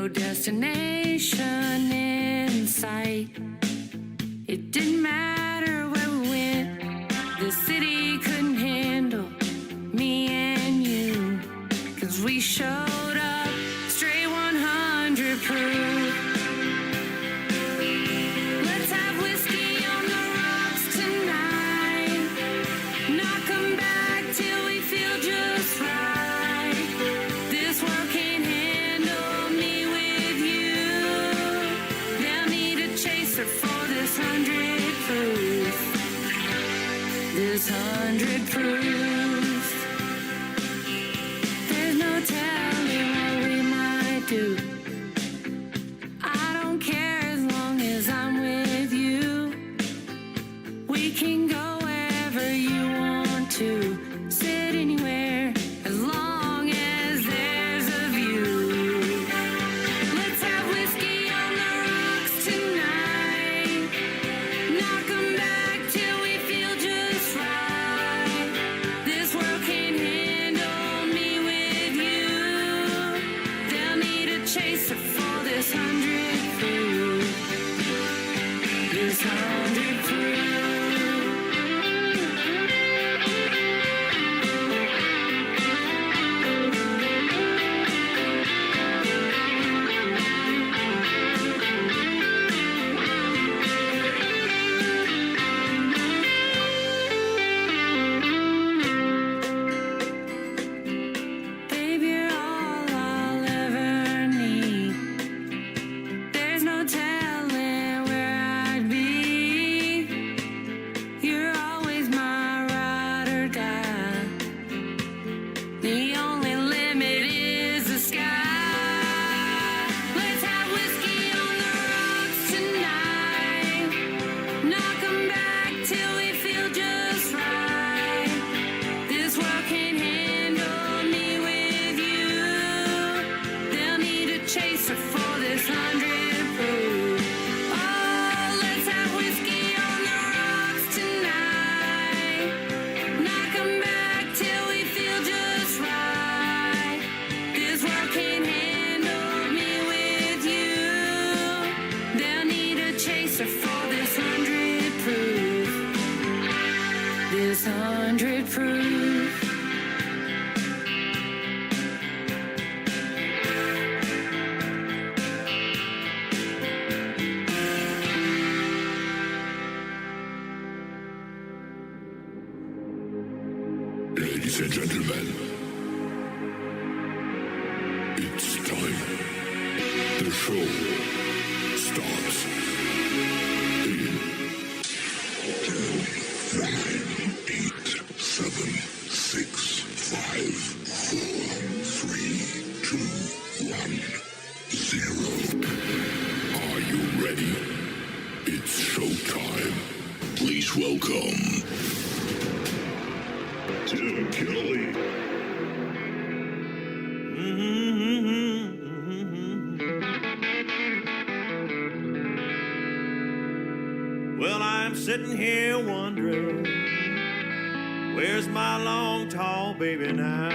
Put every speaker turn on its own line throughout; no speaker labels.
no destination in sight. It didn't matter where we went, the city couldn't handle me and you, 'cause we showed up straight 100 proof. Let's have whiskey on the rocks tonight, knock 'em back till we feel just right. This world can't handle me with you, they'll need a chaser for this 100 proof. This 100 proof. There's no telling what we might do. I don't care as long as I'm with you. We can go wherever you want to, sit anywhere as long as there's a view. Let's have whiskey on the rocks tonight, knock 'em back till we feel just right. This world can't handle me with you, they'll need a chaser for this 100 proof. This 100 proof. Babe, you're all I'll ever need. There's no telling where I'd be. You're always my ride or die. The only limit is the sky. Let's have whiskey on the rocks tonight, knock 'em back till we feel just right. This world can't handle me with you, they'll need a chaser for this 100 proof. Oh, let's have whiskey on the rocks tonight, knock 'em back till we feel just right. This world can't handle me with you, they'll need a chaser for this 100 proof. This 100 proof.
Ladies and gentlemen, it's time. The show starts in 10, 9, 8, 7, 6, 5, 4, 3, 2, 1, 0. Are you ready? It's showtime. Please welcome Tim Kelly.
Well, I'm sitting here wondering, where's my long, tall baby now?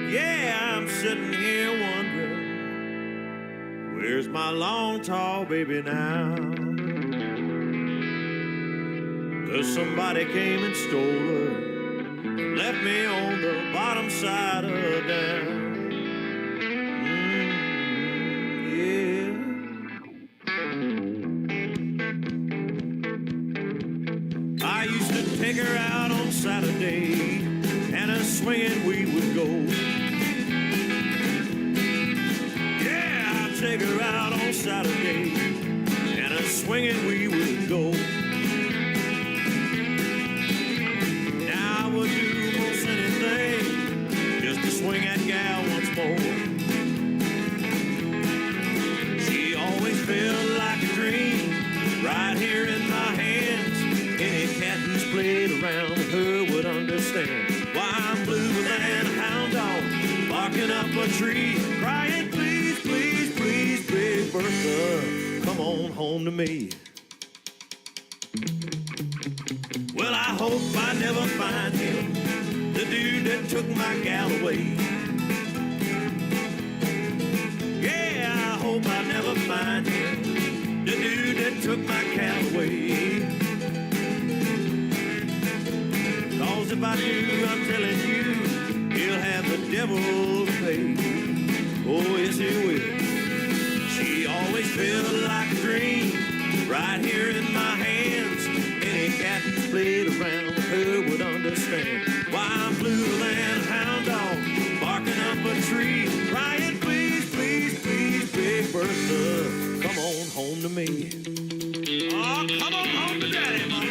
Yeah, I'm sitting here wondering, where's my long, tall baby now? 'Cause somebody came and stole her, left me on the bottom side of down. Yeah. I used to take her out on Saturday, and a swinging we would go. Yeah, I'd take her out on Saturday, and a swinging we would go. Now I would do most anything just to swing that gal once more. She always felt like a dream right here in my hands. Any cat who's played around with her would understand why I'm bluer than a hound dog, barking up a tree, crying, please, please, please, Big Bertha, come on home to me. Well, I hope I never find him, the dude that took my gal away. find him, the dude that took my cat away. 'Cause if I do, I'm telling you, he'll have the devil to pay. Oh, yes, he will. She always felt like a dream right here in my hands. Any cat who's played around with her would understand why I'm bluer than a hound dog, barking up a tree, crying, please, please, please, Big Bertha, come on home to me. Oh, come on home to Daddy, Mama.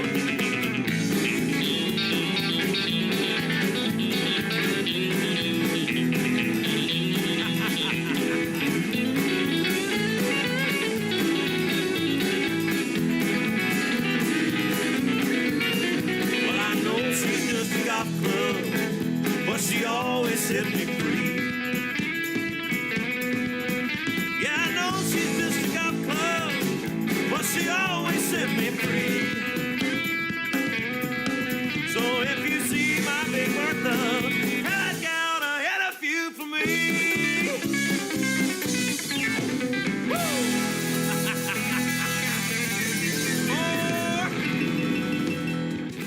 But she always set me free. Yeah, I know she's just a golf club, but she always set me free. So if you see my Big Bertha, that gal had a few for me.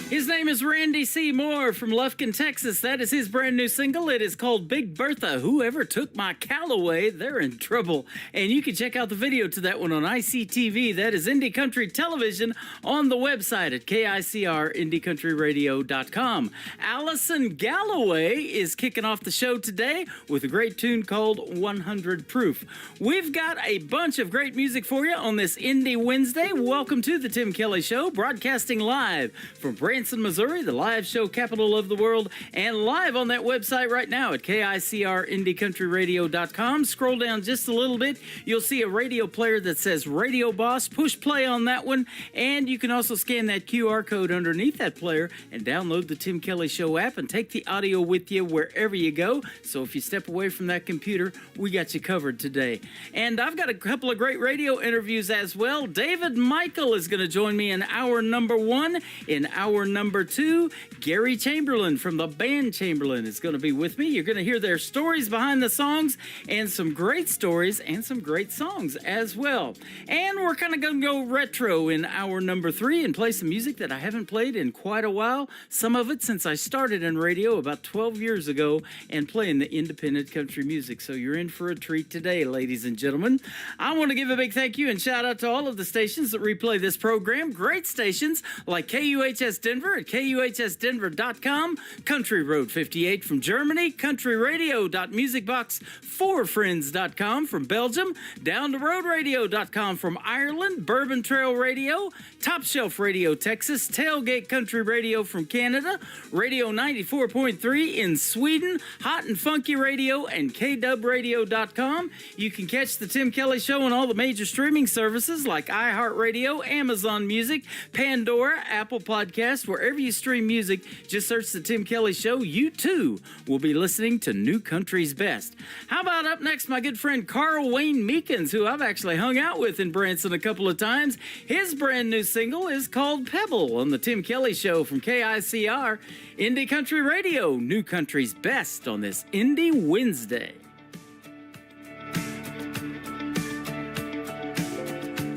His name is Randy Seymour from Lufkin, Texas. That is his brand new single. It is called Big Bertha. Whoever took my Callaway, they're in trouble. And you can check out the video to that one on ICTV. That is Indie Country Television on the website at KICR-IndieCountryRadio.com. Allison Galloway is kicking off the show today with a great tune called 100 Proof. We've got a bunch of great music for you on this Indie Wednesday. Welcome to the Tim Kelly Show, broadcasting live from Branson, Missouri, the live show capital of the world, and live on that website right now at KICR-IndieCountryRadio.com. Scroll down just a little bit. You'll see a radio player that says Radio Boss. Push play on that one, and you can also scan that QR code underneath that player and download the Tim Kelly Show app and take the audio with you wherever you go. So if you step away from that computer, we got you covered today. And I've got a couple of great radio interviews as well. David Michael is going to join me in hour number 1. In hour number 2, Gary Chamberlain from the band Chamberlain is going to be with me. You're going to hear their stories behind the songs and some great stories and some great songs as well. And we're kind of going to go retro in hour number 3 and play some music that I haven't played in quite a while. Some of it since I started in radio about 12 years ago and playing the independent country music. So you're in for a treat today, ladies and gentlemen. I want to give a big thank you and shout out to all of the stations that replay this program. Great stations like KUHS Denver at KUHSdenver.com, Country Road 58 from Germany, countryradio.musicbox4friends.com from Belgium, downtheroadradio.com from Ireland, Bourbon Trail Radio, Top Shelf Radio Texas, Tailgate Country Radio from Canada, Radio 94.3 in Sweden, Hot and Funky Radio, and KDubRadio.com. You can catch the Tim Kelly Show on all the major streaming services like iHeartRadio, Amazon Music, Pandora, Apple Podcasts, wherever you stream music, just search the Tim Kelly Show. You too will be listening to New Country's Best. How about up next, my good friend Carl Wayne Meekins, who I've actually hung out with in Branson a couple of times. His brand new single is called Pebble on the Tim Kelly Show from KICR, Indie Country Radio, New Country's Best on this Indie Wednesday.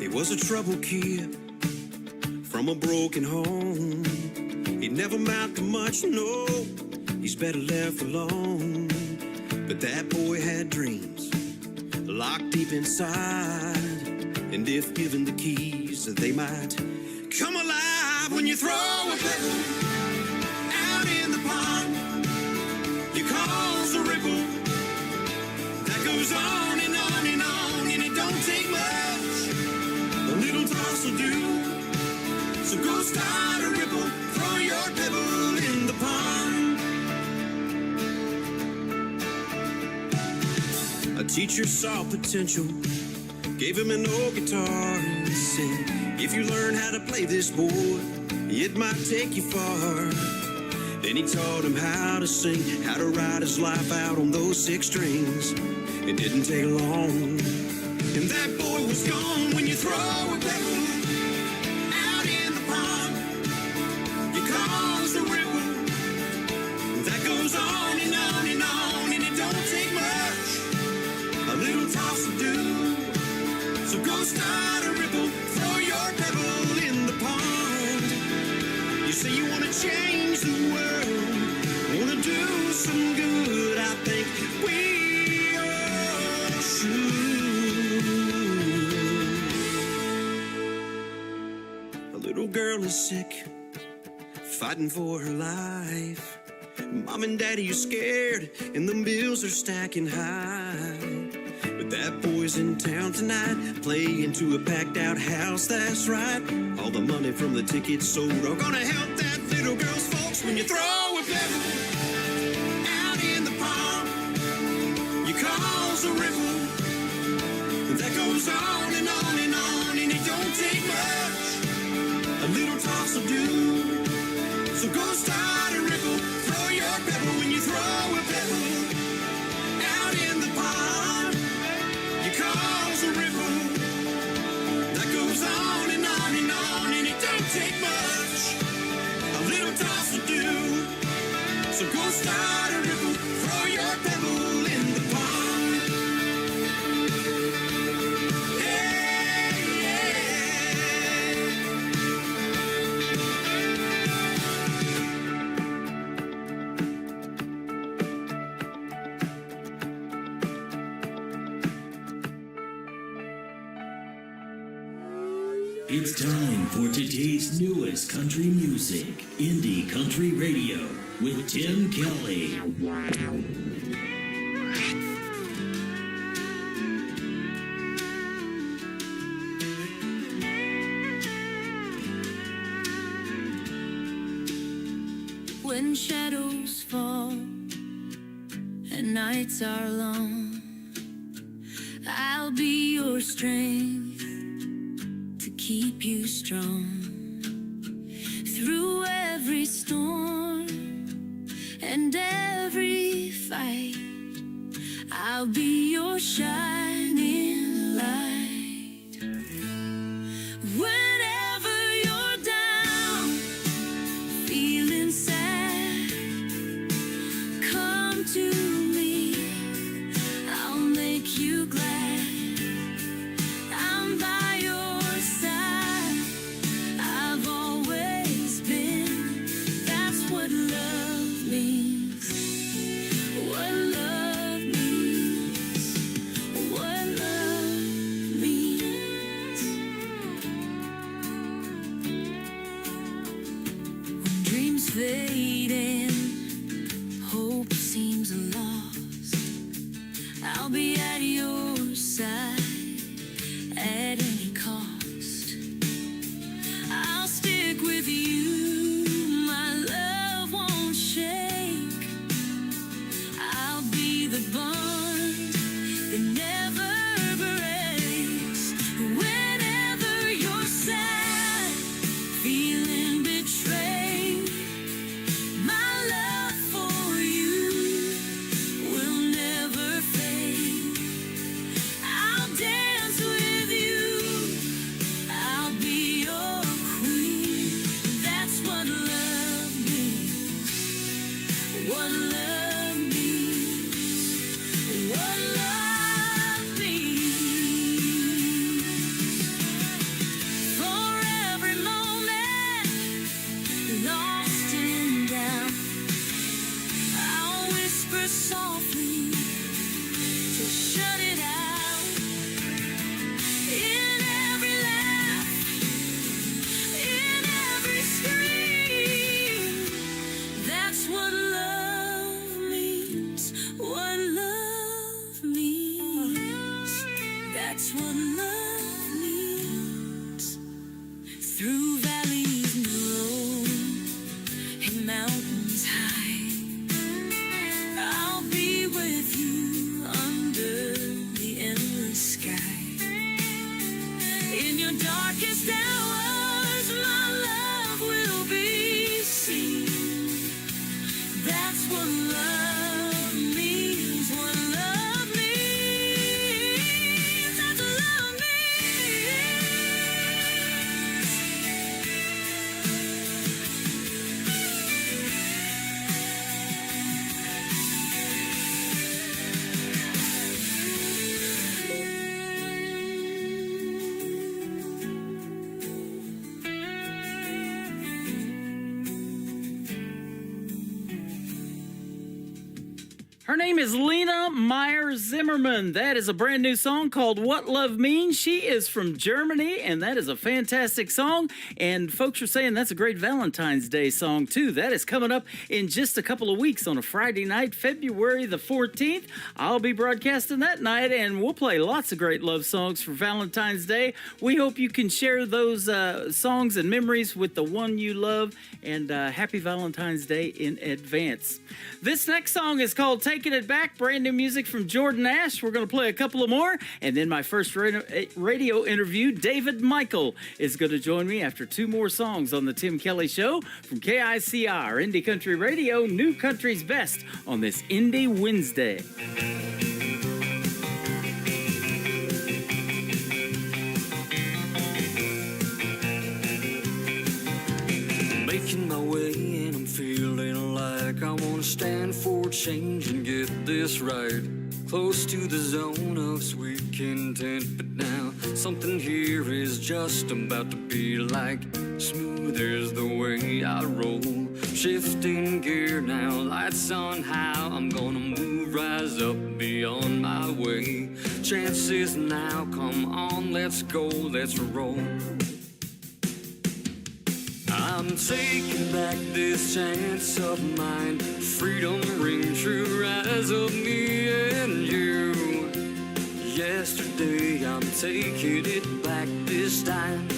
He was a troubled kid from a broken home. He never amounted to much, no, he's better left alone. But that boy had dreams locked deep inside, and if given the keys, they might come alive. When you throw a pebble out in the pond, you cause a ripple that goes on and on and on, and it don't take much, a little toss will do. So go start a ripple, throw your pebble in the pond. A teacher saw potential, gave him an old guitar and said, if you learn how to play this, boy, it might take you far. Then he taught him how to sing, how to write his life out on those 6 strings. It didn't take long, and that boy was gone. When you throw a pebble out in the pond, you cause a ripple that goes on and on and on, and it don't take much, a little toss will do. So go girl is sick, fighting for her life. Mom and daddy are scared, and the bills are stacking high. But that boy's in town tonight, playing to a packed out house, that's right. All the money from the tickets sold are gonna help that little girl's folks. When you throw a pebble out in the pond, you cause a ripple that goes on and on and on, and it don't take much, a little toss will do. So go start a ripple, throw your pebble. When you throw a pebble out in the pond, you cause a ripple that goes on and on and on, and it don't take much, a little toss will do. So go start a ripple, throw your pebble in the pond. Hey, yeah.
It's time for today's newest country music, Indie Country Radio, with Tim Kelly.
When shadows fall and nights are long, I'll be your strength to keep you strong. Through every storm and every fight, I'll be your shining light. Whenever you're down, feeling sad, come to me, I'll make you glad. I'm by your side, I've always been. That's what love means. What love means. What love means. When dreams fade and hope seems lost, I'll be at your side at any cost. I'll stick with you, my love won't shake. I'll be the bond that never breaks. Whenever you're sad, feeling betrayed, my love for you will never fade. I'll dance with you, I'll be your queen. That's what love means. What love means. What love means. For every moment lost in doubt, I'll whisper softly to shut it out. In every laugh, in every scream, that's what love means. What love means. That's what love means. Through valleys low and mountains high, I'll be with you under the endless sky. In your darkest hours, my love will be seen. That's what love means. What love means. That's what love
Her name is Lena Meyer Claire Zimmerman. That is a brand new song called What Love Means. She is from Germany, and that is a fantastic song. And folks are saying that's a great Valentine's Day song, too. That is coming up in just a couple of weeks on a Friday night, February the 14th. I'll be broadcasting that night, and we'll play lots of great love songs for Valentine's Day. We hope you can share those songs and memories with the one you love, and happy Valentine's Day in advance. This next song is called Taking It Back, brand new music from Jordan Ash. We're going to play a couple of more, and then my first radio interview, David Michael, is going to join me after two more songs on the Tim Kelly Show from KICR, Indie Country Radio, New Country's Best, on this Indie Wednesday.
Making my way and I'm feeling like I want to stand for change and get this right. Close to the zone of sweet content, but now something here is just about to be like smooth as the way I roll. Shifting gear now, lights on how I'm gonna move, rise up beyond my way. Chances now, come on, let's go, let's roll. I'm taking back this chance of mine. Freedom ring true, rise of me and you. Yesterday I'm taking it back this time.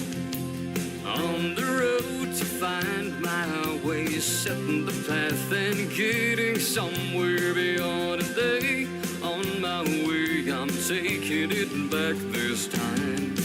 On the road to find my way, setting the path and getting somewhere beyond today. On my way, I'm taking it back this time.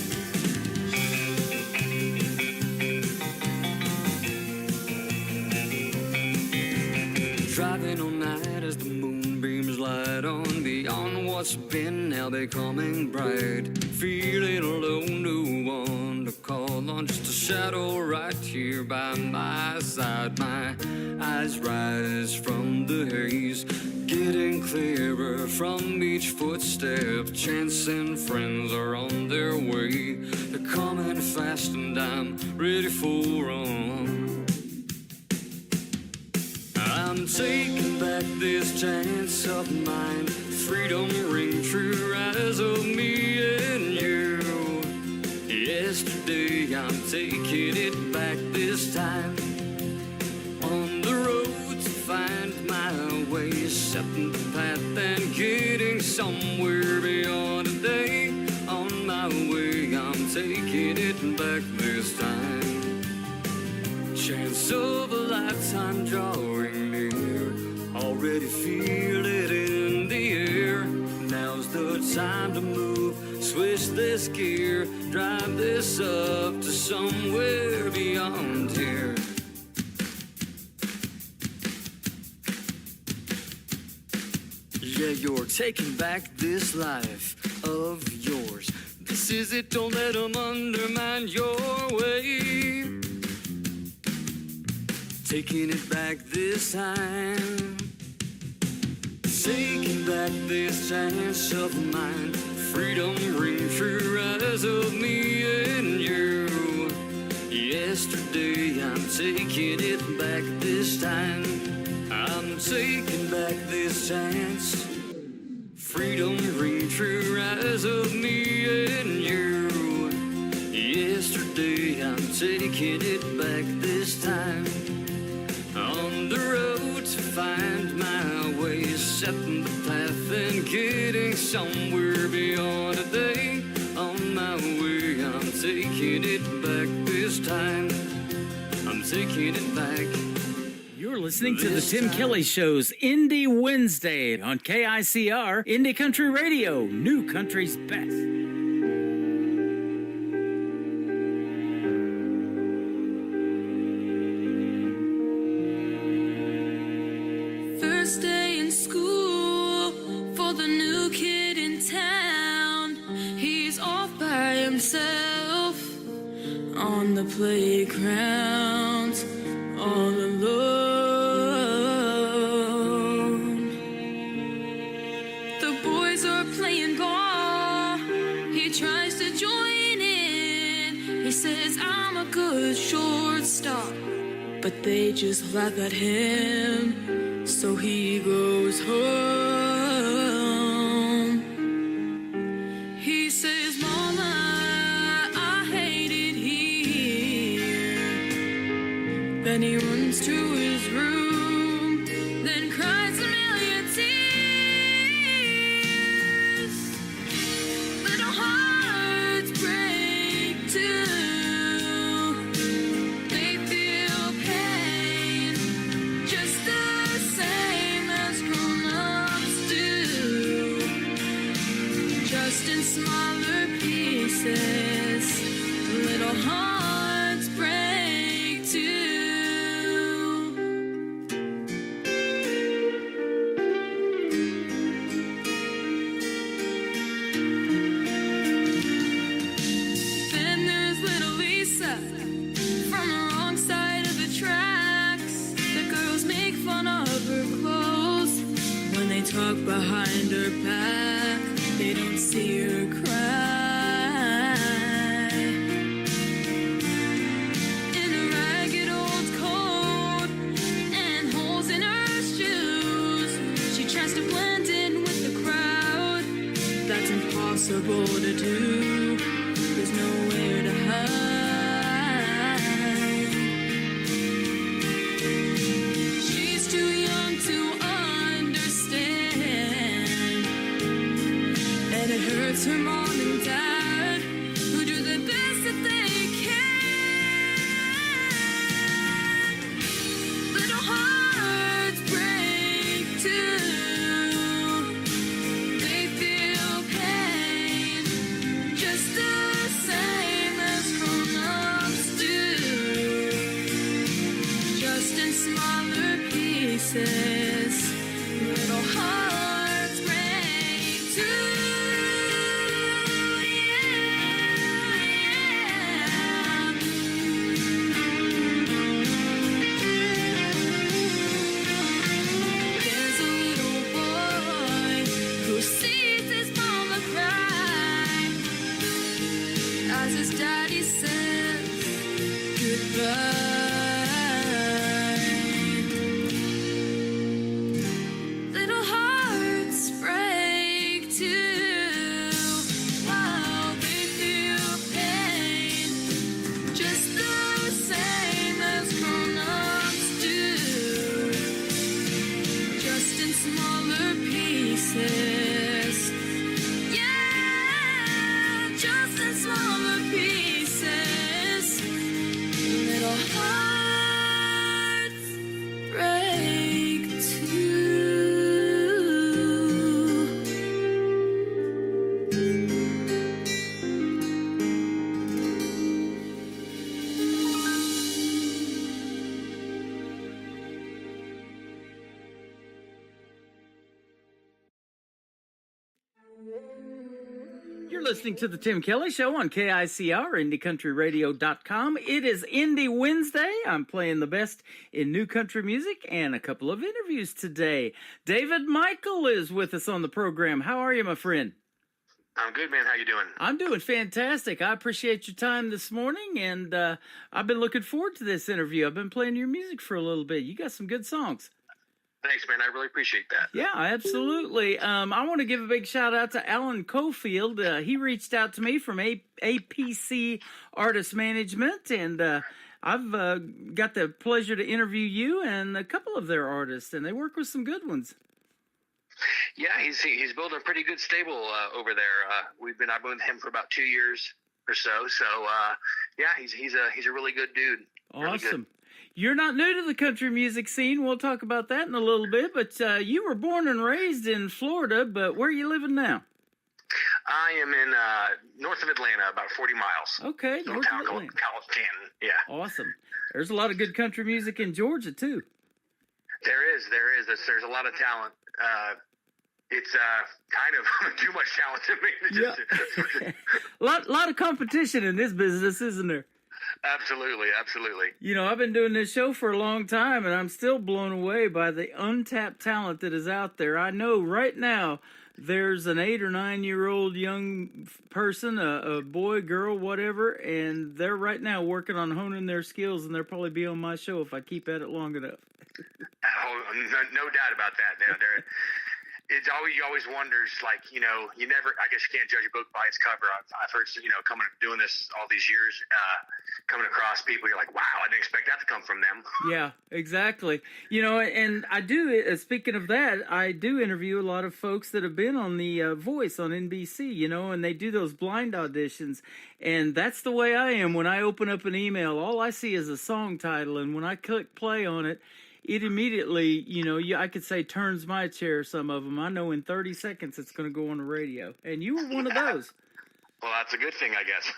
Driving all night as the moonbeams light on beyond what's been, now becoming bright. Feeling alone, no one to call on, just a shadow right here by my side. My eyes rise from the haze, getting clearer from each footstep. Chance and friends are on their way, they're coming fast and I'm ready for 'em. I'm taking back this chance of mine. Freedom ring true, rise of me and you. Yesterday I'm taking it back this time. On the road to find my way, setting the path and getting somewhere beyond today. On my way, I'm taking it back this time. Chance of a lifetime drawing near, already feel it in the air. Now's the time to move, switch this gear, drive this up to somewhere beyond here. Yeah, you're taking back this life of yours. This is it, don't let them undermine your way. Taking it back this time. Taking back this chance of mine. Freedom ring true, rise of me and you. Yesterday I'm taking it back this time. I'm taking back this chance. Freedom ring true, rise of me and you. Yesterday I'm taking it back this time. On the road to find my way, setting the path and getting somewhere beyond today. On my way, I'm taking it back this time. I'm taking it back.
You're listening to the Tim Kelly Show's Indie Wednesday on KICR, Indie Country Radio, New Country's Best.
First day in school for the new kid in town. He's off by himself on the playground, all alone. The boys are playing ball. He tries to join in. He says, I'm a good shortstop, but they just laugh at him. So he goes home. Then he runs to his room, then cries a million tears. Little hearts break too. They feel pain just the same as grown-ups do, just in smaller pieces. Little hearts break too. Then there's little Lisa from the wrong side of the tracks. The girls make fun of her clothes when they talk behind her back. They don't see her cry. In a ragged old coat and holes in her shoes, she tries to blend in with the crowd. That's impossible to do. There's nowhere to hide. She's too young to understand, and it hurts her mom and dad, who do the best that they can. Little hearts break too. They feel pain just the same as grown-ups do, just in smaller pieces. Little hearts break too. There's a little boy who sees his mama cry as his daddy says goodbye. Little hearts break too. While they feel pain just the same as grown-ups do, just in smaller pieces. Yeah, just in smaller pieces. Little hearts break too.
You're listening to the Tim Kelly Show on KICR, IndieCountryRadio.com. It is Indie Wednesday. I'm playing the best in new country music and a couple of interviews today. David Michael is with us on the program. How are you, my friend?
I'm good, man. How you doing?
I'm doing fantastic. I appreciate your time this morning, and I've been looking forward to this interview. I've been playing your music for a little bit. You got some good songs.
Thanks, man. I really appreciate that.
Yeah, absolutely. I want to give a big shout out to Alan Cofield. He reached out to me from APC Artist Management, and I've got the pleasure to interview you and a couple of their artists, and they work with some good ones.
Yeah, he's building a pretty good stable over there. I've been with him for about 2 years or so. So yeah, he's a really good dude. Really
Awesome.
good.
You're not new to the country music scene. We'll talk about that in a little bit. But you were born and raised in Florida, but where are you living now?
I am in north of Atlanta, about 40 miles.
Okay,
Little
north of
town called
Atlanta.
Canton. Yeah,
Awesome. There's a lot of good country music in Georgia, too.
there is. There's a lot of talent. It's kind of too much talent to me.
lot of competition in this business, isn't there?
Absolutely.
You know, I've been doing this show for a long time, and I'm still blown away by the untapped talent that is out there. I know right now there's an 8 or 9 year old young person, a boy, girl, whatever, and they're right now working on honing their skills, and they'll probably be on my show if I keep at it long enough.
Oh, no doubt about that. it's always, you always wonders, like, you know, you never, I guess you can't judge a book by its cover. I've heard, you know, doing this all these years, coming across people, you're like, wow, I didn't expect that to come from them.
Yeah, exactly. You know, and I do, speaking of that, I do interview a lot of folks that have been on The Voice on NBC, you know, and they do those blind auditions. And that's the way I am. When I open up an email, all I see is a song title. And when I click play on it, it immediately, you know, I could say turns my chair, some of them. I know in 30 seconds it's going to go on the radio. And you were one of those.
Well, that's a good thing, I guess.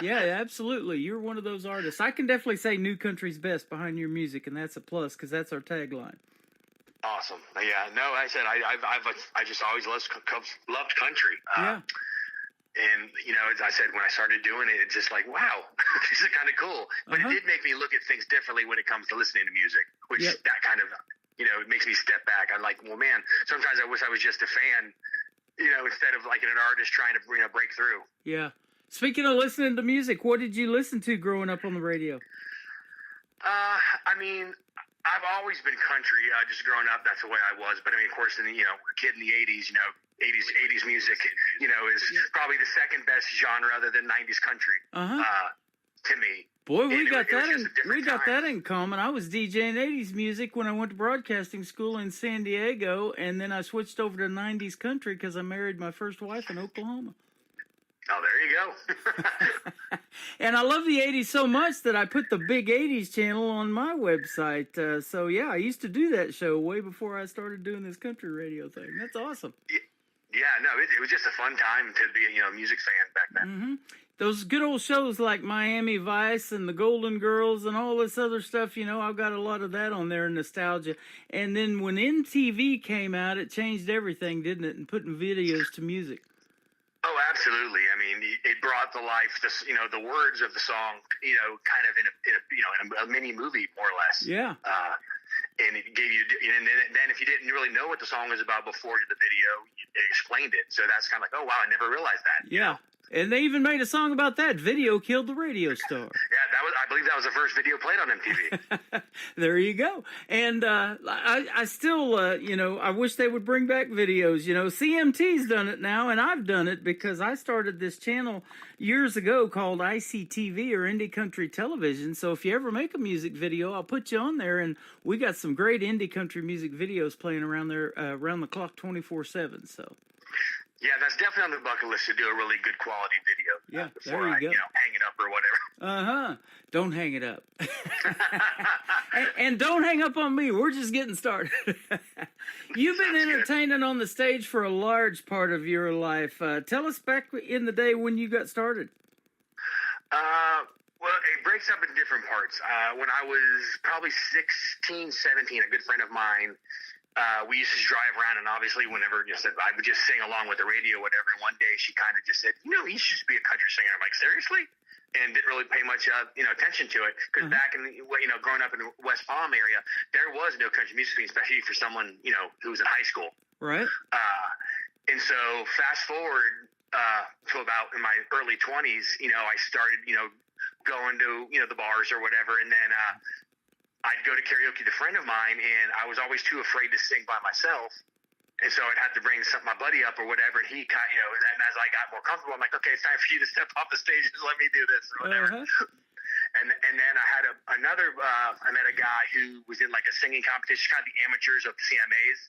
Yeah, absolutely. You're one of those artists. I can definitely say New Country's best behind your music, and that's a plus because that's our tagline.
Awesome. Yeah, no, I said I just always loved country. And, you know, as I said, when I started doing it, it's just like, wow, this is kind of cool. But it did make me look at things differently when it comes to listening to music, which that kind of, you know, it makes me step back. I'm like, well, man, sometimes I wish I was just a fan, you know, instead of like an artist trying to, you know, break through.
Yeah. Speaking of listening to music, what did you listen to growing up on the radio?
I mean, I've always been country, just growing up. That's the way I was. But I mean, of course, you know, a kid in the 80s, you know, 80s music, you know, is probably the second best genre other than 90s country to me.
Boy, we got that in common. I was DJing 80s music when I went to broadcasting school in San Diego, and then I switched over to 90s country because I married my first wife in Oklahoma.
Oh, there you go.
And I love the 80s so much that I put the Big 80s channel on my website. So, yeah, I used to do that show way before I started doing this country radio thing. That's awesome.
Yeah, no, it was just a fun time to be, you know, a music fan back then.
Mm-hmm. Those good old shows like Miami Vice and the Golden Girls and all this other stuff, you know, I've got a lot of that on there, nostalgia. And then when MTV came out, it changed everything, didn't it? And putting videos to music.
Oh, absolutely. I mean, it brought to life this, you know, the words of the song, you know, kind of in a mini movie, more or less.
Yeah.
And it gave you, and then if you didn't really know what the song was about before the video, it explained it. So that's kind of like, oh wow, I never realized that.
Yeah. And they even made a song about that. Video killed the radio star.
Yeah, I believe that was the first video played on MTV.
There you go. And I still, you know, I wish they would bring back videos. You know, CMT's done it now, and I've done it because I started this channel years ago called ICTV, or Indie Country Television. So if you ever make a music video, I'll put you on there, and we got some great indie country music videos playing around there around the clock 24/7. So.
Yeah, that's definitely on the bucket list to do a really good quality video.
Yeah,
before
there you go.
You know, hang it up or whatever.
Don't hang it up. and don't hang up on me. We're just getting started. You've been entertaining on the stage for a large part of your life. Tell us back in the day when you got started.
Well, it breaks up in different parts. When I was probably 16, 17, a good friend of mine, we used to drive around, and obviously whenever I would just sing along with the radio or whatever, and one day she kind of just said, you know, you should just be a country singer. I'm like, seriously? And didn't really pay much attention to it, because back in, you know, growing up in the West Palm area, there was no country music scene, especially for someone, you know, who was in high school.
Right.
And so fast forward to about in my early 20s, you know, I started, you know, going to, you know, the bars or whatever, and then I'd go to karaoke with a friend of mine, and I was always too afraid to sing by myself. And so I'd have to bring my buddy up or whatever, and he kind of, you know, and as I got more comfortable, I'm like, okay, it's time for you to step off the stage and let me do this or whatever. And then I had I met a guy who was in like a singing competition, kind of the amateurs of the CMAs,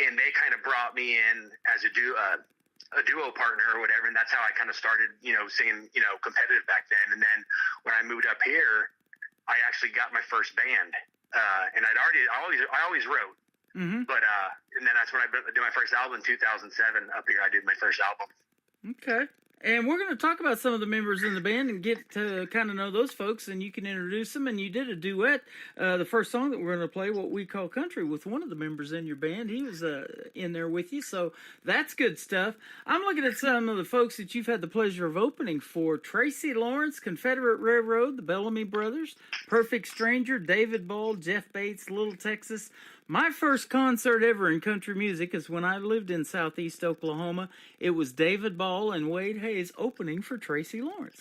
and they kind of brought me in as a duo partner or whatever, and that's how I kind of started, you know, singing, you know, competitive back then. And then when I moved up here, I actually got my first band, and I always wrote, but and then that's when I did my first album in 2007. Up here, I did my first album.
Okay. And we're going to talk about some of the members in the band and get to kind of know those folks, and you can introduce them. And you did a duet, the first song that we're going to play, What We Call Country, with one of the members in your band. He was in there with you, so that's good stuff. I'm looking at some of the folks that you've had the pleasure of opening for: Tracy Lawrence, Confederate Railroad, the Bellamy Brothers, Perfect Stranger, David Ball, Jeff Bates, Little Texas. My first concert ever in country music is when I lived in southeast Oklahoma. It was David Ball and Wade Hayes opening for Tracy Lawrence.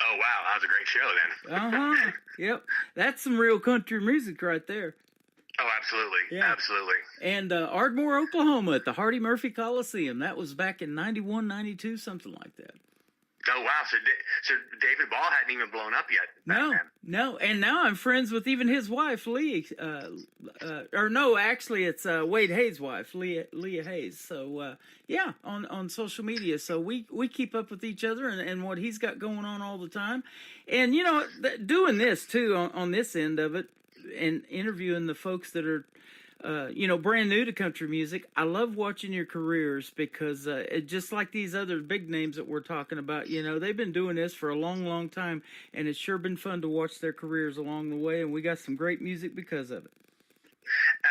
Oh, wow. That was a great show then.
Yep. That's some real country music right there.
Oh, absolutely.
Yeah.
Absolutely.
And Ardmore, Oklahoma at the Hardy Murphy Coliseum. That was back in 91, 92, something like that.
Oh, wow. So David Ball hadn't even blown up yet. back
No,
then.
no. And now I'm friends with even his wife, Lee. Or no, actually, it's Wade Hayes' wife, Leah Hayes. So, yeah, on social media. So we keep up with each other and what he's got going on all the time. And, you know, doing this, too, on this end of it, and interviewing the folks that are, you know, brand new to country music. I love watching your careers because just like these other big names that we're talking about, you know, they've been doing this for a long, long time, and it's sure been fun to watch their careers along the way, and we got some great music because of it.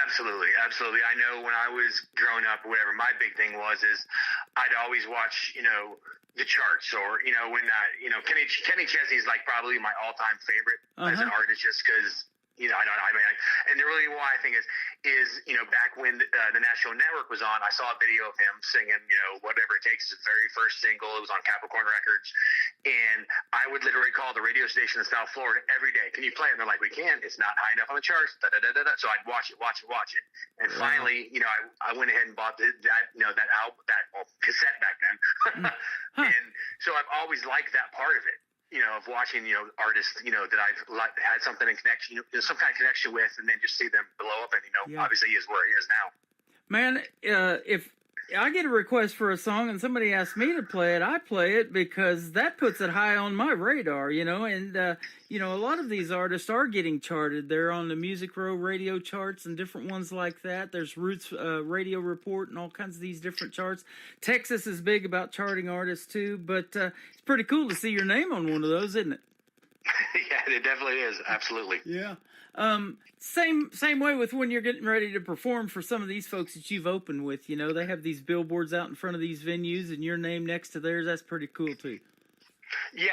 Absolutely, absolutely. I know when I was growing up, whatever my big thing was is I'd always watch, you know, the charts, or you know, when you know, Kenny Chesney is like probably my all-time favorite as an artist, just because. You know, and the really why I think is you know, back when the National Network was on, I saw a video of him singing, you know, Whatever It Takes, his very first single. It was on Capricorn Records, and I would literally call the radio station in South Florida every day. Can you play it? And they're like, we can't. It's not high enough on the charts. Da, da, da, da, da. So I'd watch it, and finally, you know, I went ahead and bought that you know, that album, cassette back then, and so I've always liked that part of it. You know, of watching, you know, artists, you know, that I've had something in connection, you know, some kind of connection with, and then just see them blow up, and, you know, obviously he is where he is now.
Man, if I get a request for a song and somebody asks me to play it, I play it because that puts it high on my radar, you know, and, you know, a lot of these artists are getting charted. They're on the Music Row radio charts and different ones like that. There's Roots Radio Report and all kinds of these different charts. Texas is big about charting artists too, but it's pretty cool to see your name on one of those, isn't it?
Yeah, it definitely is. Absolutely.
Yeah. Same way with when you're getting ready to perform for some of these folks that you've opened with. You know, they have these billboards out in front of these venues and your name next to theirs. That's pretty cool too.
Yeah,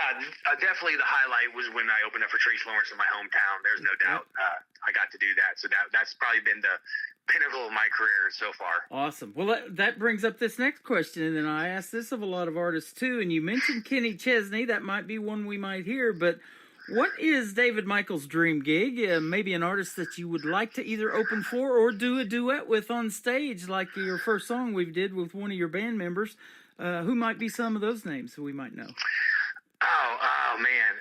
definitely the highlight was when I opened up for Tracy Lawrence in my hometown. There's no doubt I got to do that. So that's probably been the pinnacle of my career so far.
Awesome. Well, that brings up this next question, and then I asked this of a lot of artists too, and you mentioned Kenny Chesney. That might be one we might hear, but what is David Michael's dream gig? Maybe an artist that you would like to either open for or do a duet with on stage, like your first song we did with one of your band members. Who might be some of those names that we might know?
Oh man.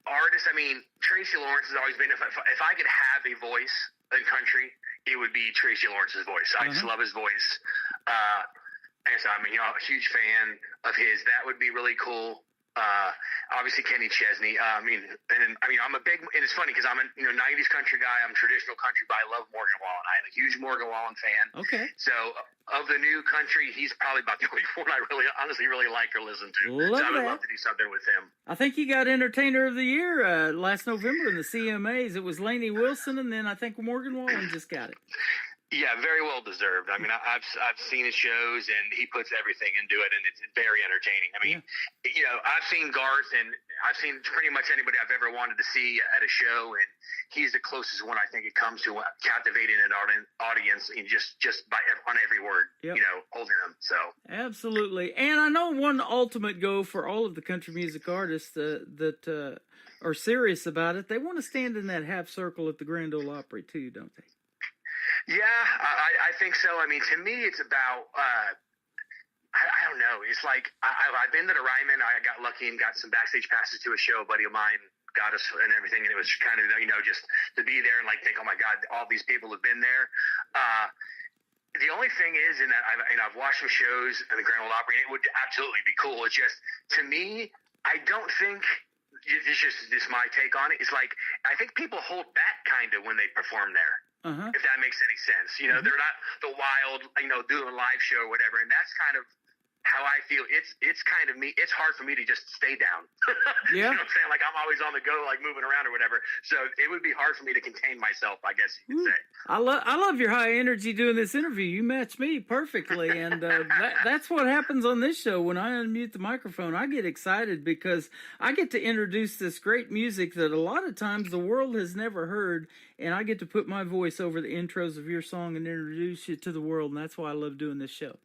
Artists, I mean, Tracy Lawrence has always been, if I could have a voice in country, it would be Tracy Lawrence's voice. I just love his voice. And so, I mean, you know, a huge fan of his. That would be really cool. Obviously Kenny Chesney. I'm a big, and it's funny because I'm a 90s country guy. I'm a traditional country, but I love Morgan Wallen. I am a huge Morgan Wallen fan.
Okay.
So of the new country, he's probably about the only one I honestly really like or listen to. So I would love to do something with him.
I think he got Entertainer of the Year last November in the CMAs. It was Lainey Wilson, and then I think Morgan Wallen just got it.
Yeah, very well deserved. I mean, I've seen his shows, and he puts everything into it, and it's very entertaining. I mean, you know, I've seen Garth, and I've seen pretty much anybody I've ever wanted to see at a show, and he's the closest one I think it comes to captivating an audience, and just on every word, you know, holding them. So
absolutely, and I know one ultimate goal for all of the country music artists that are serious about it. They want to stand in that half circle at the Grand Ole Opry too, don't they?
Yeah, I think so. I mean, to me, it's about, I don't know. It's like, I've been to the Ryman. I got lucky and got some backstage passes to a show. A buddy of mine got us and everything. And it was kind of, you know, just to be there and like think, oh my God, all these people have been there. The only thing is, in that I've watched some shows in the Grand Ole Opry, and it would absolutely be cool. It's just, to me, I don't think, it's just my take on it. It's like, I think people hold back kind of when they perform there. If that makes any sense. You know, they're not the wild, you know, doing a live show or whatever. And that's kind of how I feel. It's kind of me. It's hard for me to just stay down. You know what I'm saying? Like, I'm always on the go, like moving around or whatever. So it would be hard for me to contain myself, I guess you could say.
I love your high energy doing this interview. You match me perfectly. And that's what happens on this show. When I unmute the microphone, I get excited because I get to introduce this great music that a lot of times the world has never heard. And I get to put my voice over the intros of your song and introduce you to the world. And that's why I love doing this show.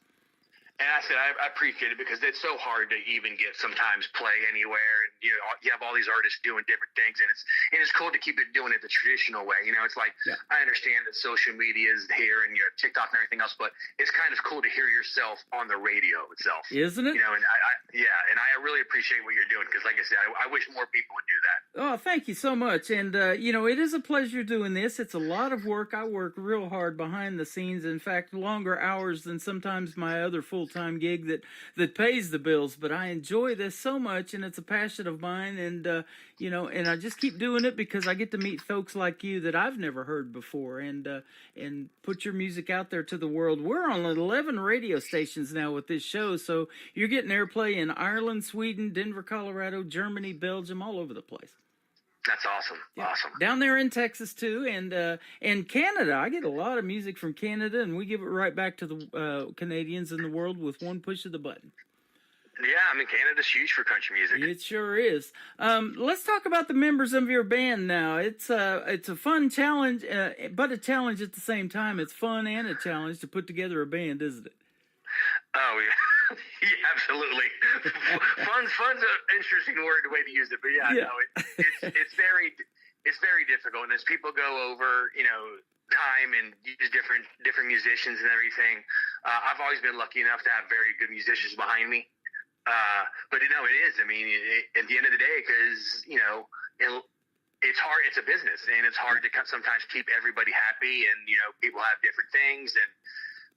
And I said, I appreciate it because it's so hard to even get sometimes play anywhere. And, you have all these artists doing different things, and it's cool to keep it doing it the traditional way. It's like, I understand that social media is here and you have TikTok and everything else, but it's kind of cool to hear yourself on the radio itself.
Isn't it?
And I really appreciate what you're doing because, like I said, I wish more people would do that.
Oh, thank you so much. And, it is a pleasure doing this. It's a lot of work. I work real hard behind the scenes. In fact, longer hours than sometimes my other full-time gig that pays the bills. But I enjoy this so much, and it's a passion of mine. And, and I just keep doing it because I get to meet folks like you that I've never heard before and put your music out there to the world. We're on 11 radio stations now with this show, so you're getting airplay in Ireland, Sweden, Denver, Colorado, Germany, Belgium, all over the place.
That's awesome.
Yeah.
Awesome.
Down there in Texas too, and Canada. I get a lot of music from Canada, and we give it right back to the Canadians in the world with one push of the button.
Yeah, Canada's huge for country music.
It sure is. Let's talk about the members of your band now. It's a fun challenge, but a challenge at the same time. It's fun and a challenge to put together a band, isn't it?
Oh yeah, yeah, absolutely. Fun's an interesting way to use it, but no, it's very difficult. And as people go over, time and use different musicians and everything, I've always been lucky enough to have very good musicians behind me. But it is. At the end of the day, because it's hard. It's a business, and it's hard to sometimes keep everybody happy. And people have different things,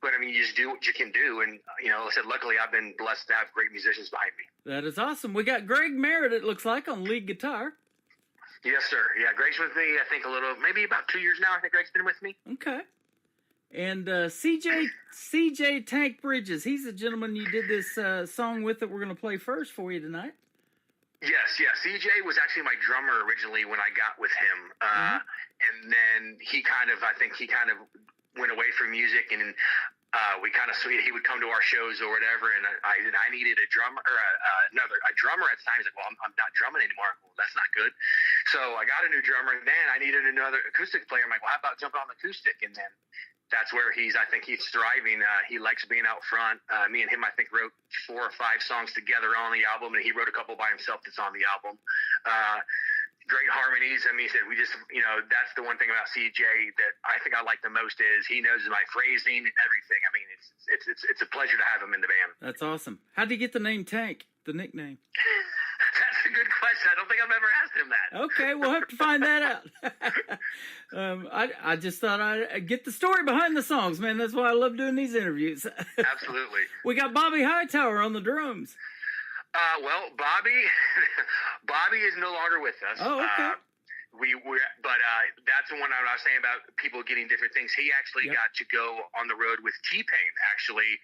but you just do what you can do. And like I said, luckily I've been blessed to have great musicians behind me.
That is awesome. We got Greg Merritt, it looks like, on lead guitar.
Yes, sir. Yeah, Greg's with me. I think maybe about 2 years now. I think Greg's been with me.
Okay. And CJ Tank Bridges, he's the gentleman you did this song with that we're going to play first for you tonight.
Yes. CJ was actually my drummer originally when I got with him. And then he kind of went away from music, and he would come to our shows or whatever, and I needed a drummer or a drummer at the time. He's like, well, I'm not drumming anymore. Well, that's not good. So I got a new drummer, and then I needed another acoustic player. I'm like, well, how about jumping on the acoustic? And then that's where I think he's thriving. He likes being out front. Me and him, I think, wrote 4 or 5 songs together on the album, and he wrote a couple by himself that's on the album. Great harmonies. He said we just, that's the one thing about CJ that I think I like the most is he knows my phrasing and everything. It's a pleasure to have him in the band.
That's awesome. How did you get the name Tank, the nickname?
That's a good question. I don't think I've ever asked him that.
Okay, we'll have to find that out. I just thought I'd get the story behind the songs, man. That's why I love doing these interviews.
Absolutely.
We got Bobby Hightower on the drums.
Well, Bobby is no longer with us.
Oh, okay.
But that's the one I was saying about people getting different things. He actually got to go on the road with T-Pain, actually,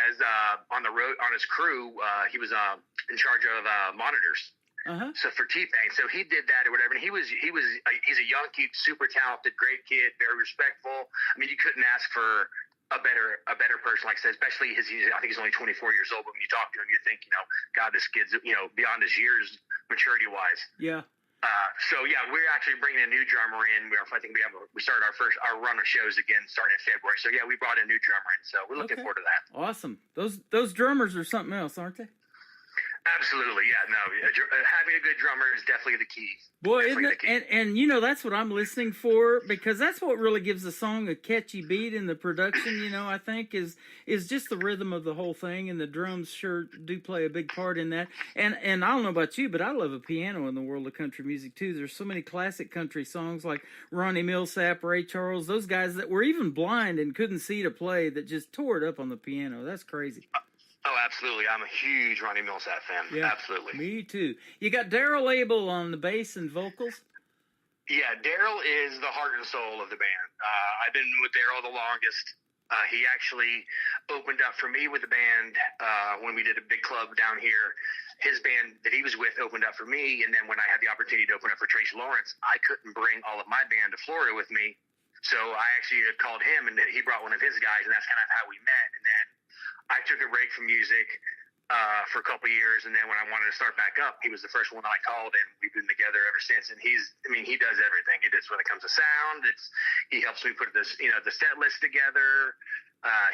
as on the road on his crew. He was in charge of monitors. So for T-Pain, so he did that or whatever. And he's a young kid, super talented, great kid, very respectful. You couldn't ask for a better person, like I said, especially I think he's only 24 years old, but when you talk to him, you think, God, this kid's, beyond his years maturity wise.
Yeah.
So we're actually bringing a new drummer in. I think we started our run of shows again starting in February. So we brought a new drummer in. So we're looking forward to that.
Awesome. Those drummers are something else, aren't they?
Absolutely, having a good drummer is definitely the key.
Boy, isn't it? And that's what I'm listening for, because that's what really gives a song a catchy beat in the production. I think is just the rhythm of the whole thing, and the drums sure do play a big part in that. And I don't know about you, but I love a piano in the world of country music too. There's so many classic country songs like Ronnie Millsap, Ray Charles, those guys that were even blind and couldn't see to play that just tore it up on the piano. That's crazy.
Oh, absolutely. I'm a huge Ronnie Millsap fan. Yeah, absolutely.
Me too. You got Daryl Abel on the bass and vocals?
Yeah, Daryl is the heart and soul of the band. I've been with Daryl the longest. He actually opened up for me with the band when we did a big club down here. His band that he was with opened up for me, and then when I had the opportunity to open up for Tracy Lawrence, I couldn't bring all of my band to Florida with me. So I actually called him, and he brought one of his guys, and that's kind of how we met. And then I took a break from music. for a couple of years, and then when I wanted to start back up, he was the first one I called, and we've been together ever since. And he does everything. He does when it comes to sound. He helps me put the set list together.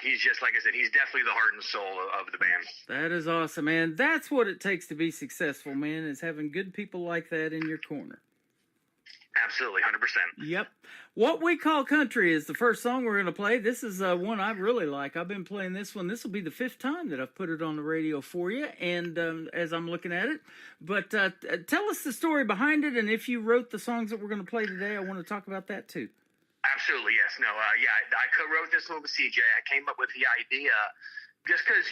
He's just, like I said, he's definitely the heart and soul of the band.
That is awesome, man. That's what it takes to be successful, man, is having good people like that in your corner.
Absolutely, 100%.
Yep. What We Call Country is the first song we're going to play. This is one I really like. I've been playing this one. This will be the 5th time that I've put it on the radio for you, and as I'm looking at it. But tell us the story behind it, and if you wrote the songs that we're going to play today, I want to talk about that too.
Absolutely, yes. No, I co-wrote this one with CJ. I came up with the idea just because,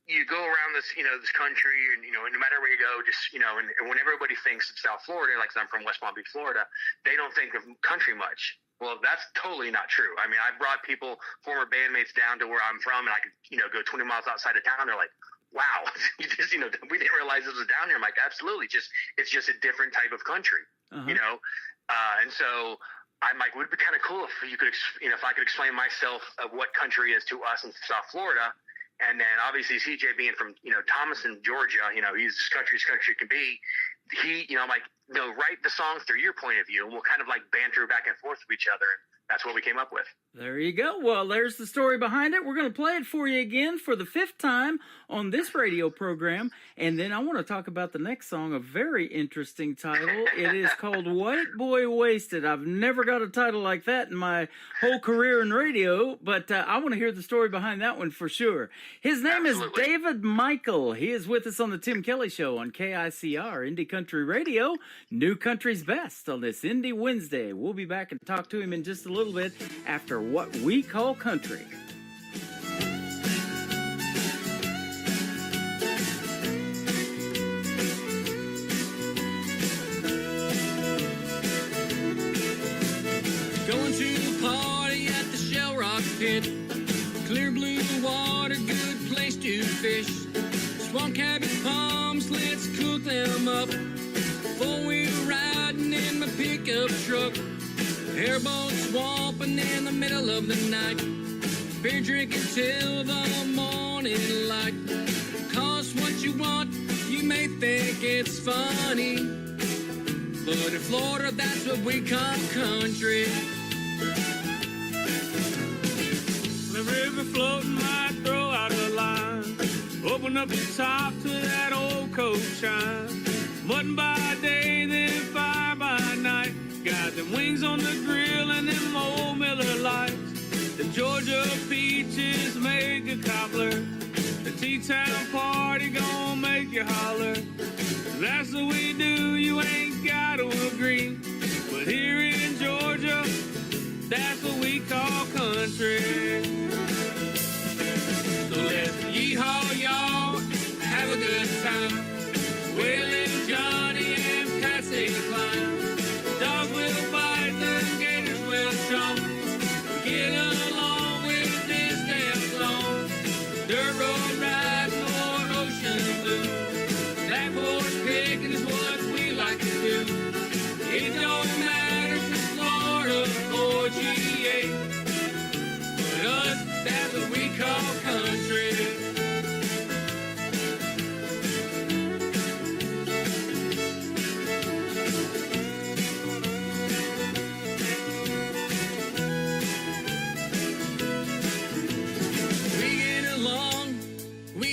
you go around this, this country, and, no matter where you go, just, and when everybody thinks of South Florida, like I'm from West Palm Beach, Florida, they don't think of country much. Well, that's totally not true. I mean, I brought former bandmates down to where I'm from, and I could, go 20 miles outside of town. They're like, wow, we didn't realize this was down here. I'm like, absolutely. It's just a different type of country, and so I'm like, would it be kind of cool if you could, if I could explain myself of what country is to us in South Florida. And then obviously CJ being from, Thomaston, Georgia, he's as country can be. I'm like, write the song through your point of view, and we'll kind of like banter back and forth with each other. And that's what we came up with.
There you go. Well, there's the story behind it. We're going to play it for you again for the 5th time on this radio program. And then I want to talk about the next song, a very interesting title. It is called White Boy Wasted. I've never got a title like that in my whole career in radio, but I want to hear the story behind that one for sure. His name is David Michael. He is with us on the Tim Kelly Show on KICR, Indie Country Radio, New Country's Best on this Indie Wednesday. We'll be back and talk to him in just a little bit after What We Call Country.
Going to the party at the Shell Rock Pit. Clear blue water, good place to fish. Swamp cabbage palms, let's cook them up. Four-wheel riding in my pickup truck. Airboat swamping in the middle of the night. Beer drinking till the morning light. Cost what you want, you may think it's funny, but in Florida, that's what we call country.
The river floating might throw out a line. Open up the top to that old coat shine. Mutton by day, then fire by night. Got them wings on the grill and them old Miller Lights. The Georgia peaches make a cobbler. The T-Town party gon' make you holler. That's what we do, you ain't gotta agree. But here in Georgia, that's what we call country. So let's yeehaw, y'all, have a good time. Waylon, Johnny, and Patsy Cline. Dogs will bite, the gators will chomp. Get along with this damn song. Dirt road riding or ocean blue. Black horse picking is what we like to do. It don't matter if it's Florida or GA. But us, that's what we call country.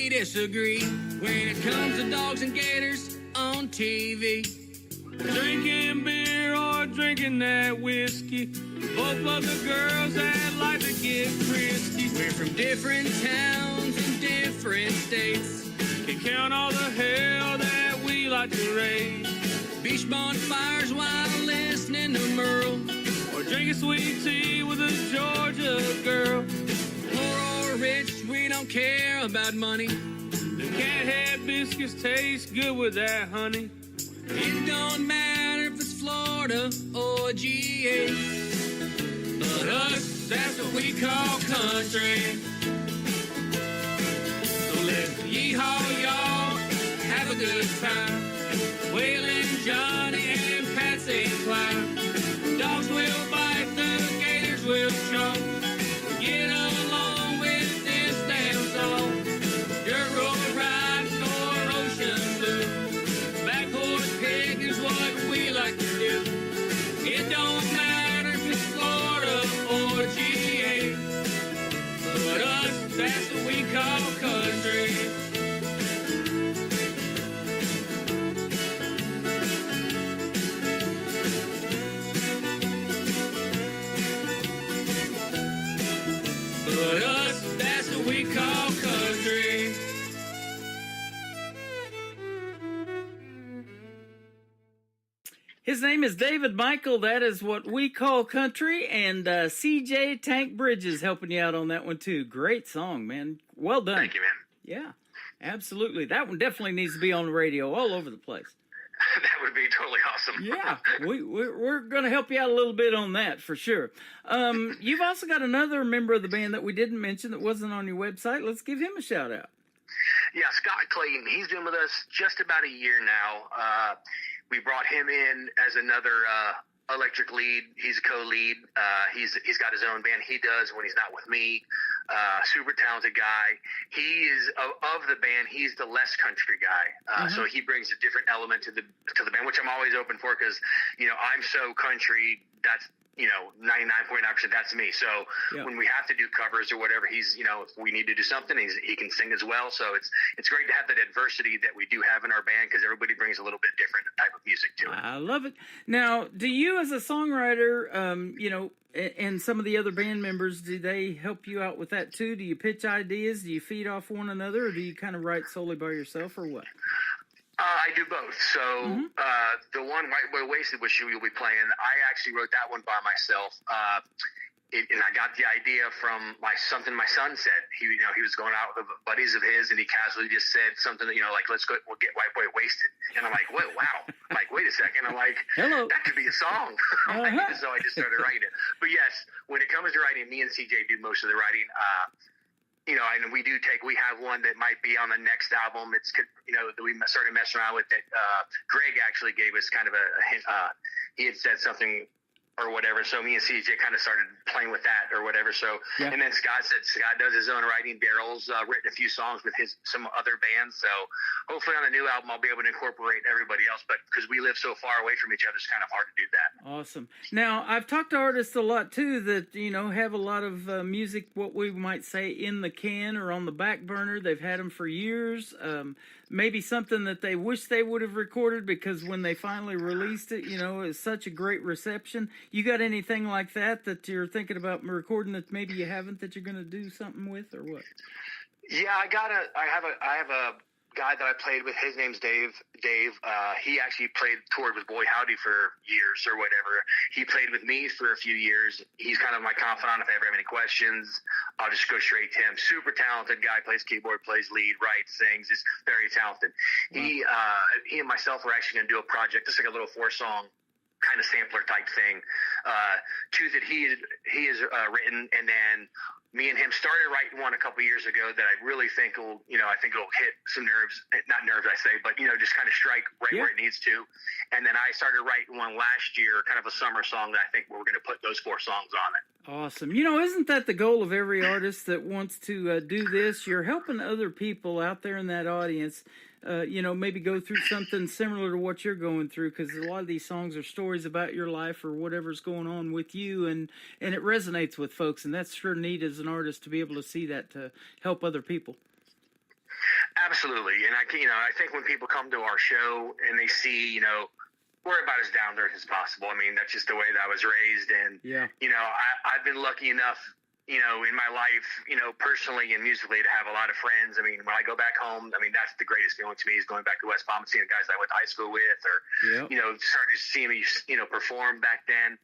Disagree when it comes to dogs and gators on TV. Drinking beer or drinking that whiskey. Both of the girls that like to get frisky.
We're from different towns and different states.
Can count all the hell that we like to raise.
Beach bonfires while listening to Merle.
Or drinking sweet tea with a Georgia girl.
Poor or rich, we don't care about money.
The cat-head biscuits taste good with that honey.
It don't matter if it's Florida or GA. But us, that's what we call country. So let's yeehaw, y'all, have a good time. Waylon, Johnny, and Patsy Cline. Dogs will bite, the gators will chomp. Get along with this damn song. Dirt road ride.
His name is David Michael. That is what we call country. And CJ Tank Bridges helping you out on that one, too. Great song, man. Well done.
Thank you, man.
Yeah, absolutely. That one definitely needs to be on the radio all over the place.
That would be totally awesome.
Yeah, we're going to help you out a little bit on that for sure. You've also got another member of the band that we didn't mention that wasn't on your website. Let's give him a shout out.
Yeah, Scott Clayton. He's been with us just about a year now. We brought him in as another electric lead. He's a co-lead. He's got his own band he does when he's not with me. Super talented guy. He is of the band. He's the less country guy. So he brings a different element to the band, which I'm always open for because I'm so country. That's 99.9% that's me. So when we have to do covers or whatever, he's if we need to do something, he can sing as well. So it's great to have that adversity that we do have in our band because everybody brings a little bit different type of music to it.
I love it. Now, do you as a songwriter, and some of the other band members, do they help you out with that too? Do you pitch ideas? Do you feed off one another, or do you kind of write solely by yourself, or what?
I do both. So the one White Boy Wasted, which you'll be playing, I actually wrote that one by myself. And I got the idea from something my son said. He was going out with buddies of his, and he casually just said something like, we'll get White Boy Wasted. And I'm like, whoa, wow. I'm like, wait a second. I'm like,
hello,
that could be a song. So I just started writing it. But yes, when it comes to writing, me and CJ do most of the writing. And we have one that might be on the next album. It's, that we started messing around with that. Greg actually gave us kind of a hint. He had said something or whatever. So me and CJ kind of started playing with that or whatever. So, and then Scott does his own writing. Daryl's written a few songs with some other bands. So hopefully on the new album, I'll be able to incorporate everybody else. But because we live so far away from each other, it's kind of hard to do that.
Awesome. Now, I've talked to artists a lot too that, have a lot of music, what we might say in the can or on the back burner. They've had them for years. Maybe something that they wish they would have recorded because when they finally released it, it's such a great reception. You got anything like that you're thinking about recording that maybe you haven't that you're going to do something with or what?
Yeah, I have a guy that I played with. His name's Dave. He actually toured with Boy Howdy for years or whatever. He played with me for a few years. He's kind of my confidant. If I ever have any questions, I'll just go straight to him. Super talented guy, plays keyboard, plays lead, writes, sings, is very talented. Wow. He and myself are actually going to do a project, just like a little 4-song kind of sampler type thing. Two that he has written, and then me and him started writing one a couple years ago that I really think will, it'll hit some nerves, not nerves I say, but, just kind of strike where it needs to. And then I started writing one last year, kind of a summer song that I think we're going to put those 4 songs on it.
Awesome. Isn't that the goal of every artist that wants to do this? You're helping other people out there in that audience, maybe go through something similar to what you're going through, because a lot of these songs are stories about your life or whatever's going on with you, and it resonates with folks, and that's sure neat as an artist to be able to see that, to help other people.
Absolutely. And I think when people come to our show and they see, we're about as down to earth as possible. I mean, that's just the way that I was raised. And, I've been lucky enough, in my life, personally and musically, to have a lot of friends. I mean, when I go back home, that's the greatest feeling to me, is going back to West Palm and seeing the guys I went to high school with, or, started to see me, perform back then.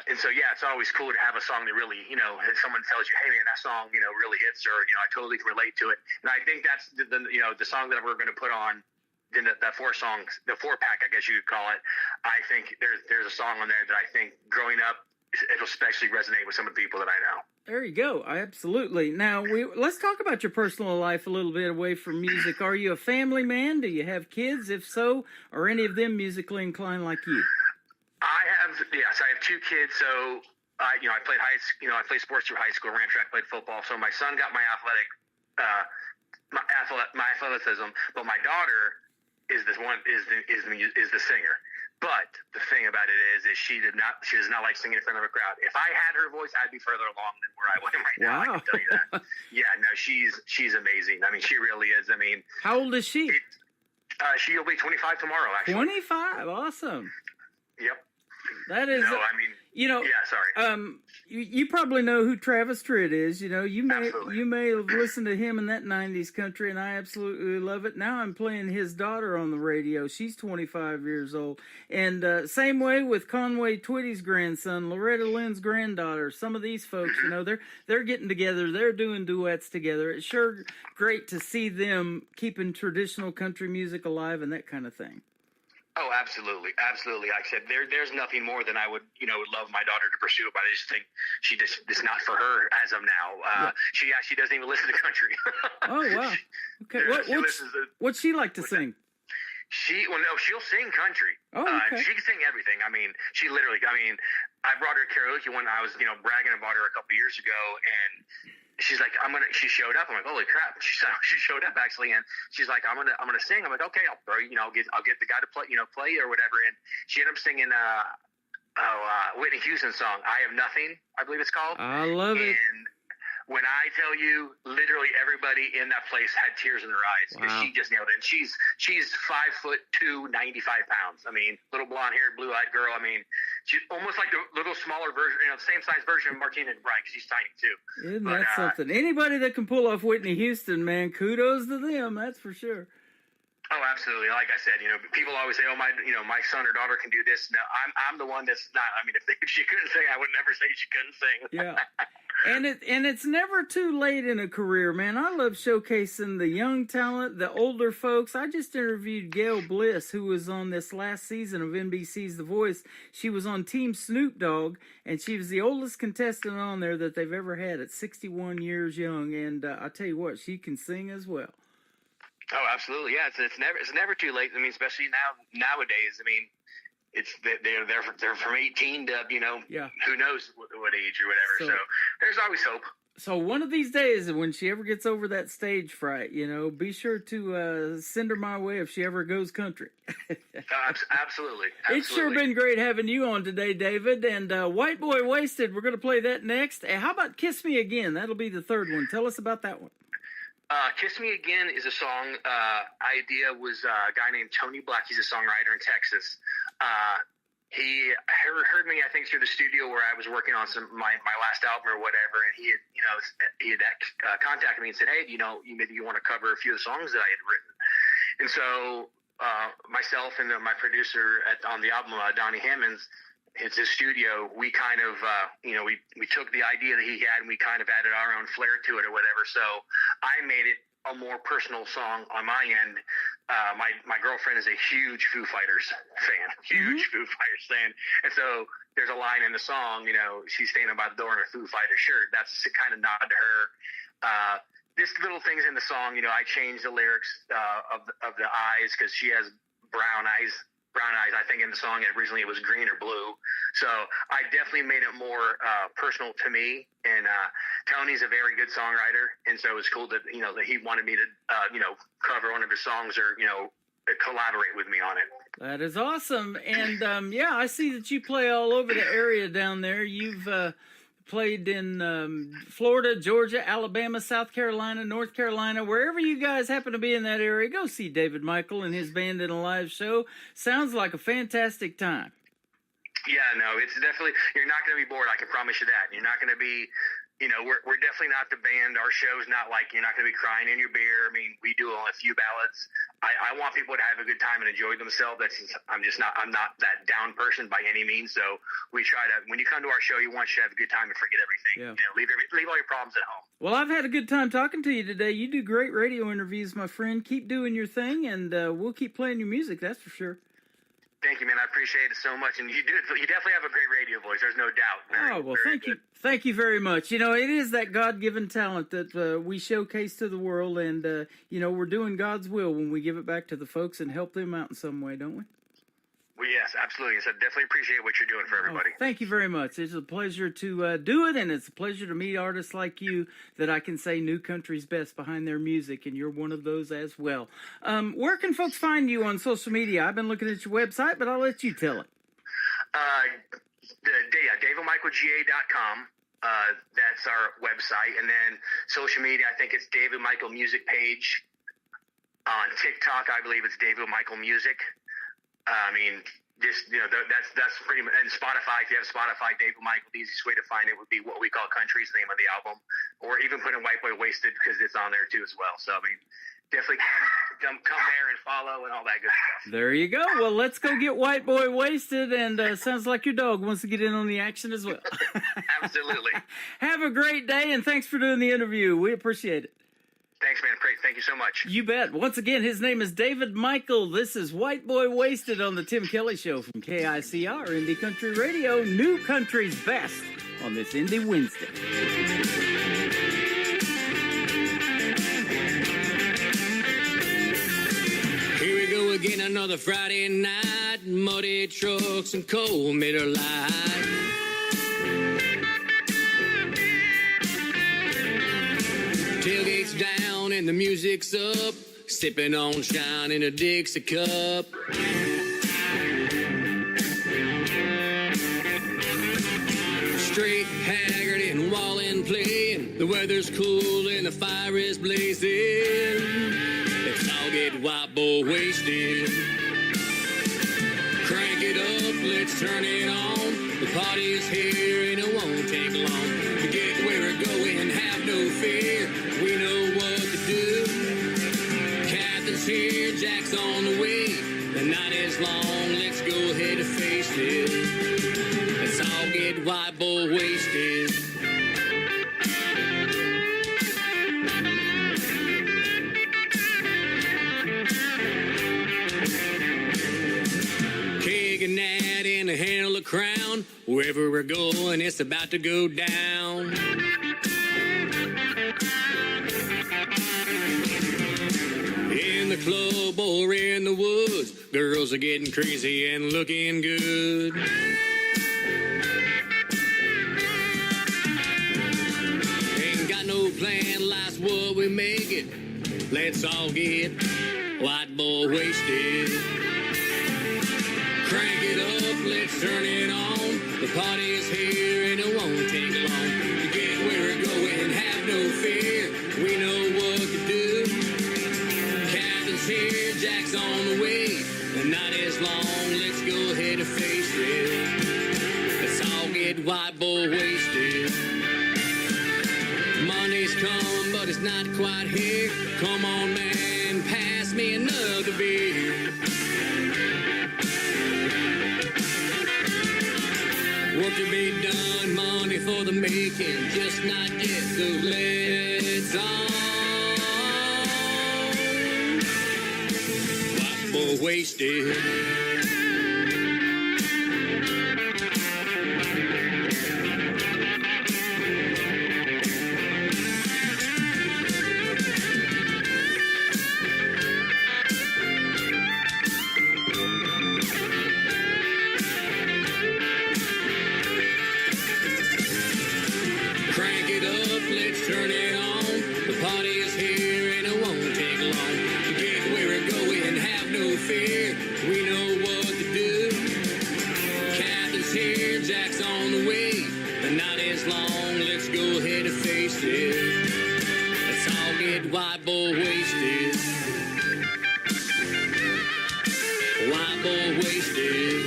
And so, it's always cool to have a song that really, if someone tells you, hey man, that song, really hits, or, I totally can relate to it. And I think that's the song that we're going to put on in the 4 songs, the 4-pack, I guess you could call it. I think there's a song on there that I think growing up, it'll especially resonate with some of the people that I know.
There you go. Absolutely. Now, let's talk about your personal life a little bit away from music. Are you a family man? Do you have kids? If so, are any of them musically inclined like you?
I have 2 kids. So, I played I played sports through high school, ran track, played football. So my son got my athleticism, but my daughter is the singer. But the thing about it is she does not like singing in front of a crowd. If I had her voice, I'd be further along than where I am right now. Wow. I can tell you that. Yeah, no, she's amazing. I mean, she really is. I mean,
how old is she?
She'll be 25 tomorrow, actually.
25, awesome.
Yep.
That is. You know,
Yeah, sorry.
you probably know who Travis Tritt is. You know,
Absolutely.
you may have listened to him in that '90s country, and I absolutely love it. Now I'm playing his daughter on the radio. She's 25 years old, and same way with Conway Twitty's grandson, Loretta Lynn's granddaughter. Some of these folks, you know, they're getting together. They're doing duets together. It's sure great to see them keeping traditional country music alive and that kind of thing.
Oh, absolutely, absolutely. Like I said, there's nothing more than I would love my daughter to pursue, but I just think it's not for her as of now. She actually doesn't even listen to country.
Oh wow. Okay. What's she like to sing?
She'll sing country.
Oh, okay.
She can sing everything. I mean, I brought her to karaoke when I was bragging about her a couple years ago, and she's like, she showed up. I'm like, holy crap. She showed up actually. And she's like, I'm going to sing. I'm like, okay, I'll get the guy to play or whatever. And she ended up singing, Whitney Houston's song, I Have Nothing, I believe it's called.
I love it.
And when I tell you, literally everybody in that place had tears in their eyes because she just nailed it. And she's 5'2", 95 pounds. I mean, little blonde haired, blue eyed girl. I mean, she's almost like the little smaller version, same size version of Martina McBride because she's tiny too.
Isn't that something? Anybody that can pull off Whitney Houston, man, kudos to them. That's for sure.
Oh, absolutely. Like I said, people always say, "Oh, my son or daughter can do this." No, I'm the one that's not. I mean, if she couldn't sing, I would never say she couldn't sing.
Yeah. And it's never too late in a career, man. I love showcasing the young talent, the older folks. I just interviewed Gail Bliss, who was on this last season of NBC's The Voice. She was on Team Snoop Dogg, and she was the oldest contestant on there that they've ever had at 61 years young. And I tell you what, she can sing as well.
Oh, absolutely. Yeah, it's never too late. I mean, especially nowadays. I mean, they're from 18 to who knows what age or whatever. So there's always hope.
So one of these days, when she ever gets over that stage fright, be sure to send her my way if she ever goes country.
Absolutely.
It's sure been great having you on today, David. And White Boy Wasted, we're going to play that next. How about Kiss Me Again? That'll be the third one. Tell us about that one.
Kiss Me Again is a song, idea was a guy named Tony Black. He's a songwriter in Texas. He heard me, I think, through the studio where I was working on my last album or whatever, and he had contacted me and said, hey, maybe you want to cover a few of the songs that I had written. And so myself and my producer on the album, Donnie Hammonds, it's his studio. We kind of, we took the idea that he had and we kind of added our own flair to it or whatever. So I made it a more personal song on my end. My girlfriend is a huge Foo Fighters fan, Foo Fighters fan. And so there's a line in the song, she's standing by the door in a Foo Fighters shirt. That's a kind of nod to her. This little things in the song, I changed the lyrics of the eyes because she has brown eyes. I think in the song originally it was green or blue. So I definitely made it more personal to me. And Tony's a very good songwriter, and so it's cool that that he wanted me to cover one of his songs or collaborate with me on it.
That is awesome. And I see that you play all over the area down there. You've played in Florida, Georgia, Alabama, South Carolina, North Carolina, wherever you guys happen to be in that area. Go see David Michael and his band in a live show. Sounds like a fantastic time.
Yeah, no, it's definitely, you're not going to be bored. I can promise you that. You're not going to be, we're definitely not the band. Our show's not like, you're not going to be crying in your beer. I mean, we do a few ballads. I want people to have a good time and enjoy themselves. I'm not that down person by any means. So we try to, when you come to our show, you want you to have a good time and forget everything.
Yeah.
Leave all your problems at home.
Well, I've had a good time talking to you today. You do great radio interviews, my friend. Keep doing your thing, and we'll keep playing your music. That's for sure.
Thank you, man. I appreciate it so much. And you definitely have a great radio voice. There's no doubt.
Thank you. Thank you very much. It is that God-given talent that we showcase to the world. And, we're doing God's will when we give it back to the folks and help them out in some way, don't we?
Well, yes, absolutely. So definitely appreciate what you're doing for everybody.
Thank you very much. It's a pleasure to do it, and it's a pleasure to meet artists like you that I can say new country's best behind their music, and you're one of those as well. Where can folks find you on social media? I've been looking at your website, but I'll let you tell it.
DavidMichaelGA.com. That's our website. And then social media, I think it's David Michael Music page. On TikTok, I believe it's David Michael Music. just, that's pretty much. And Spotify, if you have Spotify, David Michael, the easiest way to find it would be What We Call Country is the name of the album, or even put in White Boy Wasted because it's on there too as well. So I mean, definitely come there and follow and all that good stuff.
There you go. Well, let's go get White Boy Wasted, and sounds like your dog wants to get in on the action as well.
Absolutely.
Have a great day, and thanks for doing the interview. We appreciate it.
Thanks, man. Great. Thank you so much.
You bet. Once again, his name is David Michael. This is White Boy Wasted on the Tim Kelly Show from KICR, Indie Country Radio, New Country's Best on this Indie Wednesday.
Here we go again, another Friday night, muddy trucks and cold Miller Lite. Tailgate's down and the music's up, sipping on shine in a Dixie cup. Straight, haggard, and Wallen playing. The weather's cool and the fire is blazing. Let's all get white boy wasted. Crank it up, let's turn it on. The party's here and it won't take long to get where we're going. Have no fear, we know what to do. Captain's here, Jack's on the way. The night is long, let's go ahead and face it. Let's all get white boy wasted. Keg and Nat and a handle of Crown. Wherever we're going, it's about to go down. In the club or in the woods, girls are getting crazy and looking good. Ain't got no plan, life's what we make it. Let's all get white boy wasted. Crank it up, let's turn it on. The party is here and it won't take long to get where we're going. Have no fear, we know what to do. Captain's here, Jack's on the way. The night is long, let's go ahead and face it. Let's all get white boy wasted. Monday's come, but it's not quite here. Come on, man, pass me another beer. Work to be done, money for the making, just not yet, so let's on. White boy wasted. Crank it up, let's turn it on. The party is here and it won't take long to get where we're going. Have no fear, we know what to do. Captain's here, Jack's on the way. The night is long, let's go ahead and face it. Let's all get white boy wasted. White boy wasted.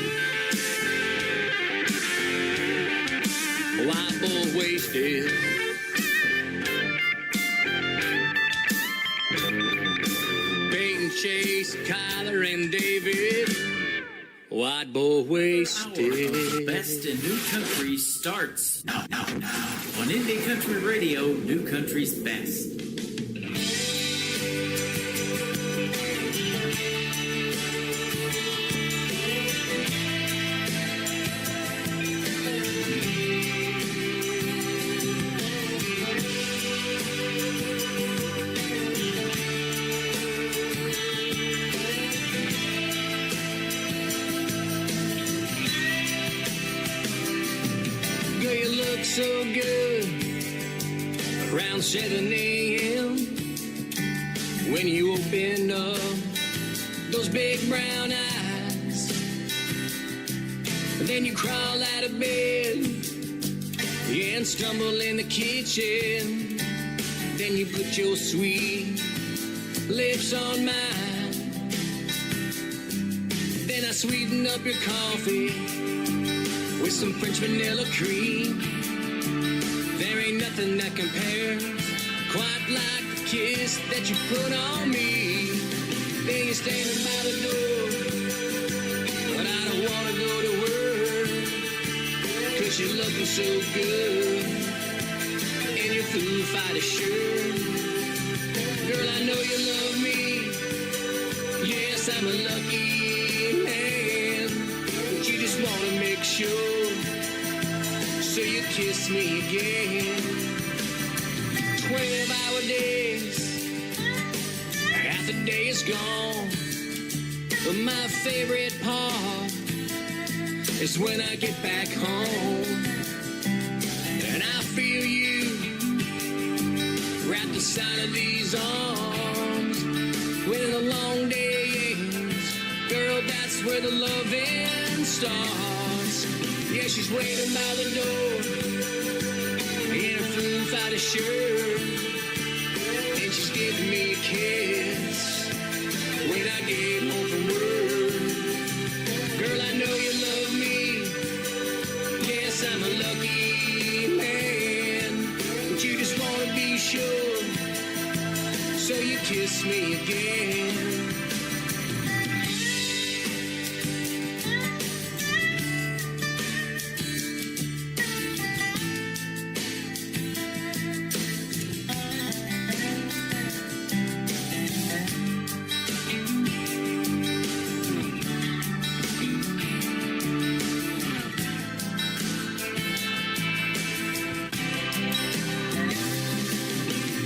White boy wasted. Peyton, Chase, Kyler, and David. White boy wasted.
Best in New Country starts now on Indie Country Radio, New Country's Best.
Girl, you look so good around 7 a.m. when you open up those big brown eyes. And then you crawl out of bed, yeah, and stumble in the kitchen. Then you put your sweet lips on mine. Then I sweeten up your coffee with some French vanilla cream. There ain't nothing that compares quite like the kiss that you put on me. Then you're standing by the door, but I don't wanna go to work, 'cause you're looking so good in your Foo Fighter shirt. Girl, I know you love me. Yes, I'm a lucky man, but you just wanna make sure, so you kiss me again. 12-hour days, half the day is gone, but my favorite part is when I get back home and I feel you wrapped inside of these arms. When the long day ends, girl, that's where the loving starts. Yeah, she's waiting by the door in a Foo Fighter shirt, and she's giving me a kiss when I get home from work. Girl, I know you love me. Yes, I'm a lucky man, but you just wanna be sure, so you kiss me again.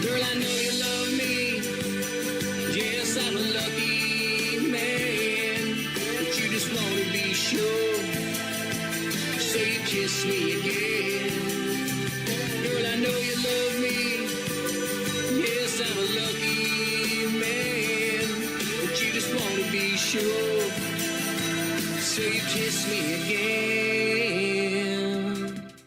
Girl, I know you love me. Yes, I'm a lucky man, but you just wanna be sure, so you kiss me again. Girl, I know you love me. Yes, I'm a lucky man, but you just wanna be sure, so you kiss me again.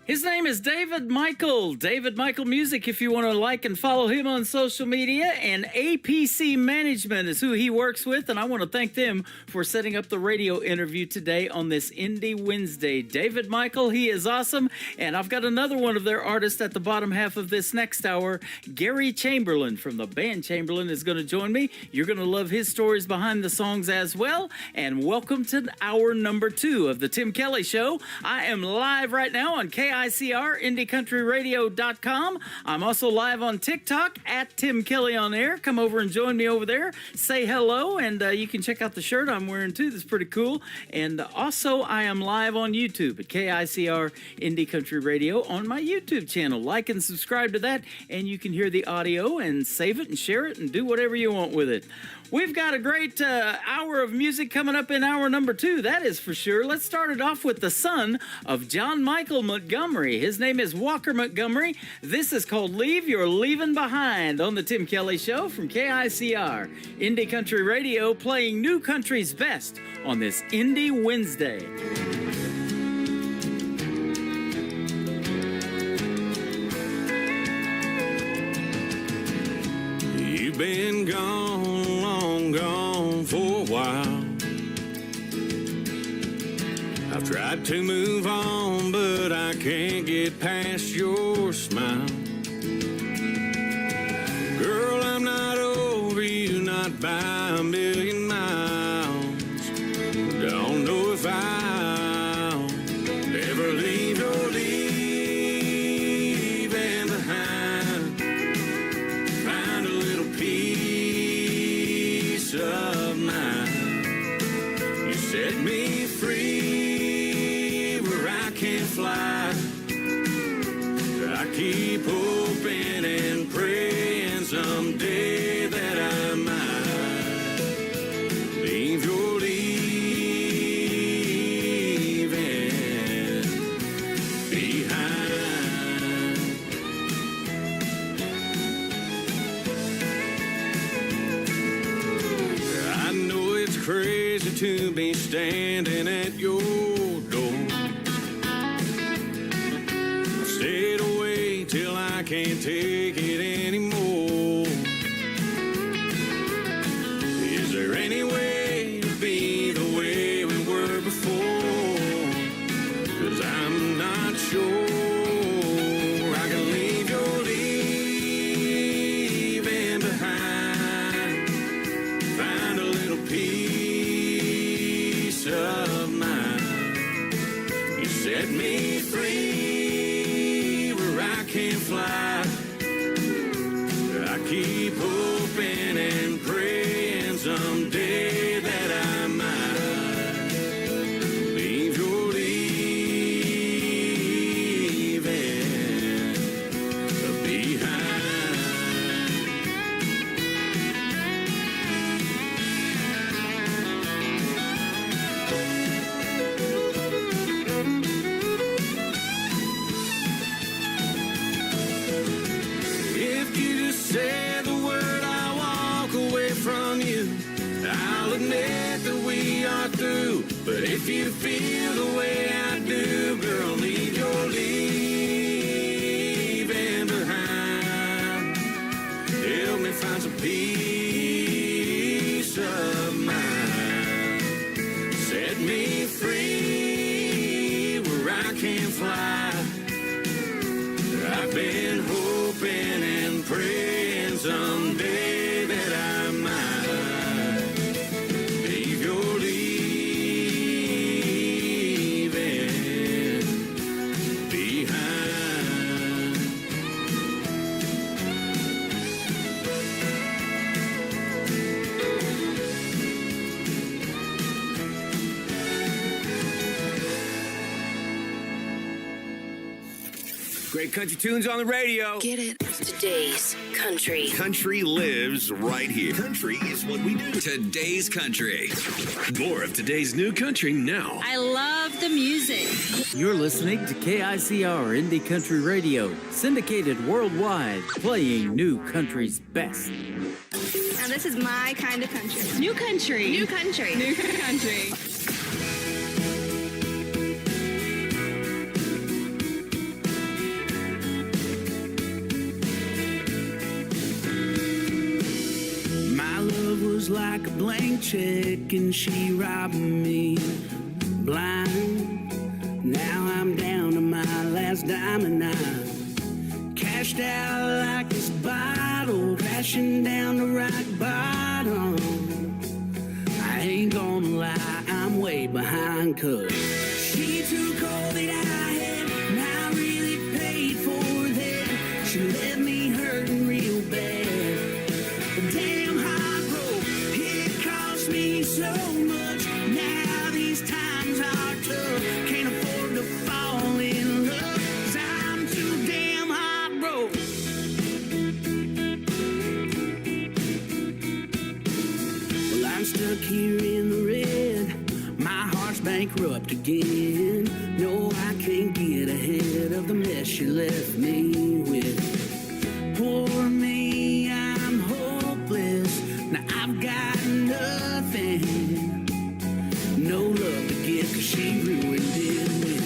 His name is David Michael. David Michael Music, if you want to like and follow him on social media. And APC Management is who he works with. And I want to thank them for setting up the radio interview today on this Indie Wednesday. David Michael, he is awesome. And I've got another one of their artists at the bottom half of this next hour. Gary Chamberlain from the band Chamberlain is going to join me. You're going to love his stories behind the songs as well. And welcome to hour number 2 of the Tim Kelly Show. I am live right now on KICR, IndieCountryRadio.com. I'm also live on TikTok at Tim Kelly on Air. Come over and join me over there. Say hello, and you can check out the shirt I'm wearing too. That's pretty cool. And also, I am live on YouTube at KICR Indie Country Radio on my YouTube channel. Like and subscribe to that, and you can hear the audio and save it and share it and do whatever you want with it. We've got a great hour of music coming up in hour number 2, that is for sure. Let's start it off with the son of John Michael Montgomery. His name is Walker Montgomery. This is called Leave Your Leaving Behind on the Tim Kelly Show from KICR. Indie Country Radio, playing new country's best on this Indie Wednesday.
You've been gone, long gone for a while. I've tried to move on, but I can't get past your smile. Girl, I'm not over you, not by a million miles. Don't know if I'll ever leave your leaving behind. Find a little peace of mind. You set me free where I can't fly. I keep hoping and praying someday that I might leave your leaving behind. I know it's crazy to be standing at your door. I've stayed away till I can't take it anymore. Is there any way to be the way we were
that we are through. But if you feel the way I do, girl, leave your leaving behind. Help me find some peace of mind. Set me free where I can fly. I've been hoping and praying someday that I might leave your leaving behind. Great country tunes on the radio.
Get it? Today's country.
Country lives right here. Country is what we do.
Today's country. More of today's new country now.
I love the music.
You're listening to KICR Indie Country Radio, syndicated worldwide, playing new country's best.
Now this is my kind of country. New country. New country. New country.
My love was like a blank check and she robbed me blind. Now I'm down to my last dime and I'm cashed out like this bottle, crashing down the rock bottom. I ain't gonna lie, I'm way behind, cause she took all that I had and I really paid for that. She left me hurting real bad. Damn hard road, it cost me so much. Now these times are tough, can't afford to fall in love, 'cause I'm too damn hard broke. Well, I'm stuck here in the red, my heart's bankrupt again. No, I can't get ahead of the mess you left me with. Poor me, I'm hopeless. Now I've got nothing. No love to give, 'cause she ruined it with.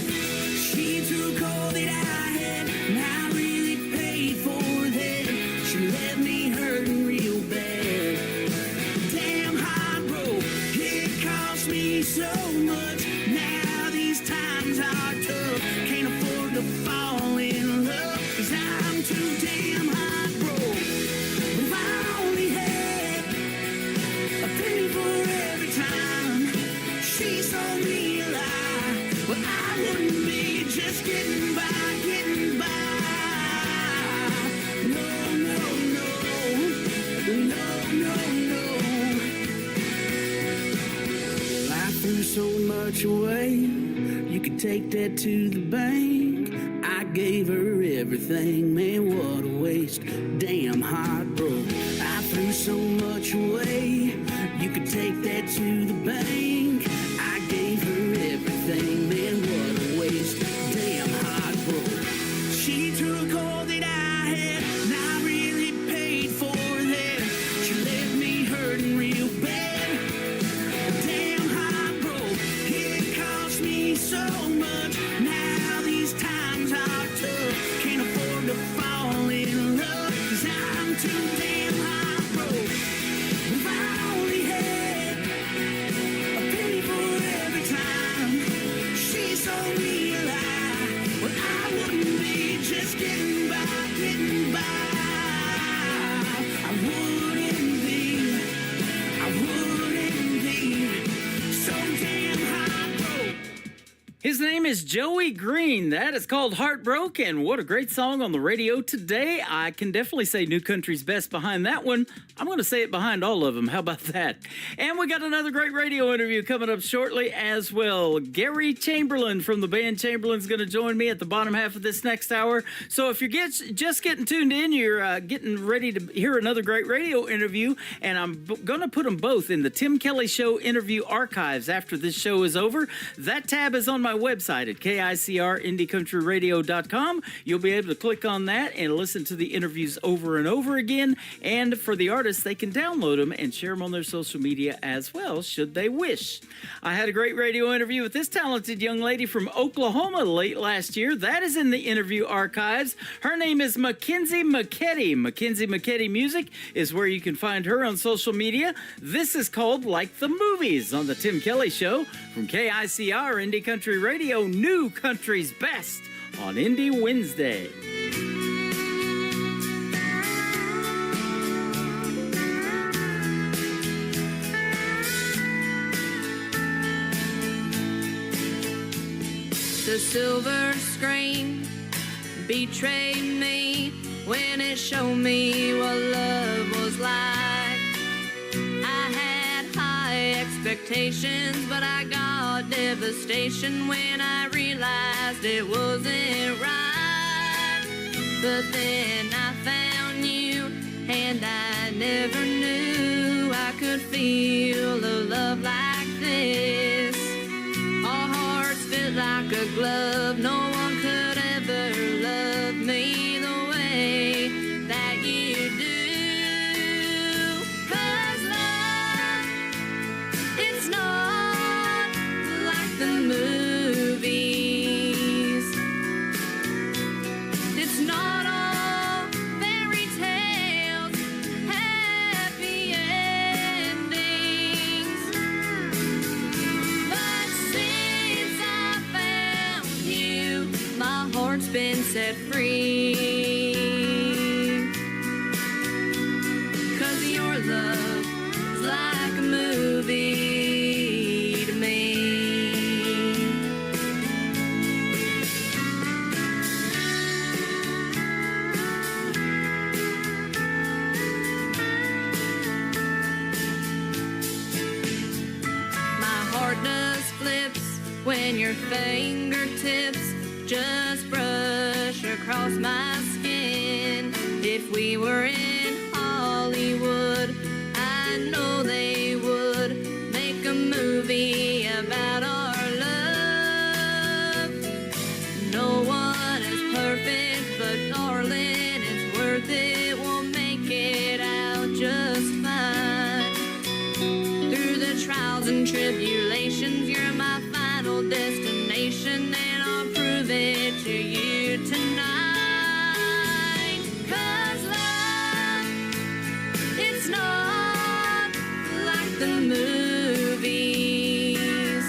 She took all that I had and I really paid for that. She left me hurting real bad. Damn hard road, it cost me so much. Now these times are tough, can't afford to fall in love, 'cause I'm too damn hard broke. If I only had a penny for every time she sold me a lie, well, I wouldn't be just getting by, getting by. No, no, no, no, no, no. I threw so much away, you could take that to the bank. I gave her everything, man, what a waste. Damn heart broke. I threw so much away, you could take that to the bank. I gave her everything, man, what a waste. Damn heart broke. She took all that I had, and I really paid for that. She left me hurting real bad. Damn heart broke, it cost me so much. Now these times are tough, can't afford to fall in love, 'cause I'm too damn heart broke. If I only had a penny for every time she sold me a lie, well, I wouldn't be just getting by, getting by. I wouldn't be so damn heart broke.
His name is Joey Green. That is called Heartbroken. What a great song on the radio today. I can definitely say New Country's best behind that one. I'm going to say it behind all of them. How about that? And we got another great radio interview coming up shortly as well. Gary Chamberlain from the band Chamberlain's going to join me at the bottom half of this next hour. So if you're just getting tuned in, you're getting ready to hear another great radio interview. And I'm going to put them both in the Tim Kelly Show interview archives after this show is over. That tab is on my my website at KICRIndieCountryRadio.com. You'll be able to click on that and listen to the interviews over and over again. And for the artists, they can download them and share them on their social media as well, should they wish. I had a great radio interview with this talented young lady from Oklahoma late last year. That is in the interview archives. Her name is Mackenzie McKetty. Mackenzie McKetty Music is where you can find her on social media. This is called Like the Movies on the Tim Kelly Show from KICR Indie Country Radio, New Country's Best on Indie Wednesday.
The silver screen betrayed me when it showed me what love was like. I had high expectations, but I got devastation when I realized it wasn't right. But then I found you, and I never knew I could feel a love like this. Our hearts fit like a glove. No one could ever love me the way that you do. 'Cause love, it's not like the movies. It's not all fairy tales, happy endings. But since I found you, my heart's been set free. 'Cause your love is like a movie to me. My heart does flips when your fingertips just brush across my skin. If we were in Hollywood, I know they would make a movie about our love. No one is perfect, but darling, it's worth it. We'll make it out just fine. Through the trials and tribulations, you're my final destination, and I'll prove it to you tonight. 'Cause love, it's not like the movies.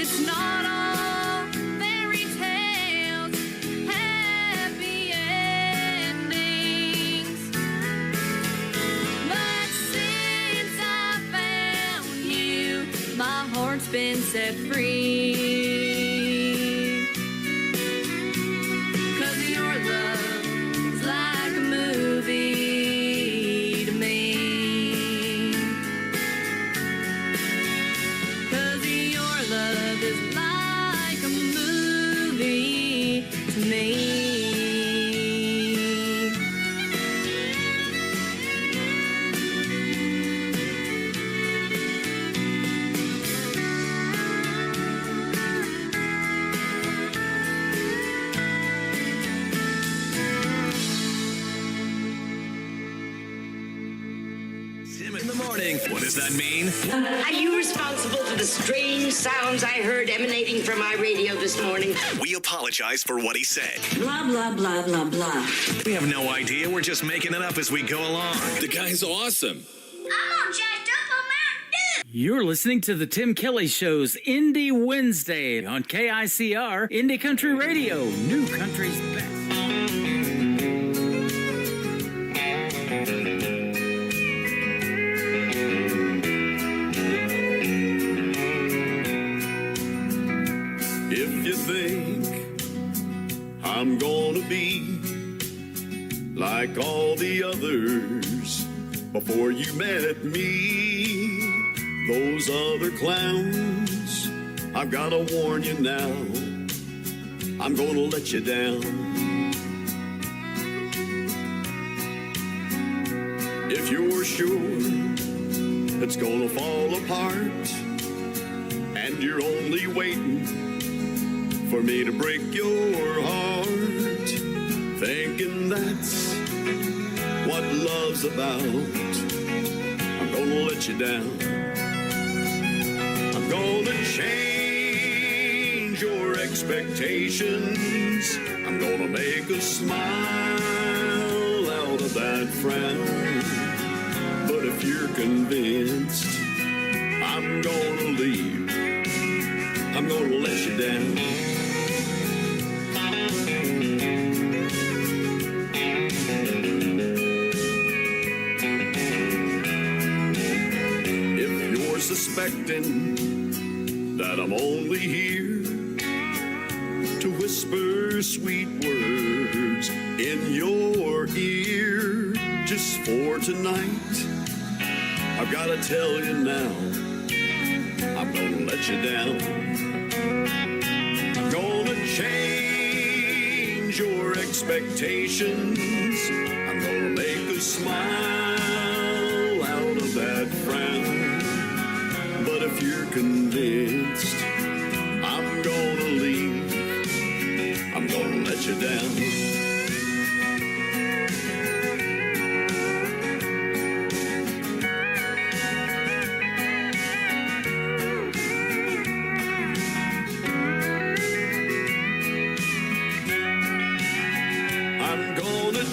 It's not all fairy tales, happy endings. But since I found you, my heart's been set free. 'Cause your love is like a movie to me. 'Cause your love is like a movie to me.
Tim in the morning. What does that mean?
Are you responsible for the strange sounds I heard emanating from my radio this morning?
We apologize for what he said.
Blah, blah, blah, blah, blah.
We have no idea. We're just making it up as we go along.
The guy's awesome.
I'm all jacked up on Mountain Dew.
You're listening to the Tim Kelly Show's Indie Wednesday on KICR Indie Country Radio, New Country's Best.
If you think I'm gonna be like all the others before you met me, those other clowns, I've gotta warn you now, I'm gonna let you down. If you're sure it's gonna fall apart and And you're only waiting for me to break your heart, thinking that's what love's about. I'm gonna let you down. I'm gonna change your expectations. I'm gonna make a smile out of that frown. But if you're convinced I'm gonna leave, I'm gonna let you down. If you're suspecting that I'm only here to whisper sweet words in your ear just for tonight, I've got to tell you now, I'm gonna let you down. I'm gonna change your expectations. I'm gonna make a smile out of that frown. But if you're convinced I'm gonna leave, I'm gonna let you down.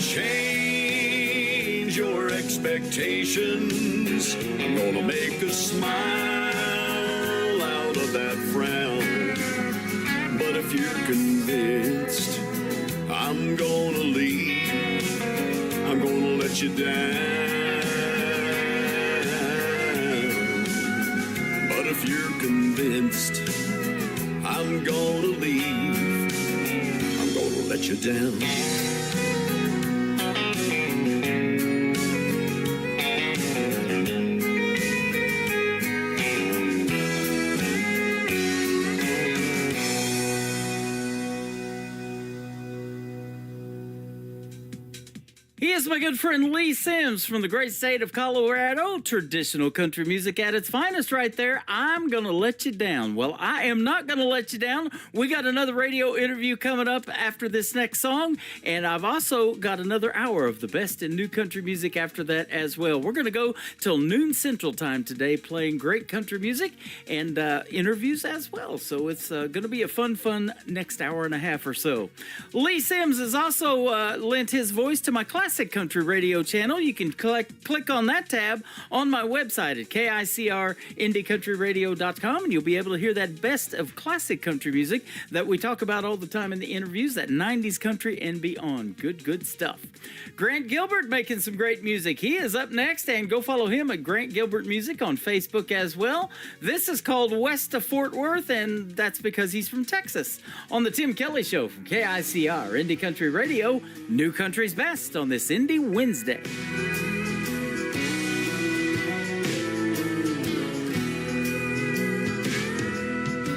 Change your expectations. I'm gonna make a smile out of that frown. But if you're convinced I'm gonna leave, I'm gonna let you down. But if you're convinced I'm gonna leave, I'm gonna let you down.
He is my good friend Lee Sims from the great state of Colorado. Traditional country music at its finest right there. I'm going to let you down. Well, I am not going to let you down. We got another radio interview coming up after this next song, and I've also got another hour of the best in new country music after that as well. We're going to go till noon Central Time today playing great country music and interviews as well. So it's going to be a fun next hour and a half or so. Lee Sims has also lent his voice to my classic country radio channel. You can click on that tab on my website at KICRIndieCountryRadio.com, and you'll be able to hear that best of classic country music that we talk about all the time in the interviews, that 90s country and beyond. Good stuff. Grant Gilbert making some great music. He is up next, and go follow him at Grant Gilbert Music on Facebook as well. This is called West of Fort Worth, and that's because he's from Texas. On the Tim Kelly Show from KICR Indie Country Radio, New Country's Best on this Indie Wednesday.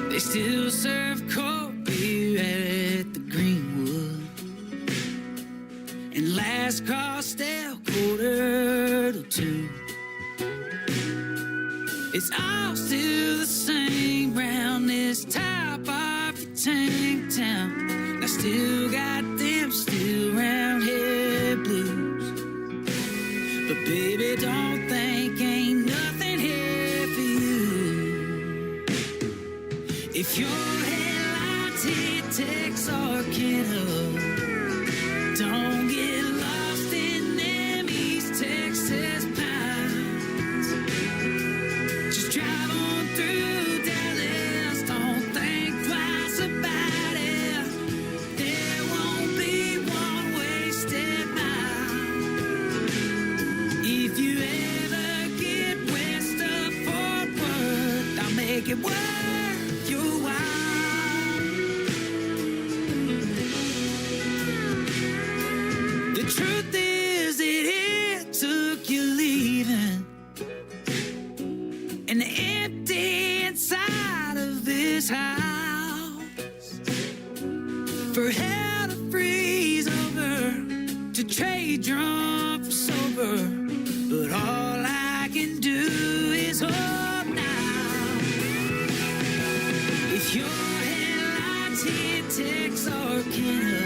They still serve cold beer at the Greenwood, and last call still 1:45. It's all still the same round this top of your tank town. I still got them still round head blues, but baby, don't think ain't nothing here for you. If your headlights hit Texarkana, don't get lost in them East Texas pines. Just drive on through Dallas, don't think twice about it. There won't be one wasted mile. If you ever get west of Fort Worth, I'll make it worth your while. The truth is that it took you leaving and the empty inside of this house for hell to freeze over, to trade drunk for sober. But all I can do is hope now. Texarkana.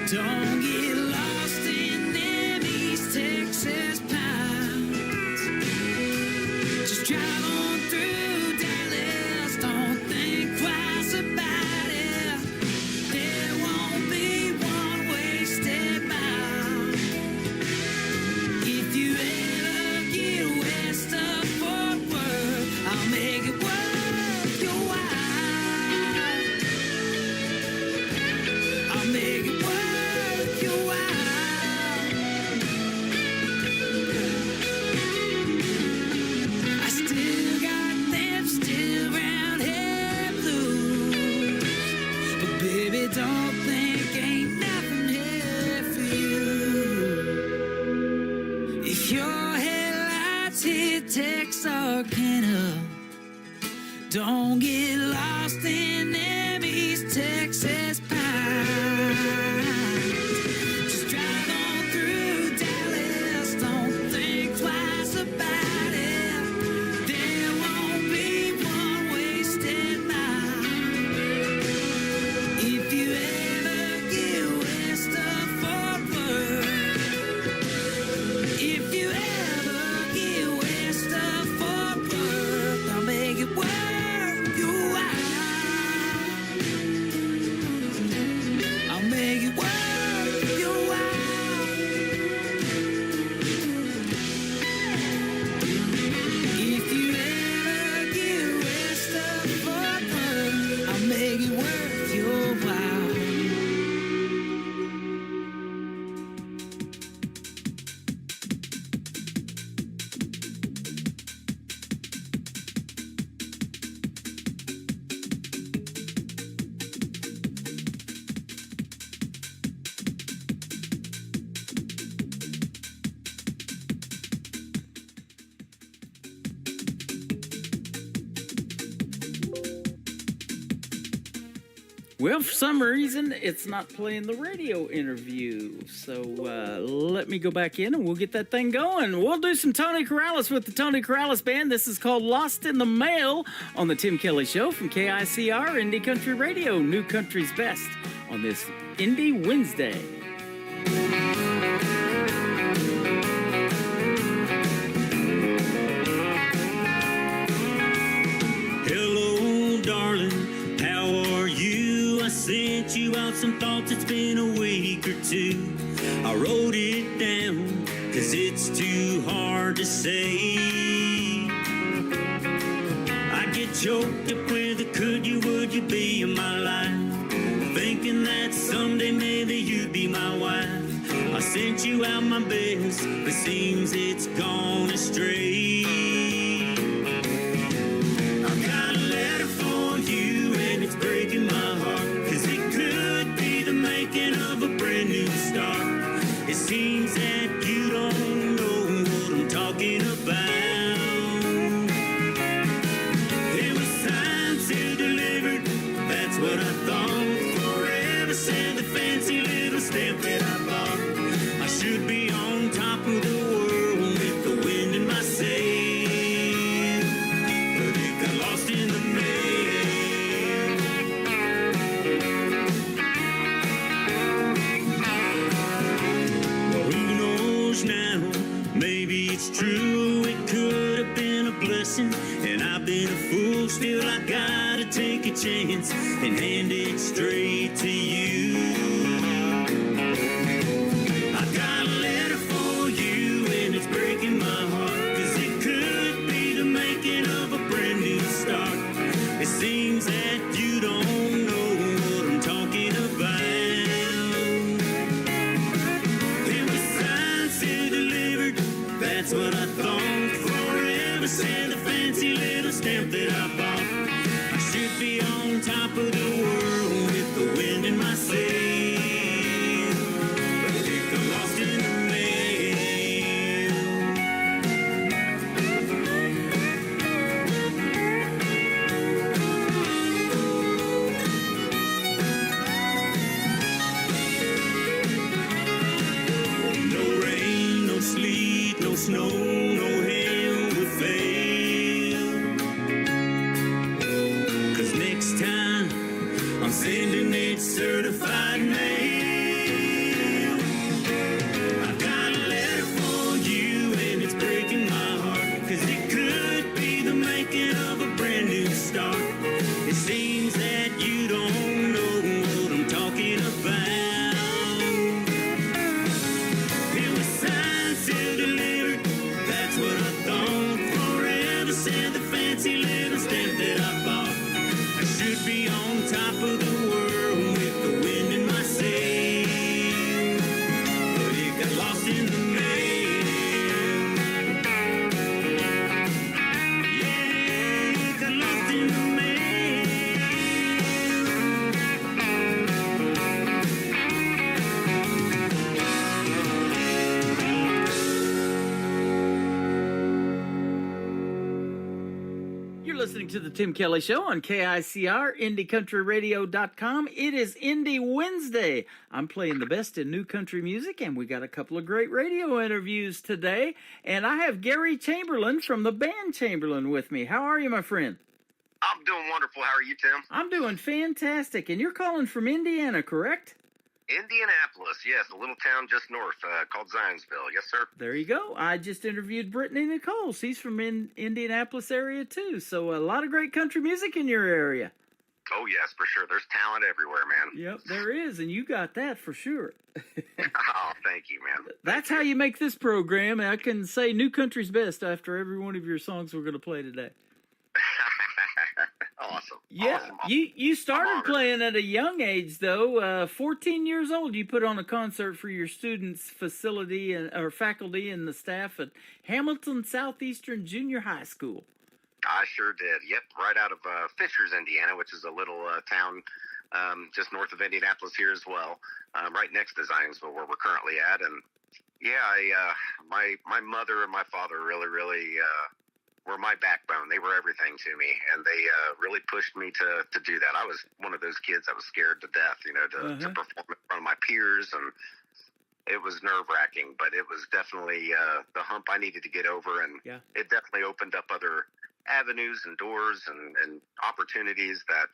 Don't get lost in them East Texas pines. Just drive on through Dallas. Don't think twice about it. There won't be one wasted mile. If you ever get west of Fort Worth, I'll make it worth your while. I'll make it worth your while. I still got them still round head blues, but baby, don't think ain't nothing here for you. If your headlights hit Texarkana, don't get lost in them East Texas pines. Just drive on through Dallas. Don't think twice about it. There won't be one wasted mile. If you ever get west of Fort Worth, if you ever get west of Fort Worth, I'll make it worth your while. I'll make it worth your while. If you ever get west of Fort Worth, I'll make it worth your while. Well, for some reason, it's not playing the radio interview. So let me go back in and we'll get that thing going. We'll do some Tony Corrales with the Tony Corrales Band. This is called Lost in the Mail on the Tim Kelly Show from KICR, Indie Country Radio, New Country's Best on this Indie Wednesday.
Hello, darling, how are you? I sent you out some thoughts, it's been a week or two. I wrote it down, cause it's too hard to say. I get choked up with a could you, would you be in my life? Thinking that someday maybe you'd be my wife. I sent you out my best, but seems it's gone astray. I've got a letter for you and it's breaking my heart, cause it could be the making of a brand new start. It seems that you don't know what I'm talking about. It was signed, sealed, delivered, that's what I thought. Forever said the fancy little stamp that I bought. I should be on top of the world with the wind in my sail, but it got lost in the mail. Well, who knows now? Maybe it's true. It could have been a blessing, and I've been a fool. Still, I gotta take a chance and hand it straight to you. I got a letter for you, and it's breaking my heart, cause it could be the making of a brand new start. It seems that you don't know what I'm talking about. It was signed, sealed, delivered, that's what I thought. Forever said the fancy little stamp that I bought. I should be on top of the world with the wind in my sail, but it got lost in the mail. No rain, no sleet, no snow, no hail will fail. 'Cause next time I'm sending wear the fancy little stamp that I bought. I should be on top of the world with the wind in my sail, but it got lost in the mail. Yeah, it got lost in the mail.
You're listening to the Tim Kelly Show on KICR, IndieCountryRadio.com. It is Indie Wednesday. I'm playing the best in new country music, and we got a couple of great radio interviews today. And I have Gary Chamberlain from the band Chamberlain with me. How are you, my friend?
I'm doing wonderful. How are you, Tim?
I'm doing fantastic. And you're calling from Indiana, correct?
Indianapolis, yes, a little town just north called Zionsville. Yes, sir.
There you go. I just interviewed Brittany Nicole. She's from Indianapolis area, too. So a lot of great country music in your area.
Oh, yes, for sure. There's talent everywhere, man.
Yep, there is, and you got that for sure.
Oh, thank you, man.
That's how you make this program. I can say New Country's best after every one of your songs we're going to play today.
Awesome.
Yeah,
Awesome.
you started playing at a young age, though. 14 years old, you put on a concert for your students' facility or faculty and the staff at Hamilton Southeastern Junior High School.
I sure did. Yep, right out of Fishers, Indiana, which is a little town just north of Indianapolis here as well, right next to Zionsville, where we're currently at. And yeah, my mother and my father really were my backbone. They were everything to me, and they really pushed me to do that. I was one of those kids that was scared to death, to perform in front of my peers, and it was nerve-wracking, but it was definitely the hump I needed to get over, and it definitely opened up other avenues and doors and opportunities that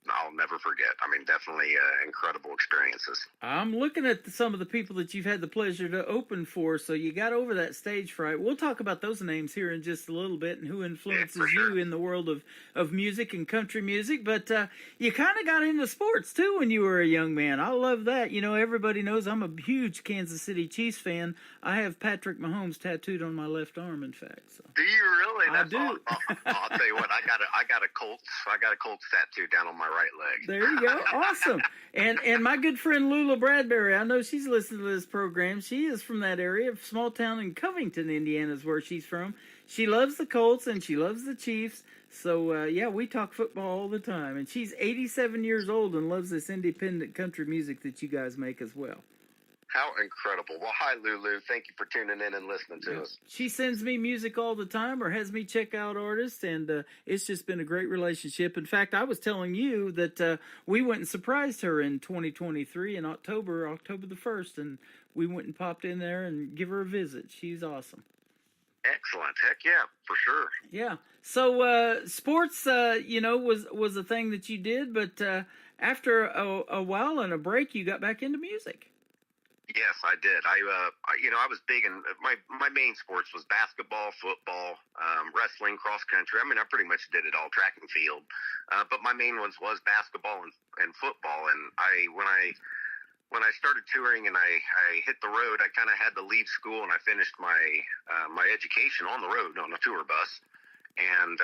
I'll never forget. I mean, definitely incredible experiences.
I'm looking at some of the people that you've had the pleasure to open for, so you got over that stage fright. We'll talk about those names here in just a little bit and who influences you in the world of music and country music. But you kind of got into sports, too, when you were a young man. I love that. Everybody knows I'm a huge Kansas City Chiefs fan. I have Patrick Mahomes tattooed on my left arm, in fact. So.
Do you really?
I do.
I'll tell you what, I got a Colts tattoo down on my right leg.
There you go. Awesome. And my good friend Lula Bradbury, I know she's listening to this program. She is from that area, small town in Covington, Indiana is where she's from. She loves the Colts and she loves the Chiefs. So, we talk football all the time. And she's 87 years old and loves this independent country music that you guys make as well.
How incredible. Well, hi, Lulu. Thank you for tuning in and listening to us.
She sends me music all the time or has me check out artists, and it's just been a great relationship. In fact, I was telling you that we went and surprised her in 2023 in October the 1st, and we went and popped in there and give her a visit. She's awesome.
Excellent. Heck yeah, for sure.
Yeah. So sports, was a thing that you did, but after a while and a break, you got back into music.
Yes, I did. I was big in my main sports was basketball, football, wrestling, cross country. I mean, I pretty much did it all, track and field. But my main ones was basketball and football. And when I started touring and I hit the road, I kind of had to leave school, and I finished my education on the road on a tour bus. And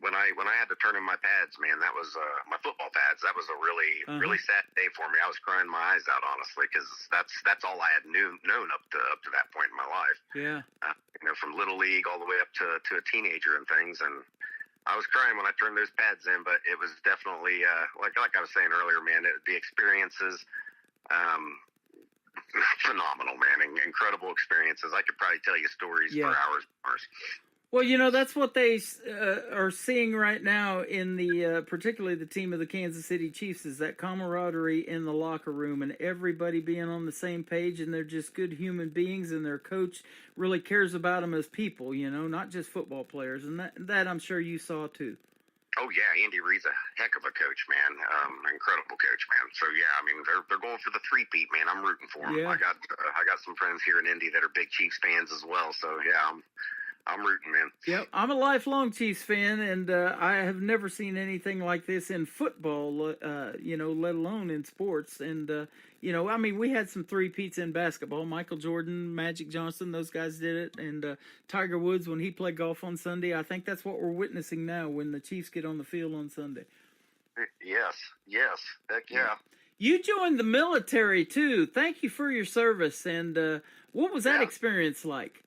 when I had to turn in my pads, man, that was my football pads. That was a really sad day for me. I was crying my eyes out, honestly, because that's all I had known up to that point in my life.
Yeah.
From little league all the way up to a teenager and things. And I was crying when I turned those pads in, but it was definitely like I was saying earlier, man. The experiences. Phenomenal, man. Incredible experiences. I could probably tell you stories for hours and hours.
Well, that's what they are seeing right now in the particularly the team of the Kansas City Chiefs, is that camaraderie in the locker room and everybody being on the same page, and they're just good human beings, and their coach really cares about them as people, not just football players, and that I'm sure you saw too.
Oh yeah, Andy Reid's a heck of a coach, man. Incredible coach, man. So yeah, I mean they're going for the three-peat, man. I'm rooting for them.
Yeah.
I got some friends here in Indy that are big Chiefs fans as well. So yeah, I'm rooting, man.
Yep, I'm a lifelong Chiefs fan, and I have never seen anything like this in football, let alone in sports. And, I mean, we had some three-peats in basketball. Michael Jordan, Magic Johnson, those guys did it. And Tiger Woods, when he played golf on Sunday, I think that's what we're witnessing now when the Chiefs get on the field on Sunday.
Yes, heck yeah.
You joined the military, too. Thank you for your service. And what was that experience like?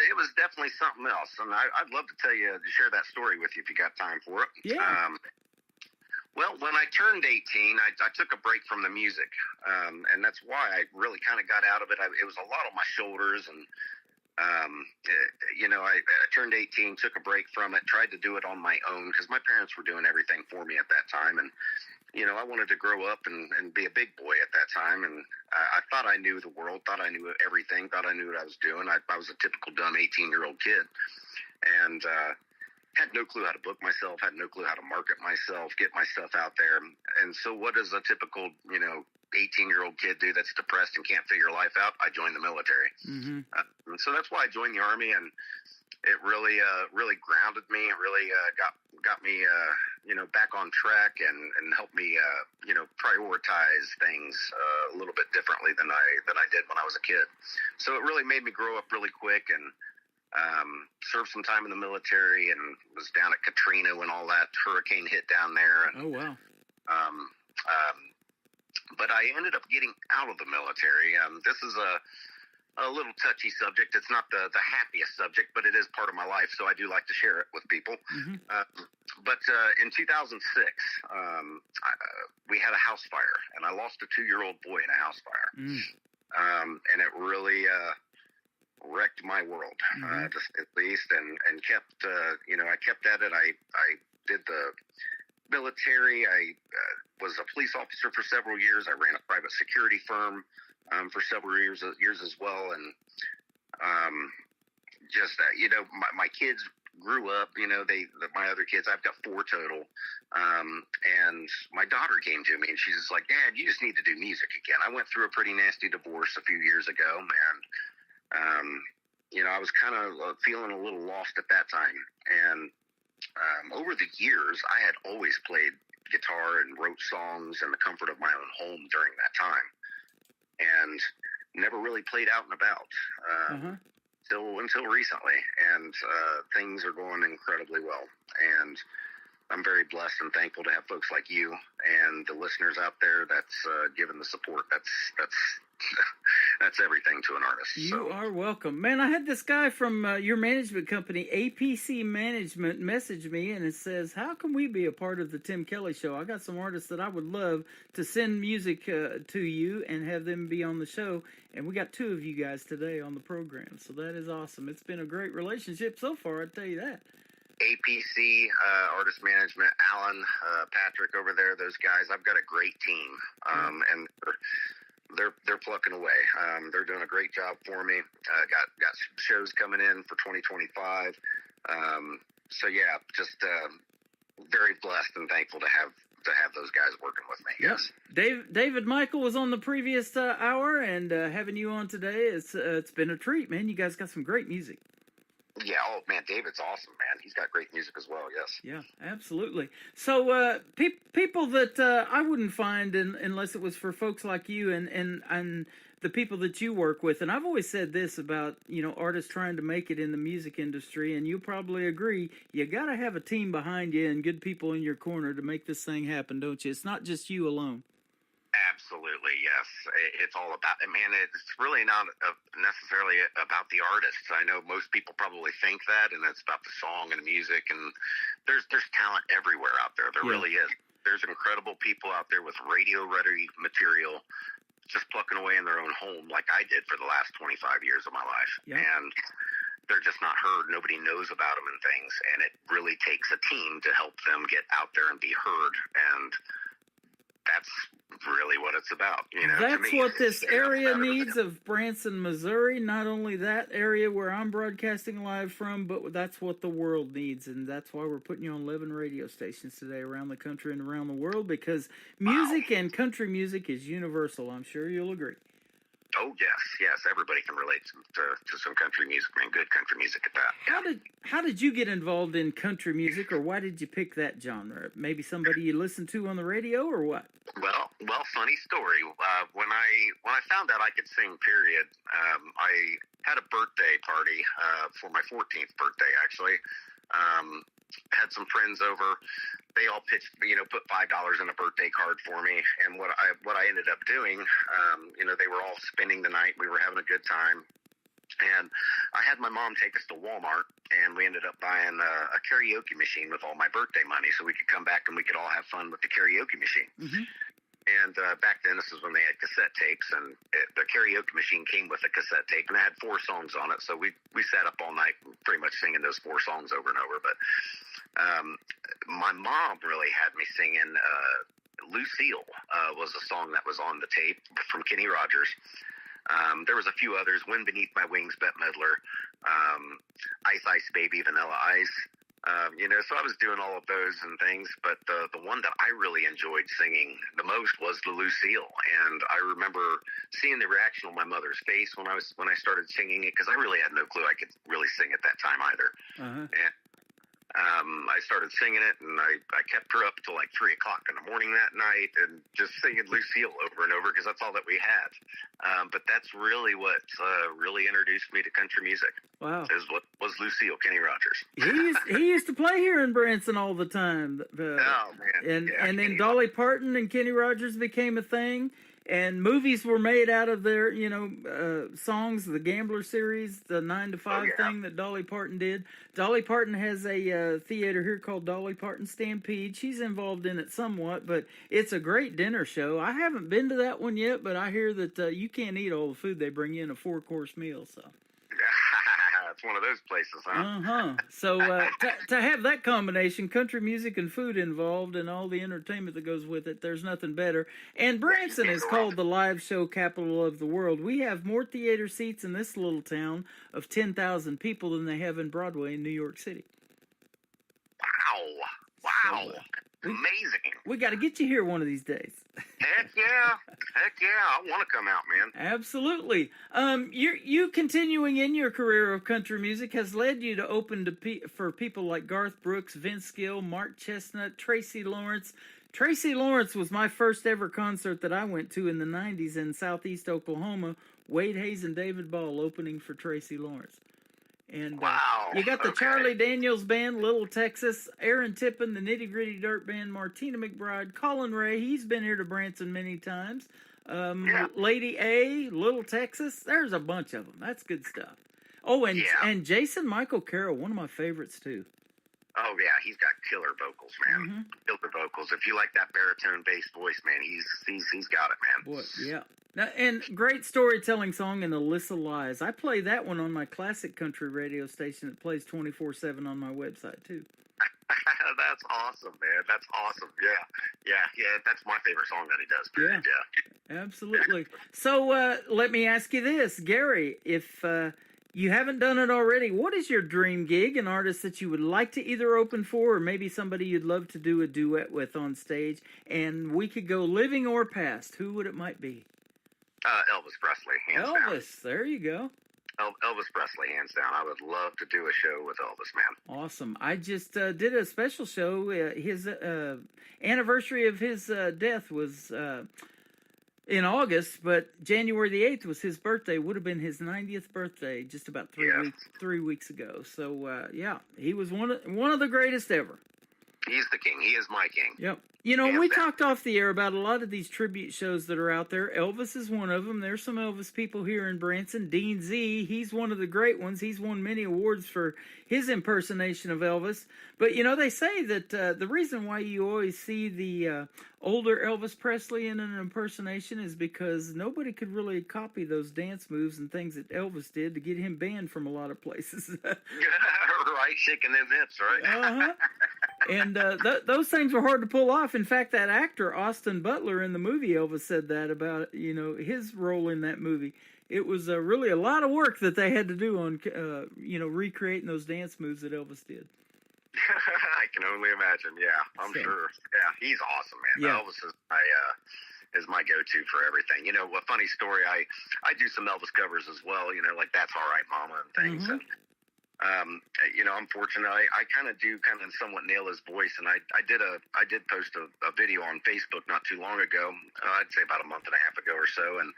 It was definitely something else, and I'd love to share that story with you if you got time for it.
Yeah.
Well, when I turned 18, I took a break from the music, and that's why I really kind of got out of it. It was a lot on my shoulders, and I turned 18, took a break from it, tried to do it on my own because my parents were doing everything for me at that time, and I wanted to grow up and be a big boy at that time, and I thought I knew the world, thought I knew everything, thought I knew what I was doing. I was a typical dumb 18-year-old kid, and had no clue how to book myself, had no clue how to market myself, get my stuff out there. And so what does a typical, 18-year-old kid do that's depressed and can't figure life out? I joined the military.
Mm-hmm.
And so that's why I joined the Army, and it really grounded me. It really got me, back on track and helped me, prioritize things a little bit differently than I did when I was a kid. So it really made me grow up really quick, and served some time in the military, and was down at Katrina when all that hurricane hit down there. And,
oh, wow.
But I ended up getting out of the military. This is a little touchy subject. It's not the happiest subject, but it is part of my life, so I do like to share it with people.
Mm-hmm.
But in 2006, we had a house fire, and I lost a 2-year-old boy in a house fire. And it really wrecked my world, to say the least, and kept, I kept at it. I did the military. I was a police officer for several years. I ran a private security firm for several years as well. And my kids grew up, my other kids, I've got 4 total. And my daughter came to me and she's just like, Dad, you just need to do music again. I went through a pretty nasty divorce a few years ago, and I was kind of feeling a little lost at that time. And over the years, I had always played guitar and wrote songs in the comfort of my own home during that time, and never really played out and about until recently. And things are going incredibly well. And I'm very blessed and thankful to have folks like you and the listeners out there that's given the support. That's everything to an artist.
You are welcome. Man, I had this guy from your management company, APC Management, message me, and it says, how can we be a part of the Tim Kelly Show? I got some artists that I would love to send music to you and have them be on the show, and we got 2 of you guys today on the program, so that is awesome. It's been a great relationship so far, I'll tell you that.
APC, Artist Management, Alan, Patrick over there, those guys, I've got a great team, and they're plucking away. They're doing a great job for me. Got some shows coming in for 2025. So yeah, just very blessed and thankful to have those guys working with me. Yes.
David Michael was on the previous hour, and having you on today, it's been a treat, man. You guys got some great music.
Yeah, oh man, David's awesome, man. He's got great music as well, yes.
Yeah, absolutely. So people that I wouldn't find unless it was for folks like you and the people that you work with, and I've always said this about, artists trying to make it in the music industry, and you'll probably agree, you got to have a team behind you and good people in your corner to make this thing happen, don't you? It's not just you alone.
Absolutely, yes. It's all about it, man. It's really not necessarily about the artists. I know most people probably think that, and it's about the song and the music, and there's talent everywhere out there. There really is. There's incredible people out there with radio-ready material just plucking away in their own home like I did for the last 25 years of my life. Yeah. And they're just not heard. Nobody knows about them and things, and it really takes a team to help them get out there and be heard, and that's really what it's about.
That's what this area needs of Branson, Missouri. Not only that area where I'm broadcasting live from, but that's what the world needs, and that's why we're putting you on 11 radio stations today around the country and around the world, because music and country music is universal. I'm sure you'll agree.
Oh yes. Everybody can relate to some country music, man. Good country music at that.
How did you get involved in country music, or why did you pick that genre? Maybe somebody you listened to on the radio, or what?
Well, funny story. When I found out I could sing, period, I had a birthday party for my 14th birthday, actually. Had some friends over. They all pitched, put $5 in a birthday card for me. And what I ended up doing, they were all spending the night. We were having a good time. And I had my mom take us to Walmart, and we ended up buying a karaoke machine with all my birthday money, so we could come back and we could all have fun with the karaoke machine. Mm-hmm. And back then, this is when they had cassette tapes, and the karaoke machine came with a cassette tape, and it had 4 songs on it. So we sat up all night pretty much singing those 4 songs over and over. But my mom really had me singing Lucille was a song that was on the tape from Kenny Rogers. There was a few others, Wind Beneath My Wings, Bette Midler, Ice Ice Baby, Vanilla Ice. So I was doing all of those and things, but the one that I really enjoyed singing the most was the Lucille. And I remember seeing the reaction on my mother's face when I started singing it, because I really had no clue I could really sing at that time either. Uh-huh. And I started singing it, and I kept her up till like 3 o'clock in the morning that night, and just singing Lucille over and over, because that's all that we had. But that's really what really introduced me to country music.
Wow.
Is what was Lucille, Kenny Rogers.
He used to play here in Branson all the time.
Oh man!
And then Dolly Parton and Kenny Rogers became a thing. And movies were made out of their, songs, the Gambler series, the 9 to 5 thing that Dolly Parton did. Dolly Parton has a theater here called Dolly Parton Stampede. She's involved in it somewhat, but it's a great dinner show. I haven't been to that one yet, but I hear that you can't eat all the food they bring you in a 4-course meal, so.
It's one of those places, huh?
Uh-huh. So to have that combination, country music and food involved, and all the entertainment that goes with it, there's nothing better. And Branson is called the live show capital of the world. We have more theater seats in this little town of 10,000 people than they have in Broadway in New York City.
Wow. Amazing.
We got to get you here one of these days.
Heck yeah. I want to come out, man.
Absolutely. You continuing in your career of country music has led you to open for people like Garth Brooks, Vince Gill, Mark Chestnut, Tracy Lawrence. Tracy Lawrence was my first ever concert that I went to in the 90s in Southeast Oklahoma. Wade Hayes and David Ball opening for Tracy Lawrence. And
wow.
You got the Charlie Daniels Band, Little Texas, Aaron Tippin, the Nitty Gritty Dirt Band, Martina McBride, Colin Ray, he's been here to Branson many times. Lady A, Little Texas, there's a bunch of them. That's good stuff. Oh, and Jason Michael Carroll, one of my favorites too.
Oh yeah, he's got killer vocals, man. Mm-hmm. Killer vocals. If you like that baritone bass voice, man, he's got it, man.
Boy, yeah. Now, and great storytelling song, and Alyssa Lies. I play that one on my classic country radio station that plays 24/7 on my website too.
That's awesome, man. That's awesome. Yeah. That's my favorite song that he does. Period.
Yeah. Absolutely. So let me ask you this, Gary, if you haven't done it already, what is your dream gig, an artist that you would like to either open for, or maybe somebody you'd love to do a duet with on stage? And we could go living or past. Who would it might be?
Elvis Presley, hands down.
Elvis, there you go.
Elvis Presley, hands down. I would love to do a show with Elvis, man.
Awesome. I just did a special show. His anniversary of his death was in August, but January the 8th was his birthday. Would have been his 90th birthday just about 3 weeks ago. So, he was one of the greatest ever.
He's the king. He is my king.
Yep. We talked off the air about a lot of these tribute shows that are out there. Elvis is one of them. There's some Elvis people here in Branson. Dean Z, he's one of the great ones. He's won many awards for his impersonation of Elvis. But, they say that the reason why you always see the older Elvis Presley in an impersonation is because nobody could really copy those dance moves and things that Elvis did to get him banned from a lot of places.
Right, shaking them hips, right?
Uh-huh. And those things were hard to pull off. In fact, that actor, Austin Butler, in the movie Elvis said that about, his role in that movie. It was really a lot of work that they had to do on, recreating those dance moves that Elvis did.
I can only imagine, yeah, I'm sure. Yeah, he's awesome, man.
Yeah.
Elvis is is my go-to for everything. You know, a funny story, I do some Elvis covers as well, you know, like That's All Right Mama and things. And you know, I'm fortunate. I kind of do kind of somewhat nail his voice, and I did post a video on Facebook not too long ago. I'd say about a month and a half ago or so, and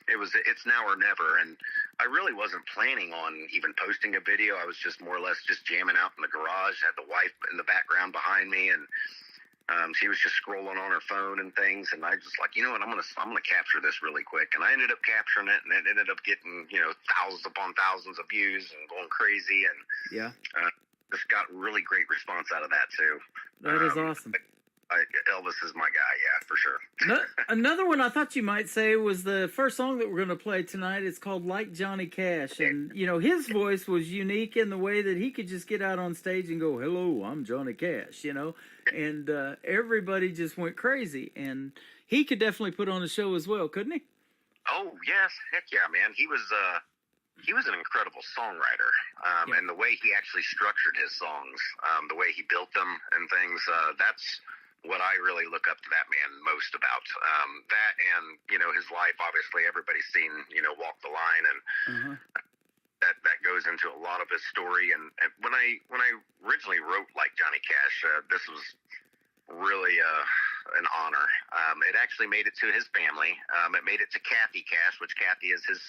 it's now or never. And I really wasn't planning on even posting a video. I was just more or less just jamming out in the garage. Had the wife in the background behind me, and she was just scrolling on her phone and things, and I just like, you know what, I'm gonna capture this really quick, and I ended up capturing it, and it ended up getting, you know, thousands upon thousands of views and going crazy, and just got really great response out of that too.
That is awesome.
Elvis is my guy, yeah, for sure.
Another one I thought you might say was the first song that we're going to play tonight. It's called Like Johnny Cash. And, you know, his voice was unique in the way that he could just get out on stage and go, hello, I'm Johnny Cash, you know. And everybody just went crazy. And he could definitely put on a show as well, couldn't he?
Oh, yes. Heck yeah, man. He was an incredible songwriter. And the way he actually structured his songs, the way he built them and things, that's what I really look up to that man most about. That and, you know, his life, obviously everybody's seen, you know, Walk the Line, and that goes into a lot of his story. And when I originally wrote Like Johnny Cash, this was really an honor. It actually made it to his family. It made it to Kathy Cash, which Kathy is his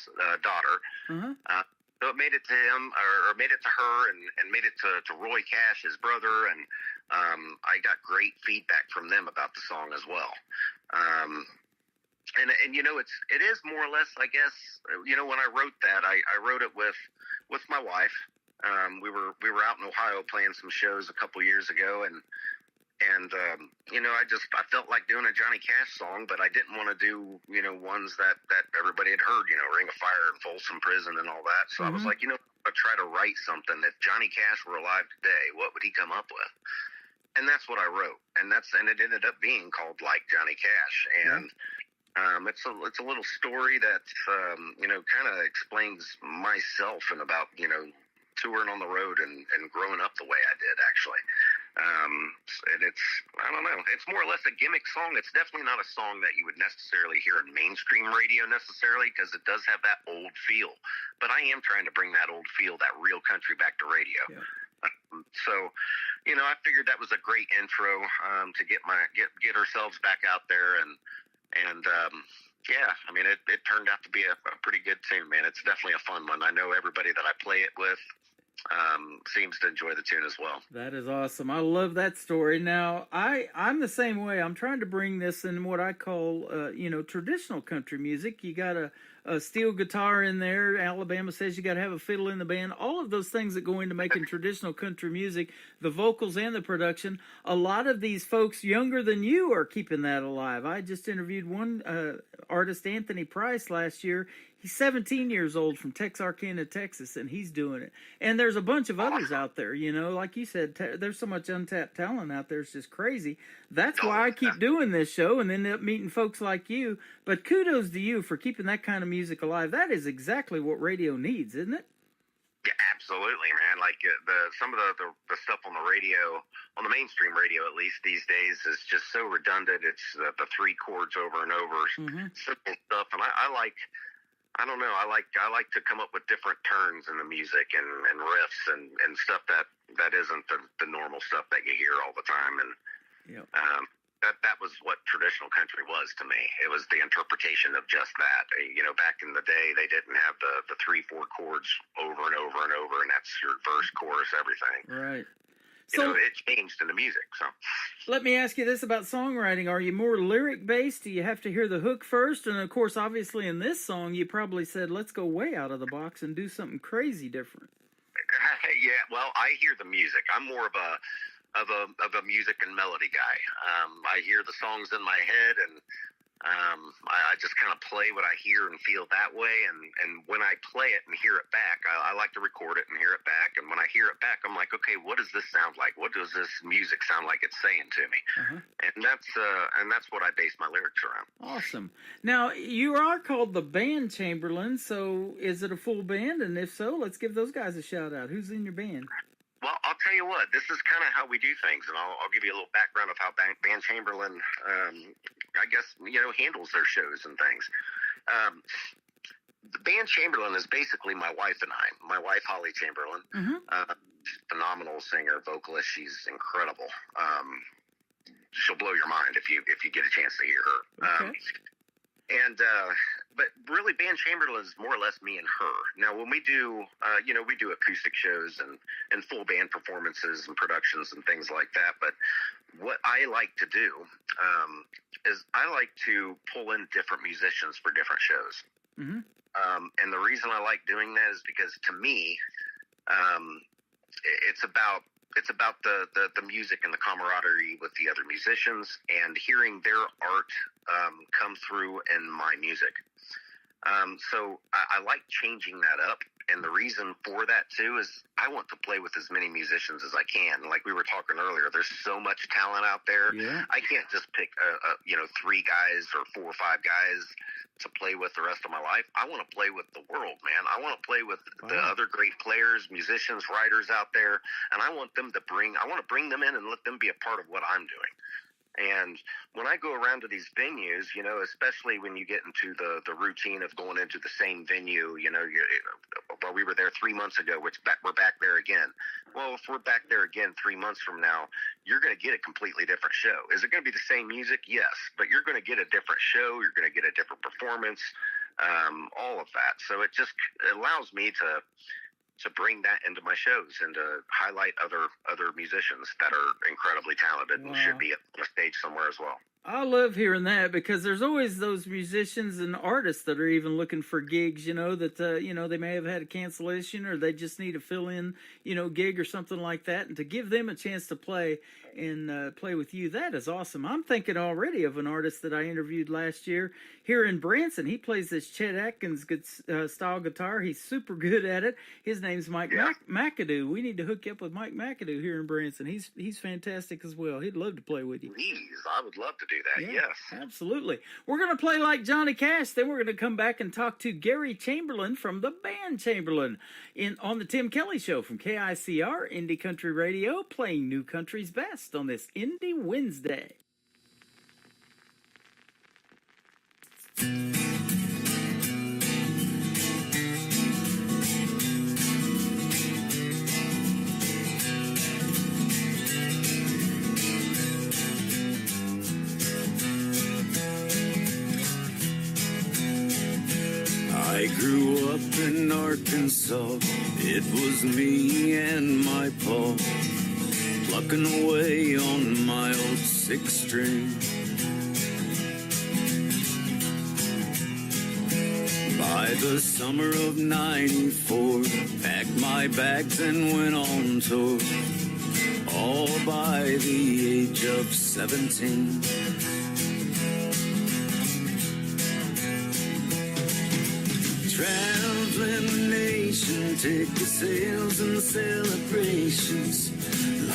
daughter. So it made it to him, or made it to her, and made it to Roy Cash, his brother, and I got great feedback from them about the song as well. And you know, it is more or less, I guess, you know, when I wrote that, I wrote it with my wife. We were out in Ohio playing some shows a couple years ago, and you know, I felt like doing a Johnny Cash song, but I didn't want to do, you know, ones that everybody had heard, you know, Ring of Fire and Folsom Prison and all that. So I was like, you know, I'll try to write something. If Johnny Cash were alive today, what would he come up with? And that's what I wrote, and it ended up being called Like Johnny Cash. And it's a little story that you know, kind of explains myself and about, you know, touring on the road and growing up the way I did, actually. And it's, I don't know, it's more or less a gimmick song. It's definitely not a song that you would necessarily hear in mainstream radio necessarily, because it does have that old feel. But I am trying to bring that old feel, that real country, back to radio. So, you know, I figured that was a great intro to get ourselves back out there, and yeah, I mean, it turned out to be a pretty good tune, man. It's definitely a fun one. I know everybody that I play it with seems to enjoy the tune as well.
That is awesome. I love that story. Now, I'm the same way. I'm trying to bring this in what I call, you know, traditional country music. You got a steel guitar in there. Alabama says you got to have a fiddle in the band. All of those things that go into making traditional country music, the vocals and the production. A lot of these folks younger than you are keeping that alive. I just interviewed one artist, Anthony Price, last year. He's 17 years old from Texarkana, Texas, and he's doing it. And there's a bunch of others out there, you know, like you said, there's so much untapped talent out there. It's just crazy. That's why I keep doing this show and end up meeting folks like you. But kudos to you for keeping that kind of music alive. That is exactly what radio needs, isn't it?
Yeah, absolutely, man. Like some of the stuff on the radio, on the mainstream radio at least these days, is just so redundant. It's the three chords over and over, simple stuff. And I don't know. I like to come up with different turns in the music and riffs and stuff that isn't the normal stuff that you hear all the time. And that was what traditional country was to me. It was the interpretation of just that. You know, back in the day, they didn't have the 3-4 chords over and over and over, and that's your verse, chorus, everything.
Right.
You know, it changed in the music. So
let me ask you this about songwriting. Are you more lyric-based? Do you have to hear the hook first? And, of course, obviously in this song, you probably said, let's go way out of the box and do something crazy different.
Yeah, well, I hear the music. I'm more of a music and melody guy. I hear the songs in my head, and I just kind of play what I hear and feel that way, and when I play it and hear it back, I like to record it and hear it back, and when I hear it back, I'm like, okay, what does this sound like? What does this music sound like it's saying to me? And that's what I base my lyrics around.
Awesome. Now, you are called the Band Chamberlain, so is it a full band? And if so, let's give those guys a shout out. Who's in your band?
Well, I'll tell you what, this is kind of how we do things, and I'll give you a little background of how Van Chamberlain, I guess, handles their shows and things. The Van Chamberlain is basically my wife and I. My wife, Holly Chamberlain, phenomenal singer, vocalist. She's incredible. She'll blow your mind if you get a chance to hear her. But really, Van Chamberlain is more or less me and her. Now, when we do, we do acoustic shows and full band performances and productions and things like that. But what I like to do is I like to pull in different musicians for different shows.
Mm-hmm.
And the reason I like doing that is because, to me, it's about the music and the camaraderie with the other musicians and hearing their art come through in my music. So I like changing that up. And the reason for that, too, is I want to play with as many musicians as I can. Like we were talking earlier, there's so much talent out there.
Yeah.
I can't just pick, 3 guys or 4 or 5 guys to play with the rest of my life. I want to play with the world, man. I want to play with the other great players, musicians, writers out there. And I want to bring them in and let them be a part of what I'm doing. And when I go around to these venues, especially when you get into the routine of going into the same venue, well, we were there 3 months ago, we're back there again. Well, if we're back there again 3 months from now, you're going to get a completely different show. Is it going to be the same music? Yes, but you're going to get a different show. You're going to get a different performance, all of that. So it allows me to bring that into my shows and to highlight other musicians that are incredibly talented and should be on a stage somewhere as well.
I love hearing that because there's always those musicians and artists that are even looking for gigs, that, they may have had a cancellation or they just need a fill-in, gig or something like that. And to give them a chance to play and play with you, that is awesome. I'm thinking already of an artist that I interviewed last year here in Branson. He plays this Chet Atkins style guitar. He's super good at it. His name's Mike McAdoo. We need to hook you up with Mike McAdoo here in Branson. He's fantastic as well. He'd love to play with you.
Please, I would love to do that.
Yeah,
yes,
absolutely. We're going to play like Johnny Cash. Then we're going to come back and talk to Gary Chamberlain from the band Chamberlain on the Tim Kelly Show from KICR Indie Country Radio, playing New Country's best on this Indie Wednesday.
I grew up in Arkansas. It was me and my pa plucking away on my old 6-string. By the summer of '94, packed my bags and went on tour, all by the age of 17. Traveling the nation, ticket sales and celebrations.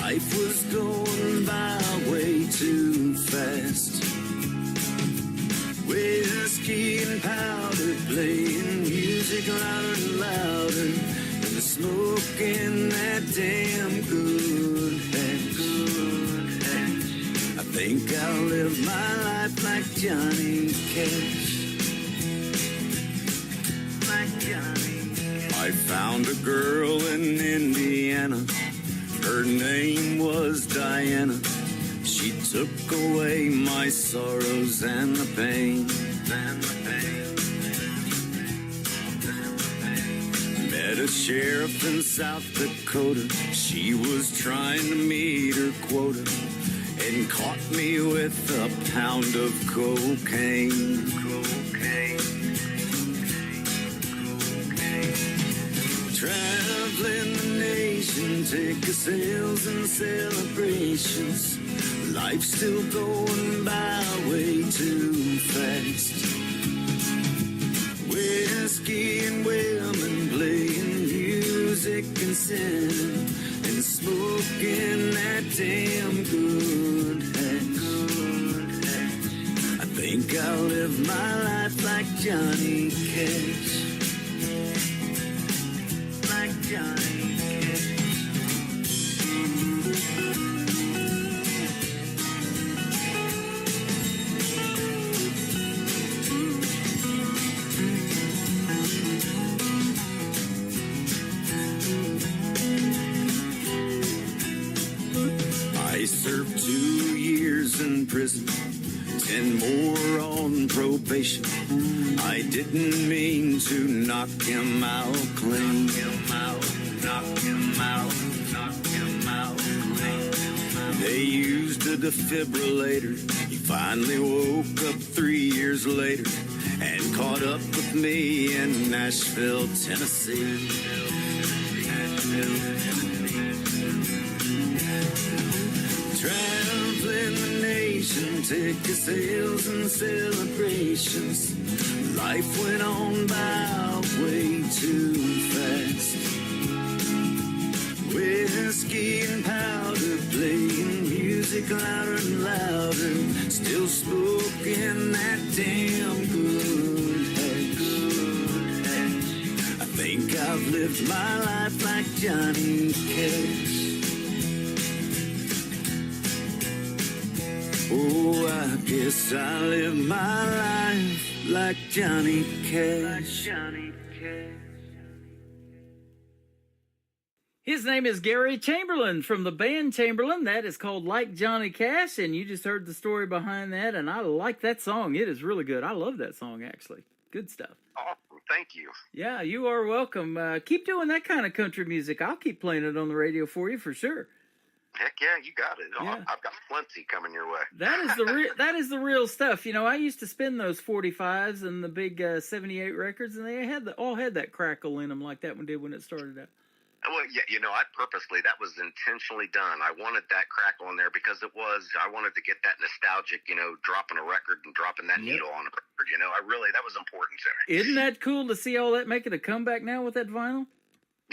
Life was going by way too fast. Whiskey and powder, playing music louder and louder, and smoking that damn good hash. I think I'll live my life like Johnny Cash. I found a girl in Indiana. Her name was Diana. She took away my sorrows and the pain. Met a sheriff in South Dakota. She was trying to meet her quota and caught me with a pound of cocaine. Traveling the nation, ticket sales and celebrations. Life's still going by way too fast. Whiskey and women, playing music and sinning, and smoking that damn good hash. I think I'll live my life like Johnny Cash. Like Johnny Cash. served 2 years in prison, 10 more on probation. I didn't mean to knock him out clean. Knock him out clean. They used a defibrillator. He finally woke up 3 years later and caught up with me in Nashville, Tennessee. Traveling the nation, ticket sales and celebrations. Life went on by way too fast. Whiskey and powder, playing music louder and louder. Still smoking that damn good hash. I think I've lived my life like Johnny Cash. Oh, I guess I live my life like Johnny Cash.
His name is Gary Chamberlain from the band Chamberlain. That is called Like Johnny Cash, and you just heard the story behind that, and I like that song. It is really good. I love that song, actually. Good stuff.
Awesome. Thank you.
Yeah, you are welcome. Keep doing that kind of country music. I'll keep playing it on the radio for you for sure.
Heck yeah, you got it.
Yeah.
I've got plenty coming your way.
That is the real stuff. You know, I used to spin those 45s and the big 78 records, and they all had that crackle in them like that one did when it started out.
Well, yeah, you know, that was intentionally done. I wanted that crackle in there because I wanted to get that nostalgic, you know, dropping a record and dropping that needle on a record. You know, that was important to me.
Isn't that cool to see all that making a comeback now with that vinyl?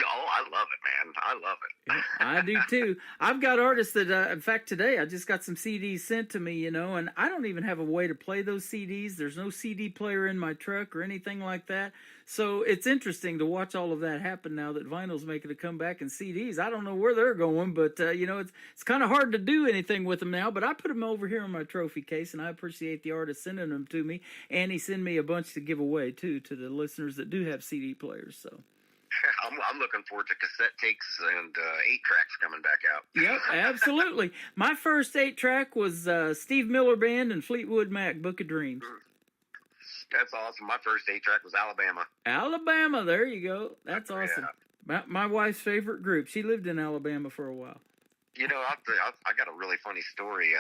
Oh, I love it, man. I love it.
Yeah, I do too. I've got artists that, in fact, today I just got some CDs sent to me, you know, and I don't even have a way to play those CDs. There's no CD player in my truck or anything like that. So it's interesting to watch all of that happen now that vinyl's making a comeback and CDs. I don't know where they're going, but, you know, it's kind of hard to do anything with them now. But I put them over here in my trophy case, and I appreciate the artist sending them to me. And he sent me a bunch to give away, too, to the listeners that do have CD players, so.
I'm looking forward to cassette takes and 8-tracks coming back out.
Yep, absolutely. My first 8-track was Steve Miller Band and Fleetwood Mac, Book of Dreams.
That's awesome. My first 8-track was Alabama.
Alabama, there you go. That's awesome. Yeah. My wife's favorite group. She lived in Alabama for a while.
You know, I got a really funny story.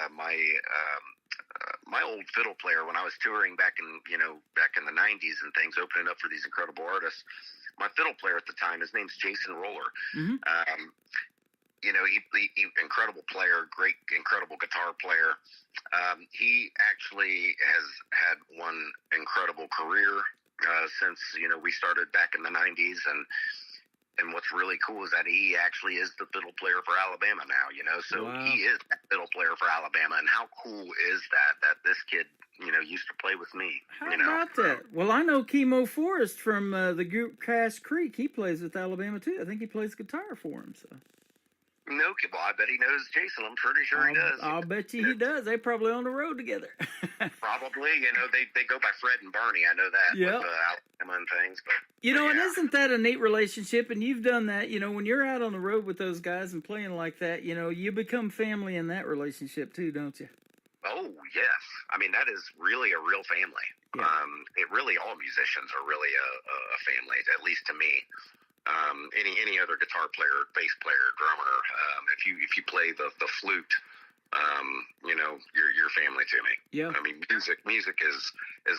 My old fiddle player, when I was touring back in the 90s and things, opening up for these incredible artists, my fiddle player at the time, his name's Jason Roller.
Mm-hmm.
You know, he incredible player, great, incredible guitar player. He actually has had one incredible career since, you know, we started back in the 90s. And what's really cool is that he actually is the fiddle player for Alabama now, you know. So
wow.
He is that fiddle player for Alabama. And how cool is that this kid, you know, used to play with me.
How about that? Well, I know Chemo Forrest from the group Cass Creek. He plays with Alabama, too. I think he plays guitar for him. So.
No, well, I bet he knows Jason. I'm pretty sure he does.
I'll bet you he does. They probably on the road together.
Probably. You know, they go by Fred and Barney. I know that.
Yeah.
With Alabama and things. But,
you know,
yeah.
and isn't that a neat relationship? And you've done that. You know, when you're out on the road with those guys and playing like that, you know, you become family in that relationship, too, don't you?
Oh, yes. I mean, that is really a real family.
Yeah.
All musicians are really a family, at least to me. Any other guitar player, bass player, drummer, if you play the flute, you know, you're family to me.
Yeah.
I mean, music is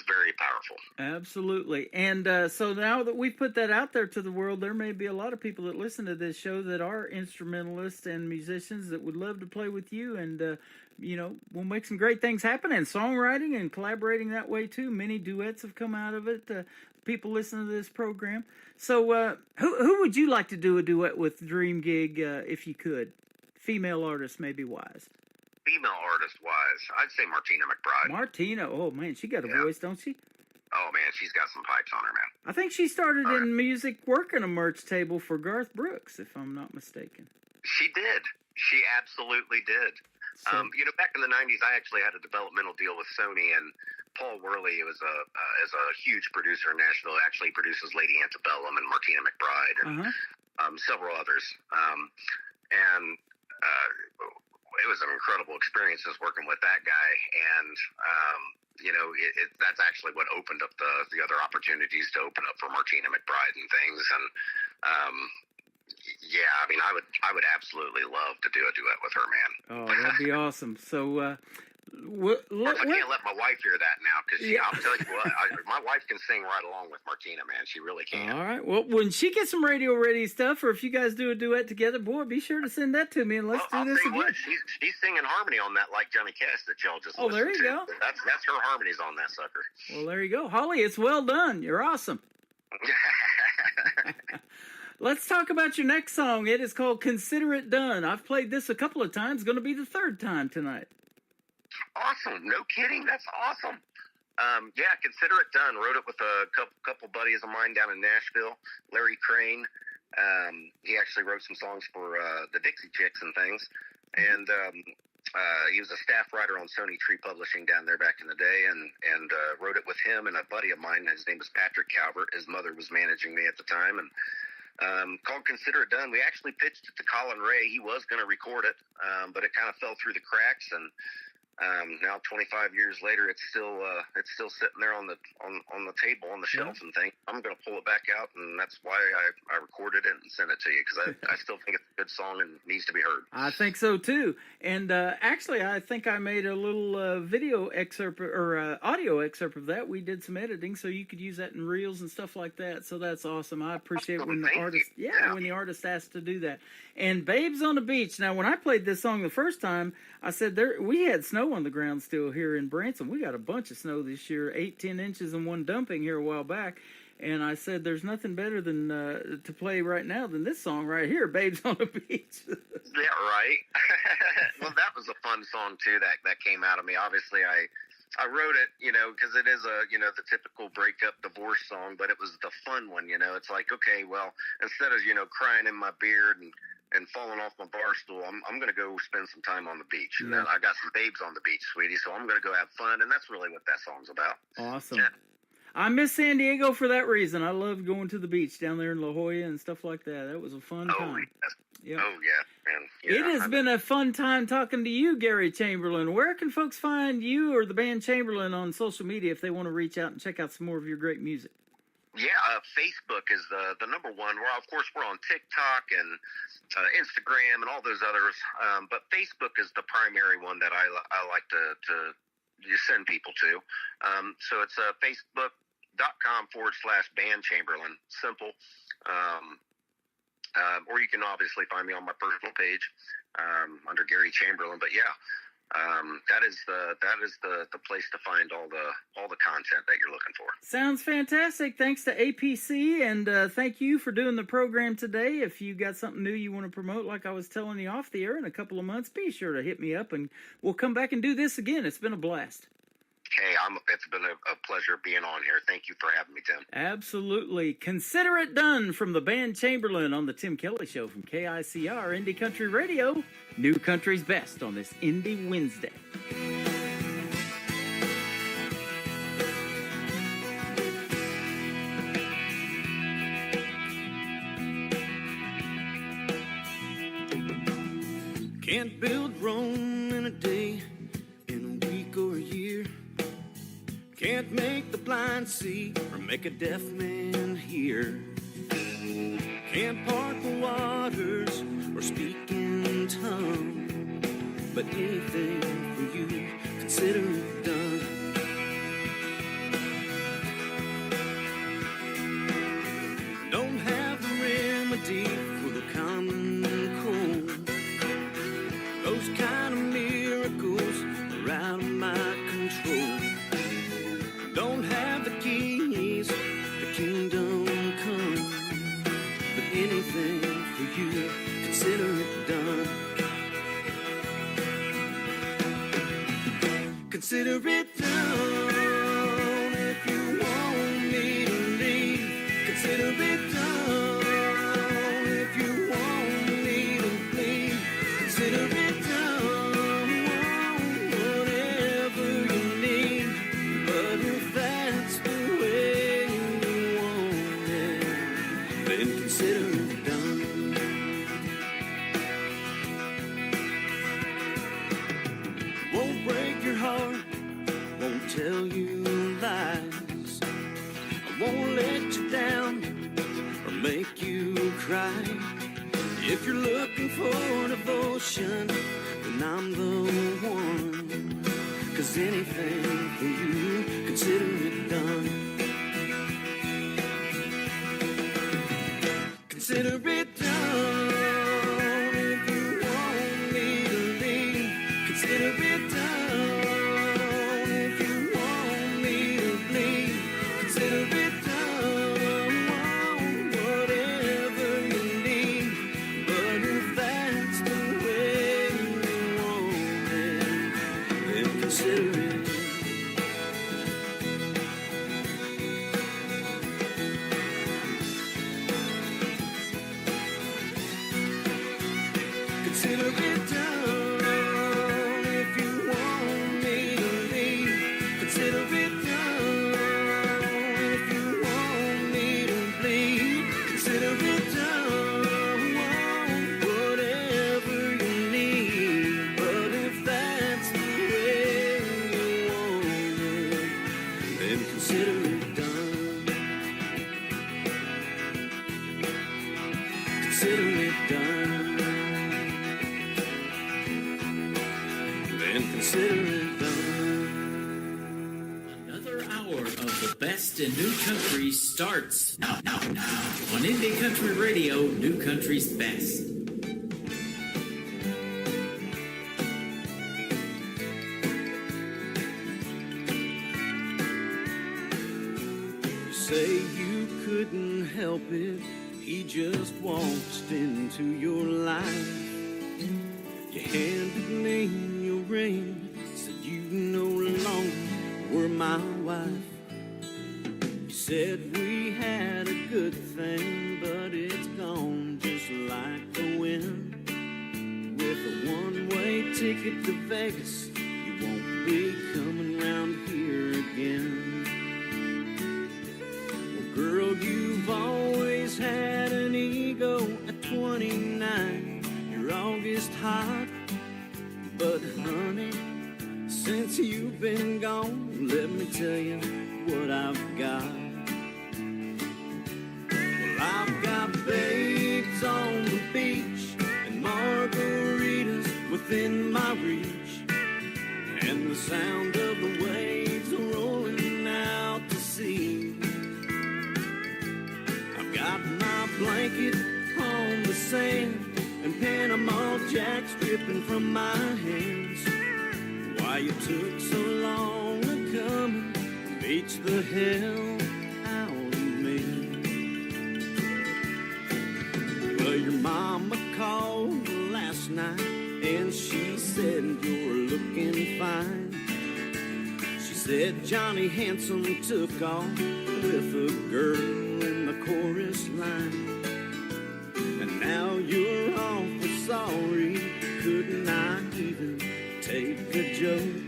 very powerful.
Absolutely. And so now that we've put that out there to the world, there may be a lot of people that listen to this show that are instrumentalists and musicians that would love to play with you, and you know, we'll make some great things happen, and songwriting and collaborating that way too. Many duets have come out of it. People listen to this program. So who would you like to do a duet with, Dream Gig, if you could? Female artist, maybe wise.
Female artist-wise, I'd say Martina McBride.
Martina, oh man, she got a voice, don't she?
Oh man, she's got some pipes on her, man.
I think she started in music working a merch table for Garth Brooks, if I'm not mistaken.
She did. She absolutely did.
So,
you know, back in the 90s, I actually had a developmental deal with Sony, and Paul Worley is a huge producer in Nashville. Actually produces Lady Antebellum and Martina McBride and several others. it was an incredible experience just working with that guy, and that's actually what opened up the other opportunities to open up for Martina McBride and things. And I would absolutely love to do a duet with her, man.
Oh, that'd be awesome. So,
I can't let my wife hear that now, because I'll tell you what, my wife can sing right along with Martina, man. She really can.
All right. Well, when she gets some radio ready stuff, or if you guys do a duet together, boy, be sure to send that to me, and let's do this again.
What, she's singing harmony on that, like Johnny Cash that y'all just listened to.
Oh, there you go.
That's her harmonies on that sucker.
Well, there you go. Holly, it's well done. You're awesome. Let's talk about your next song. It is called Consider It Done. I've played this a couple of times. Going to be the third time tonight.
Awesome. No kidding. That's awesome. Consider It Done. Wrote it with a couple buddies of mine down in Nashville. Larry Crane. He actually wrote some songs for the Dixie Chicks and things. And he was a staff writer on Sony Tree Publishing down there back in the day, and wrote it with him and a buddy of mine. His name was Patrick Calvert. His mother was managing me at the time, and called Consider It Done. We actually pitched it to Colin Ray. He was going to record it, but it kind of fell through the cracks, and now 25 years later, it's still sitting there on the table on the shelf and things. I'm going to pull it back out, and that's why I recorded it and sent it to you, because I still think it's a good song and needs to be heard.
I think so too. And actually, I think I made a little video excerpt or audio excerpt of that. We did some editing, so you could use that in reels and stuff like that. So that's awesome. I appreciate when the artist, when the artist asks to do that. And Babes on the Beach. Now, when I played this song the first time, I said we had snow on the ground still here in Branson. We got a bunch of snow this year, 8-10 inches and one dumping here a while back. And I said, there's nothing better than to play right now than this song right here, Babes on the Beach.
Yeah, right. Well, that was a fun song, too, that came out of me. Obviously, I wrote it, because it is the typical breakup divorce song, but it was the fun one, It's like, okay, well, instead of, crying in my beard and falling off my bar stool, I'm going to go spend some time on the beach. And then I got some babes on the beach, sweetie, so I'm going to go have fun, and that's really what that song's about.
Awesome.
Yeah.
I miss San Diego for that reason. I love going to the beach down there in La Jolla and stuff like that. That was a fun time.
Yes.
Yep.
Oh, yeah, man.
It has been a fun time talking to you, Gary Chamberlain. Where can folks find you or the band Chamberlain on social media if they want to reach out and check out some more of your great music?
Yeah, Facebook is the number one. Of course, we're on TikTok and Instagram and all those others, but Facebook is the primary one that I like to send people to. So it's facebook.com/band Chamberlain. Simple. Or you can obviously find me on my personal page under Gary Chamberlain. But yeah, that is the place to find all the content that you're looking for.
Sounds fantastic. Thanks to APC, and thank you for doing the program today. If you got something new you want to promote, like I was telling you off the air, in a couple of months, be sure to hit me up, and we'll come back and do this again. It's been a blast.
Hey, it's been a pleasure being on here. Thank you for having me, Tim.
Absolutely. Consider It Done from the band Chamberlain on the Tim Kelly Show from KICR Indie Country Radio. New Country's best on this Indie Wednesday.
Can't build Rome in a day, in a week or a year. Can't make the blind see or make a deaf man hear. Can't part the waters or speak in tongues. But anything for you, consider it done. Don't have the remedy for the common cold. Those kind of miracles are out of my control. Don't have the keys to kingdom come, but anything for you, consider it done. Consider it done if you want me to leave. Consider it done if you want me to leave. Consider it done, whatever you need. But if that's the way you want it, then consider it done. if you're looking for devotion, then I'm the one. 'Cause anything for you, consider it done. Consider it done. If you want me to leave, consider it done. If you want me to bleed, consider it done. Whatever you need, but if that's the way you want it, then consider it. Consider it done. If you want me to leave, consider it done. If you want me to bleed, consider it done. Whatever you need, but if that's the way you want it, then consider it done. Consider it done. Then consider it done.
Another hour of the best in new country starts now. On Indie Country Radio, New Country's best.
You say you couldn't help it, he just waltzed into your life. You handed me your ring, said you no longer were my wife. You said we had a good thing, but it's gone just like the wind. With a one-way ticket to Vegas, you won't be coming round here again. Well, girl, you've always had an ego at 29. You're August hot, but honey, since you've been gone, let me tell you what I've got. Well, I've got babes on the beach and margaritas within my reach, and the sound of the waves rolling out to sea. I've got my blanket on the sand and Panama Jacks dripping from my hands. Why you took so long to come and beach the hell out of me? Well, your mama called last night and she said you're looking fine. She said Johnny Handsome took off with a girl in the chorus line. And now you're awful sorry, couldn't I even take a joke?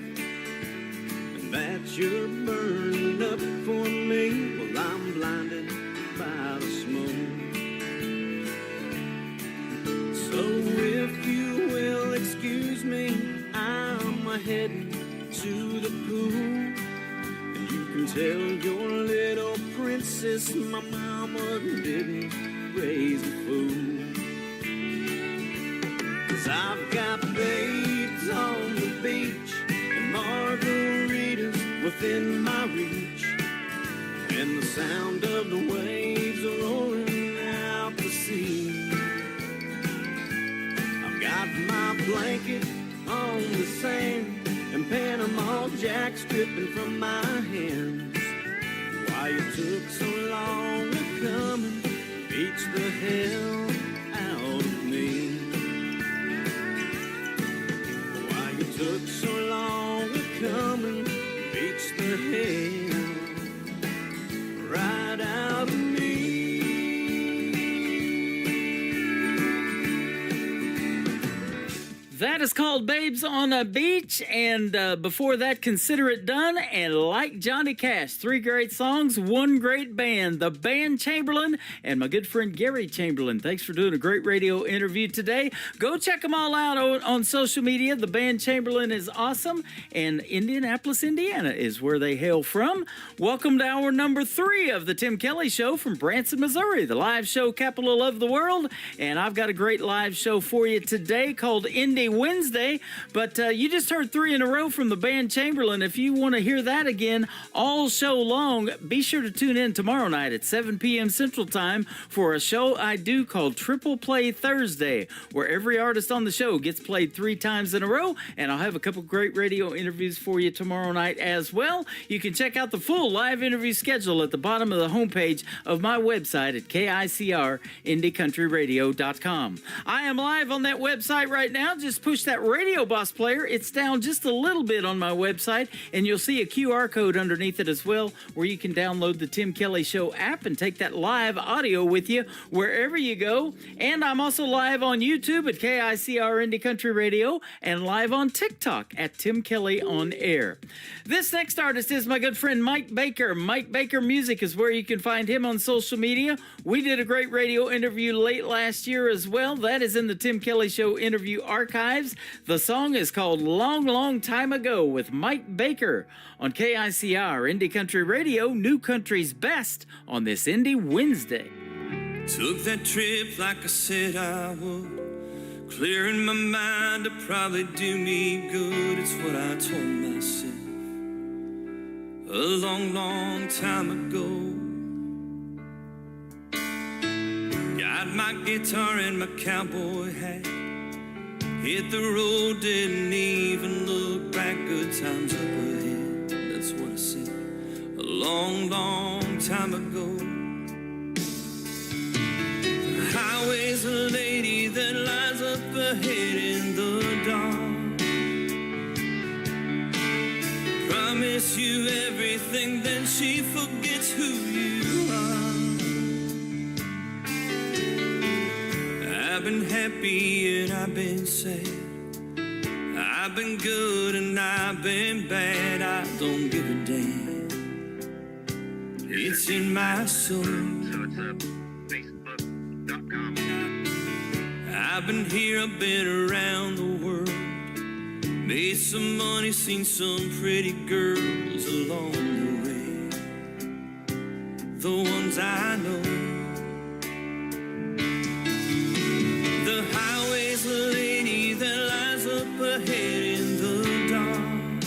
And that you're burning up for me, well, I'm blinded by the smoke. So if you will excuse me, I'm heading to the pool. And you can tell your little princess my mama didn't raise a fool. 'Cause I've got babes on the beach and margaritas within my reach, and the sound of the waves rolling out to sea. I've got my blanket on the sand and Panama Jacks dripping from my hands. Why you took so long to come and beach the hell out of me? Why you took so long to come and beach the hell right out of me?
That is called Babes on a Beach, and before that, Consider It Done, and Like Johnny Cash. 3 great songs, 1 great band, the Band Chamberlain, and my good friend Gary Chamberlain. Thanks for doing a great radio interview today. Go check them all out on social media. The Band Chamberlain is awesome, and Indianapolis, Indiana is where they hail from. Welcome to hour number 3 of the Tim Kelly Show from Branson, Missouri, the live show capital of the world, and I've got a great live show for you today called Indie Wednesday, but you just heard 3 in a row from the Band Chamberlain. If you want to hear that again all show long, be sure to tune in tomorrow night at 7 p.m. Central Time for a show I do called Triple Play Thursday, where every artist on the show gets played 3 times in a row, and I'll have a couple great radio interviews for you tomorrow night as well. You can check out the full live interview schedule at the bottom of the homepage of my website at KICRIndieCountryRadio.com. I am live on that website right now. Just push that Radio Boss player. It's down just a little bit on my website, and you'll see a QR code underneath it as well, where you can download the Tim Kelly Show app and take that live audio with you wherever you go. And I'm also live on YouTube at KICR Indie Country Radio and live on TikTok at Tim Kelly On Air. This next artist is my good friend Mike Baker. Mike Baker Music is where you can find him on social media. We did a great radio interview late last year as well. That is in the Tim Kelly Show interview archives. The song is called Long, Long Time Ago with Mike Baker on KICR Indie Country Radio, New Country's Best on this Indie Wednesday.
Took that trip like I said I would. Clearing my mind to probably do me good. It's what I told myself a long, long time ago. Got my guitar and my cowboy hat. Hit the road, didn't even look back. Good times up ahead, that's what I said a long, long time ago. The highway's a lady that lies up ahead in the dark. Promise you everything, then she forgets who you are. I've been happy and I've been sad. I've been good and I've been bad. I don't give a damn. It's in my soul.
So it's Facebook.com.
I've been here, I've been around the world. Made some money, seen some pretty girls along the way. The ones I know. The highway's a lady that lies up ahead in the dark.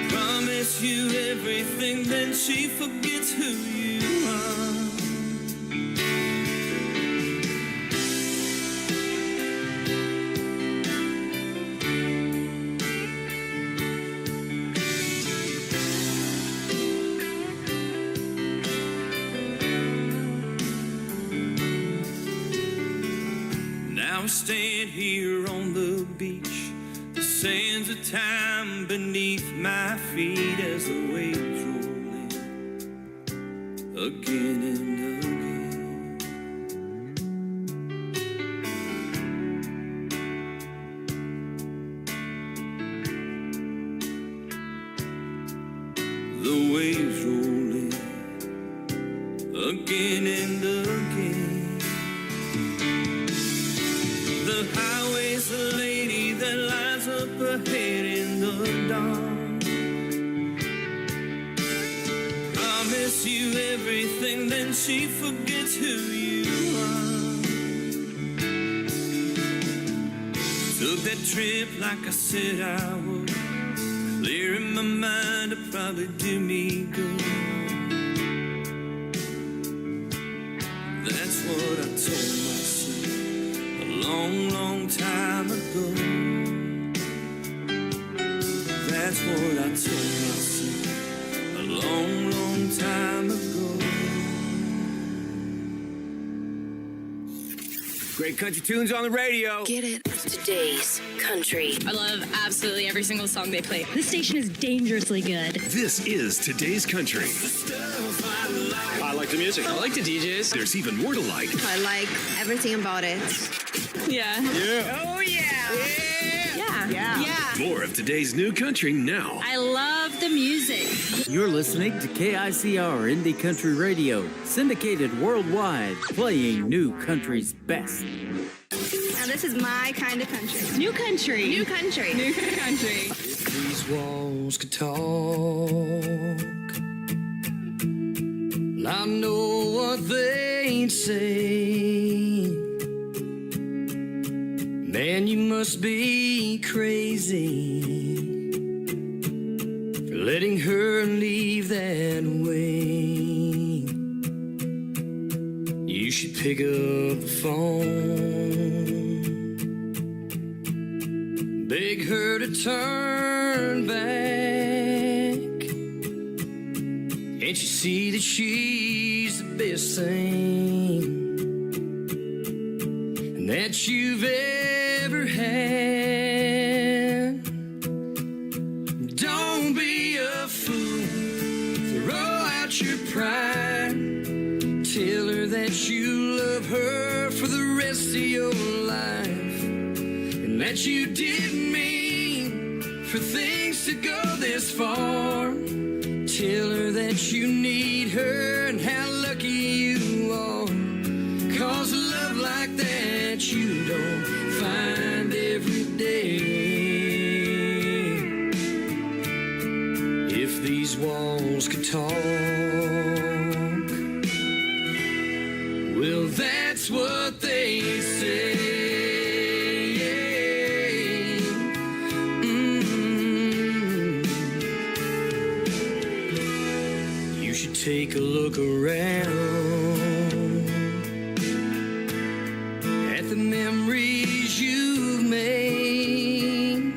Promise you everything, then she forgets who you are. Now I stand here on the beach, the sands of time beneath my feet as the waves roll in again and again. The waves roll in again and again. The highway's a lady that lies up ahead in the dark. Promise you everything, then she forgets who you are. Took that trip like I said I would. Clearing my mind to probably do me good. That's what I told myself a long, long time ago. That's what I told myself a long, long time ago.
Great country tunes on the radio.
Get it? Today's country.
I love absolutely every single song they play. This station is dangerously good.
This is Today's Country.
I like the music. I like the DJs.
There's even more to like.
I like everything about it. Yeah.
Yeah.
Oh, yeah. Yeah. Yeah.
More of today's new country now.
I love the music.
You're listening to KICR Indie Country Radio, syndicated worldwide, playing new country's best.
Now this is my kind of country. New country. New country. New country.
If these walls could talk, I know what they'd say. Man, you must be crazy for letting her leave that way. You should pick up the phone, beg her to turn back. Can't you see that she's the best thing that you've ever had? Don't be a fool, throw out your pride. Tell her that you love her for the rest of your life, and that you didn't mean for things to go this far. Tell her that you need her and how lucky you are, 'cause a love like that you don't find every day. If these walls could talk, well, that's what they say. You should take a look around at the memories you've made.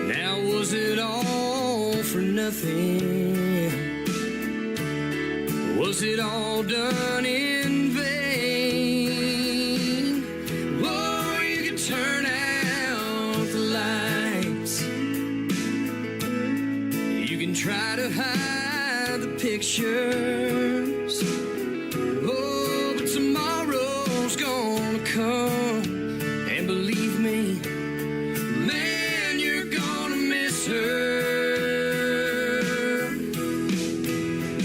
Now, was it all for nothing? Was it all done in vain? Oh, you can turn out the lights, you can try to hide the pictures. Oh, but tomorrow's gonna come, and believe me, man, you're gonna miss her.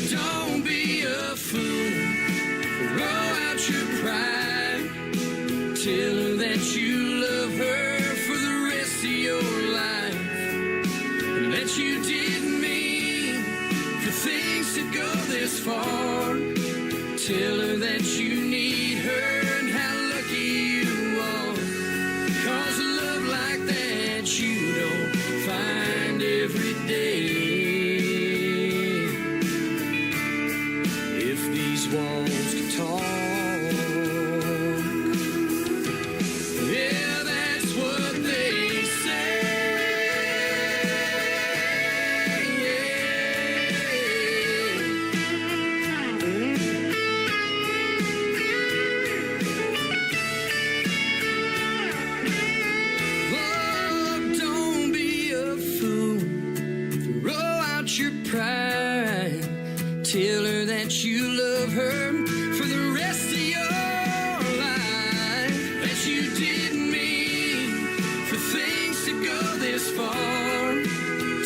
Don't be a fool, throw out your pride. Tell her that you love her for the rest of your life, and that you didn't mean for things to go this far. Tell her that you need her and how lucky you are, 'cause a love like that you don't find every day. If these walls could talk, yeah, that's what they say. Oh, don't be a fool, throw out your pride. Tell her that you love her for the rest of your life, that you didn't mean for things to go this far.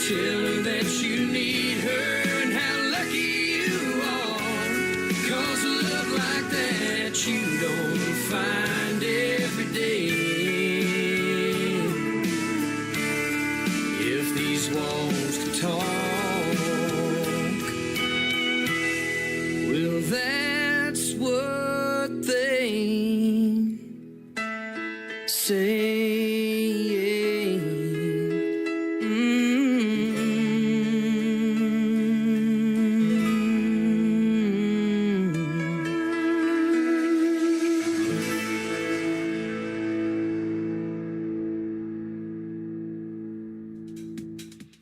Tell her that you need her and how lucky you are, 'cause a love like that you don't find every day. If these walls could talk, well, that's what they say.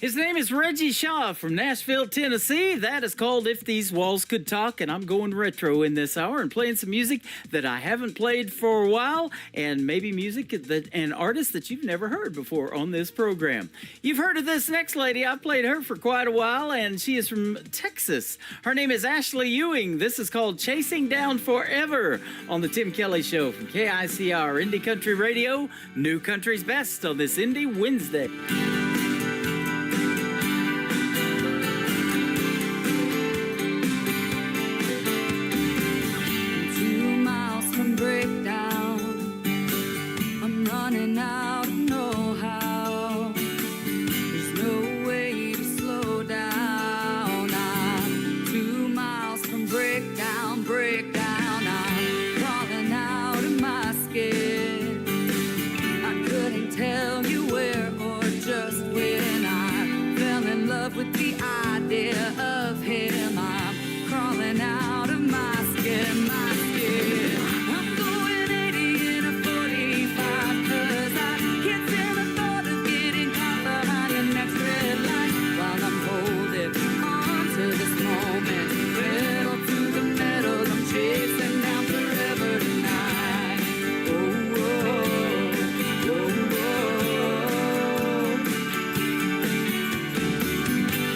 His name is Reggie Shaw from Nashville, Tennessee. That is called If These Walls Could Talk, and I'm going retro in this hour and playing some music that I haven't played for a while, and maybe music that and artists that you've never heard before on this program. You've heard of this next lady. I've played her for quite a while, and she is from Texas. Her name is Ashley Ewing. This is called Chasing Down Forever on the Tim Kelly Show from KICR Indie Country Radio, New Country's Best on this Indie Wednesday.
2 miles from breakdown, I'm running out of know-how. There's no way to slow down. I'm 2 miles from breakdown, I'm crawling out of my skin. I couldn't tell you where or just when I fell in love with the idea of him. I'm crawling out of my skin, I'm going 80 in a 45, 'cause I can't stand the thought of getting caught behind the next red light while I'm holding on to this moment. Pedal to the metal, I'm chasing down forever tonight. Oh, oh, oh, oh.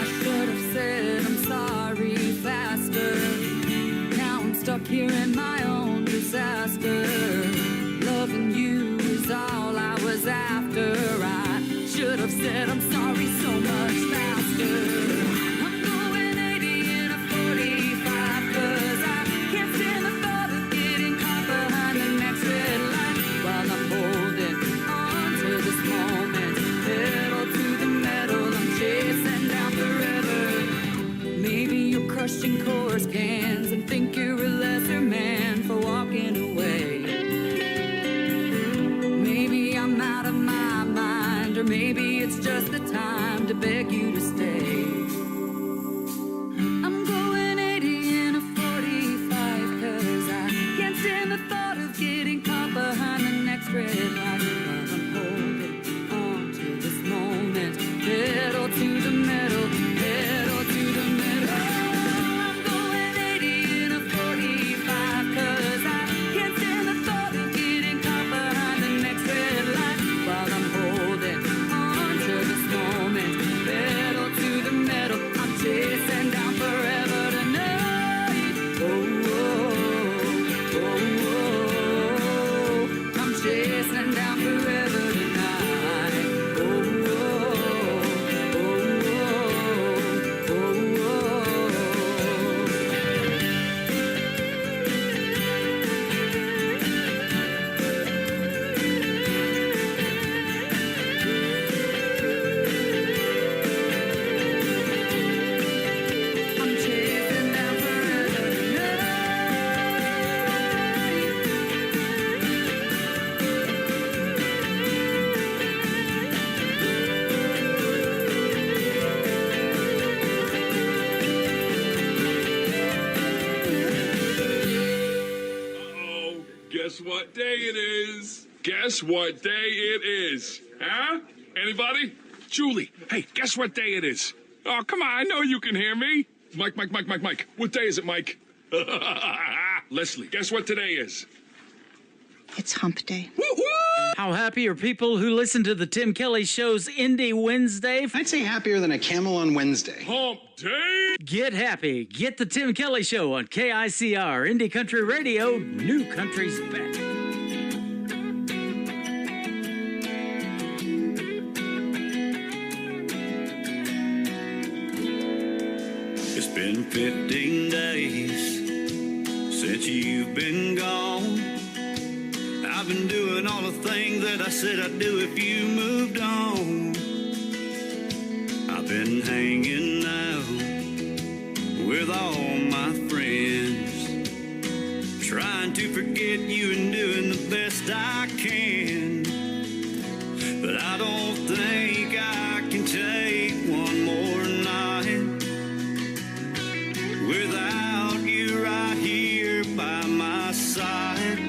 I should have said I'm sorry faster. Now I'm stuck here in my own disaster. Loving you is all I was after. I should have said I'm sorry so much faster. I'm going 80 in a 45, 'cause I can't stand the thought of getting caught behind the next red light while I'm holding on to this moment. Pedal to the metal, I'm chasing down forever. Maybe you're crushing chorus cans and think you're a lesser man for walking away. Maybe I'm out of my mind, or maybe it's just the time to beg you to stay. I'm going 80 in a 45, 'cause I can't stand the thought of getting caught behind the next red light while I'm holding on to this moment. Pedal to the metal, pedal to the metal. I'm going 80 in a 45, 'cause I can't stand the thought of getting caught behind the next red light while I'm holding on to this moment. Pedal to the metal, I'm chasing down forever tonight. Oh, oh, oh, oh. I'm chasing down forever tonight. Oh, oh, oh, oh, oh, oh. I'm chasing down forever
Oh, guess what day it is? Guess what day it is? Huh? Anybody? Julie, hey, guess what day it is? Oh, come on, I know you can hear me. Mike. What day is it, Mike? Leslie, guess what today is?
It's hump day.
How happy are people who listen to the Tim Kelly Show's Indie Wednesday?
I'd say happier than a camel on Wednesday.
Hump day?
Get happy. Get the Tim Kelly Show on KICR Indie Country Radio, New Country's Best.
It's been 15 days since you've been gone. I've been doing all the things that I said I'd do if you moved on. I've been hanging out with all my friends, trying to forget you and doing the best I can. But I don't think I can take one more night without you right here by my side.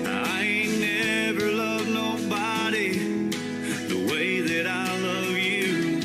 I ain't never loved nobody the way that I love you.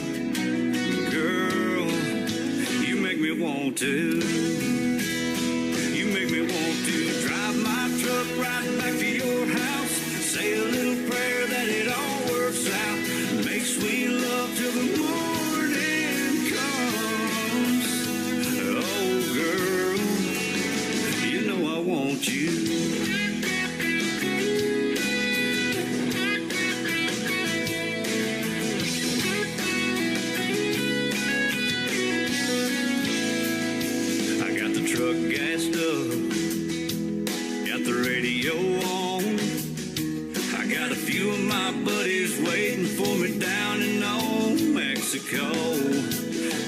Mexico.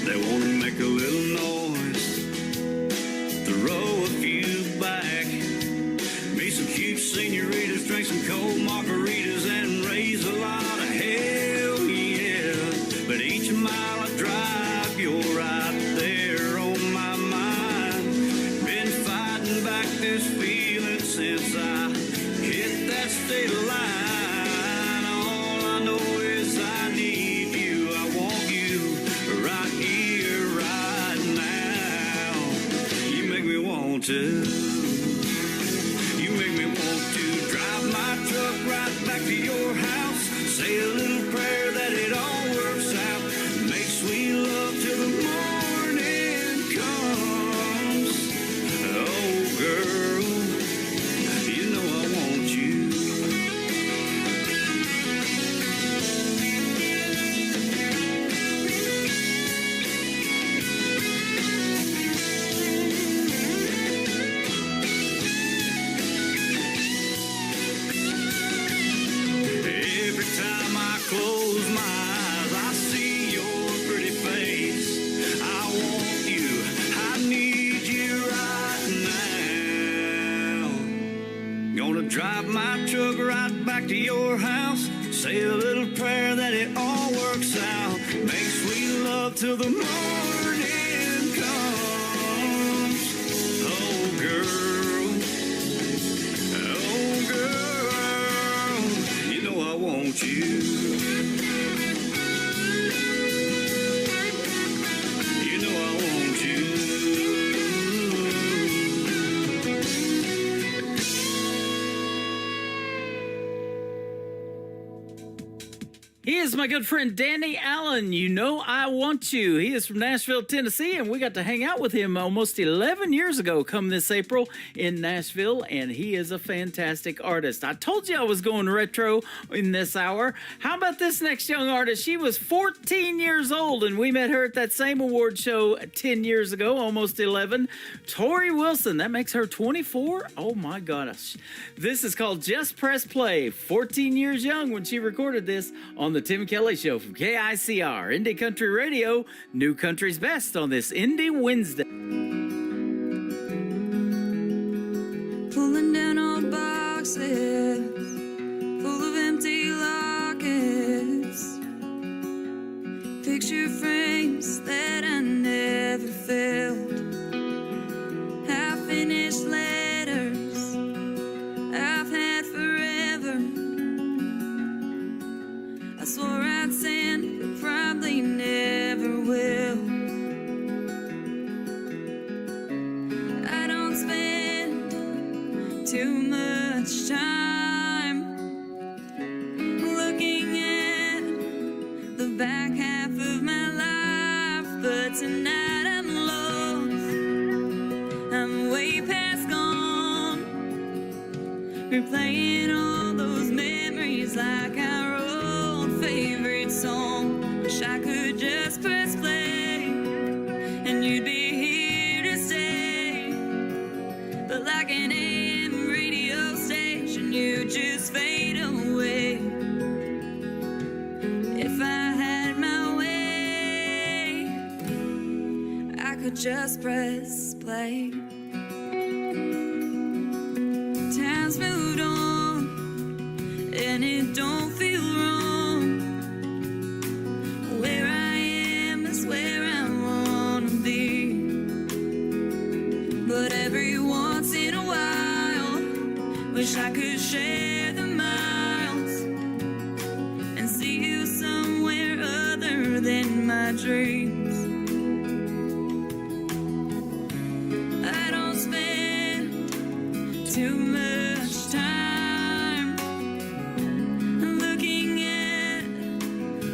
They want to make a little noise, throw a few back, meet some cute senoritas, drink some cold margaritas, and raise a lot of hell, yeah. But each mile I drive, you're right there on my mind. Been fighting back this feeling since I hit that state line. All I know is I need you, I want you right here, right now. You make me want to. You make me want to drive my truck right back to your house. Say a little prayer that it all works out. Make sweet love till the morning comes. Oh, girl, you know I want you. Every time I close my eyes, I see your pretty face. I want you, I need you right now. Gonna drive my truck right back to your house. Say a little prayer that it all works out. Make sweet love till the morning comes. Oh, girl. Oh, girl. You know I want you. You know I want you.
He is my good friend Danny Allen. You know I want you. He is from Nashville, Tennessee, and we got to hang out with him almost 11 years ago come this April in Nashville, and he is a fantastic artist. I told you I was going retro in this hour. How about this next young artist? She was 14 years old, and we met her at that same award show 10 years ago, almost 11. Tori Wilson, that makes her 24? Oh my gosh. This is called Just Press Play. 14 years young when she recorded this on the Tim Kelly Show from KICR, Indie Country Radio, New Country's Best on this Indie Wednesday.
Pulling down old boxes full of empty lockets, picture frames that I never filled, half-finished letters I've had forever. I swore I'd send, but probably never will. I don't spend too much time looking at the back half of my life, but tonight I'm lost. I'm way past gone, replaying all those memories like our old favorite song. Wish I could just press play and you'd be here to stay, but like an AM radio station, you just fade away. If I had my way, I could just press play. Time's moved on and it don't feel wrong. Where I am is where I wanna be, but every once in a while, wish I could share the miles and see you somewhere other than my dreams. I don't spend too much time looking at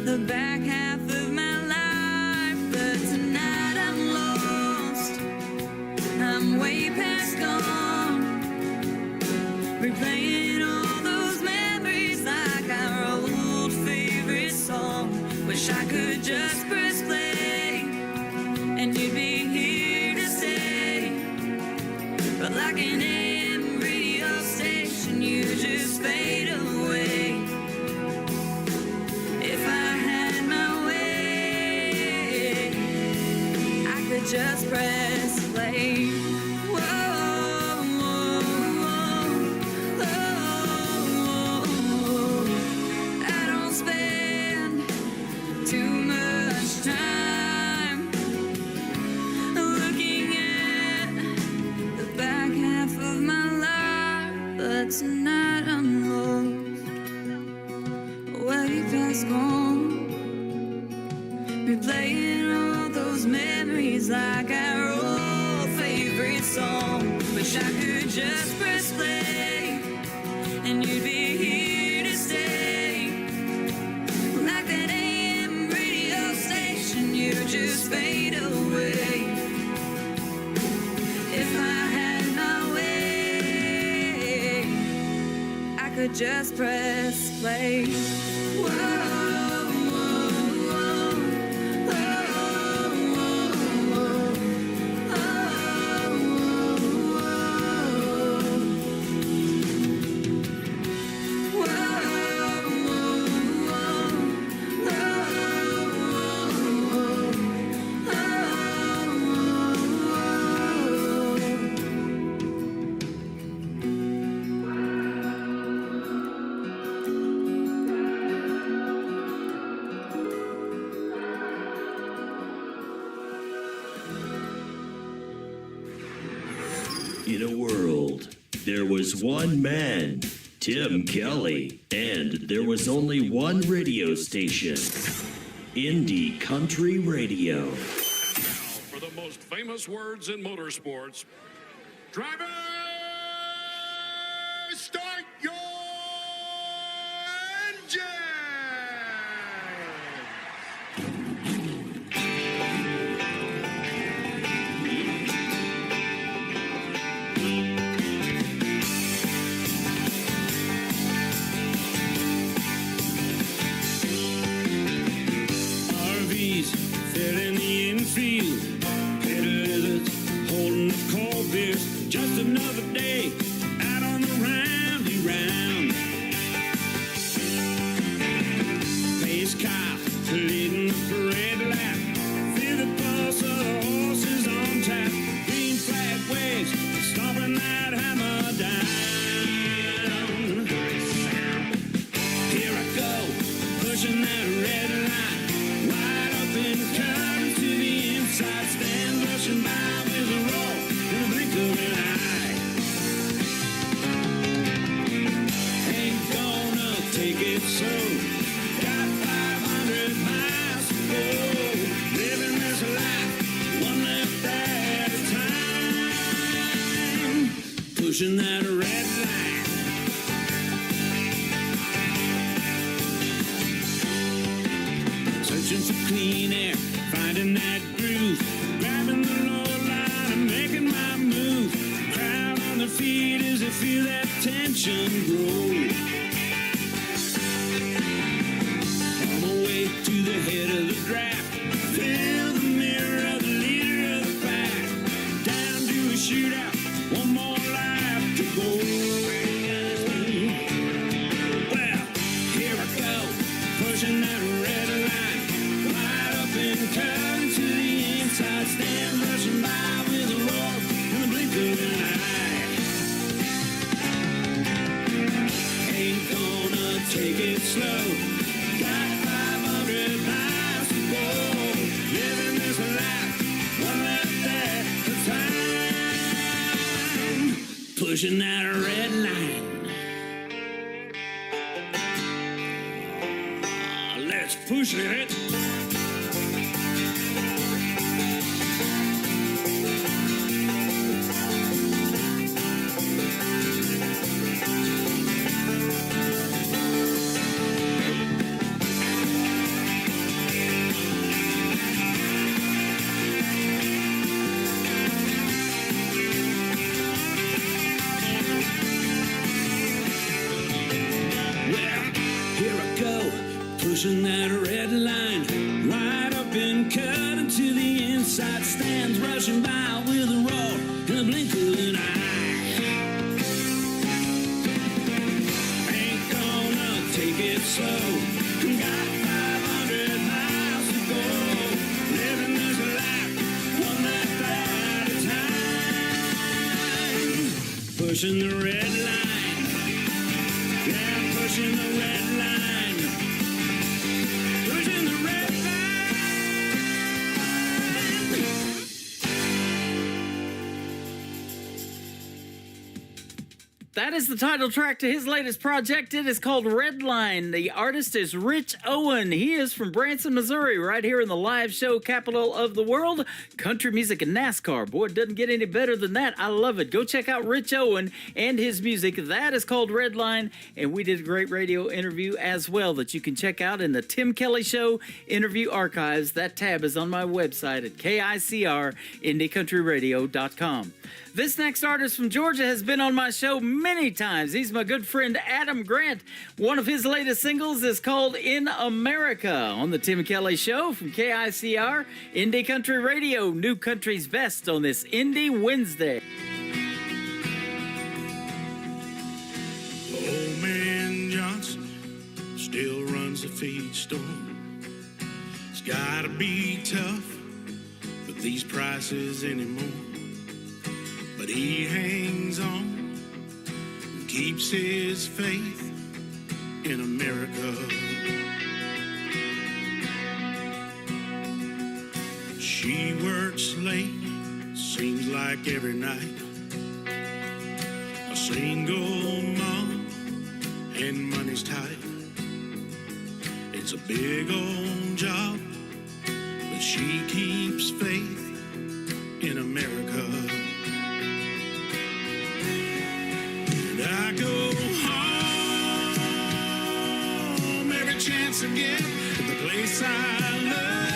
the back half of my life, but tonight I'm lost. I'm way past gone, replaying all those memories like our old favorite song. Wish I could just press play and you'd be here to stay, but like an AM radio could just press play. Whoa, whoa, whoa, whoa. I don't spend too much time looking at the back half of my life, but tonight I'm lost, way past gone, replaying all those memories like our old favorite song. Wish I could just press play and you'd be here to stay, like that AM radio station, you just fade away. If I had my way, I could just press play. Whoa, whoa, whoa,
In a world, there was one man, Tim Kelly, and there was only one radio station, Indie Country Radio.
For the most famous words in motorsports, driver, start your engine!
RVs filling the infield, peddlers holding the cold beers. Just another day out on the roundy round. Pace car leading the parade lap. Feel the pulse of the horses on tap. Green flag waves stomping that hammer down. Here I go, pushing that red line, wide open curtain to the inside stand, rushing by with a roll in the blink of an eye. Ain't gonna take it slow, got 500 miles to go, living this life one left at a time, pushing that red line. Searching for clean air, finding that groove, grabbing the low line and making my move. Crowd on their feet as they feel that tension grow. On my way to the head of the draft, feel the mirror of the leader of the pack. Down to a shootout, one more life to go. Well, here I go, pushing that red line, wide open curtain to the inside stand, rushing by with a roar in the blink of an eye. Ain't gonna take it slow, got 500 miles to go, living this life one left at a time, pushing that red line. Let's push it. Well, here I go, pushing that red line, right up and cut into the inside stands, rushing by with a roar in the blink of an eye. Ain't gonna take it slow, got 500 miles to go, living this life one night
pushing the red line. Yeah, I'm pushing the red line. Pushing the red line.
That is the title track to his latest project. It is called Redline. The artist is Rich Owen. He is from Branson, Missouri, right here in the live show capital of the world. Country music and NASCAR. Boy, it doesn't get any better than that. I love it. Go check out Rich Owen and his music. That is called Redline. And we did a great radio interview as well that you can check out in the Tim Kelly Show interview archives. That tab is on my website at KICR, IndieCountryRadio.com. This next artist from Georgia has been on my show many times. He's my good friend Adam Grant. One of his latest singles is called In America on the Tim Kelly Show from KICR, Indie Country Radio, New Country's Best on this Indie Wednesday.
Old man Johnson still runs the feed store. It's gotta be tough with these prices anymore. But he hangs on and keeps his faith in America. She works late, seems like every night. A single mom and money's tight. It's a big old job, but she keeps faith in America. I go home every chance I get to the place I love.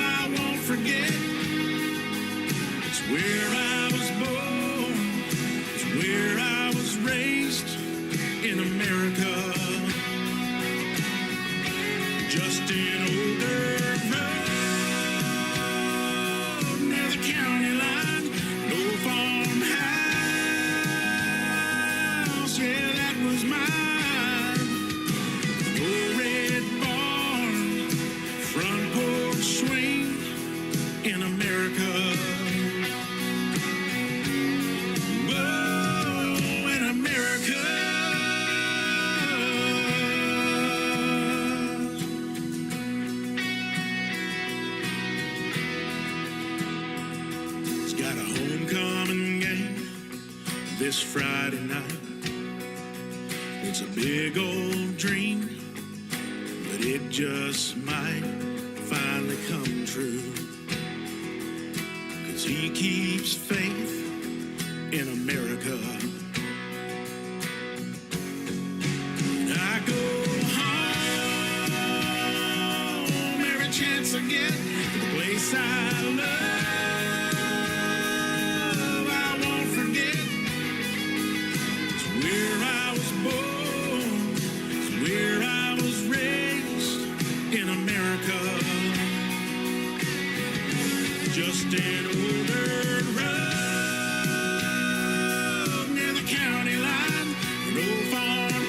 I won't forget. It's where I was born. It's where I was raised in America. Just an older road near the county line. No farmhouse. Yeah, that was mine. No red barn, front porch swing in America. Whoa, in America. It's got a homecoming game this Friday night. It's a big old dream, but it just might finally come true. 'Cause he keeps faith in America. And I go home every chance I get to the place I love. I won't forget. It's where I was born. Where I was raised in America. Just an older road near the county line. An old farmhouse,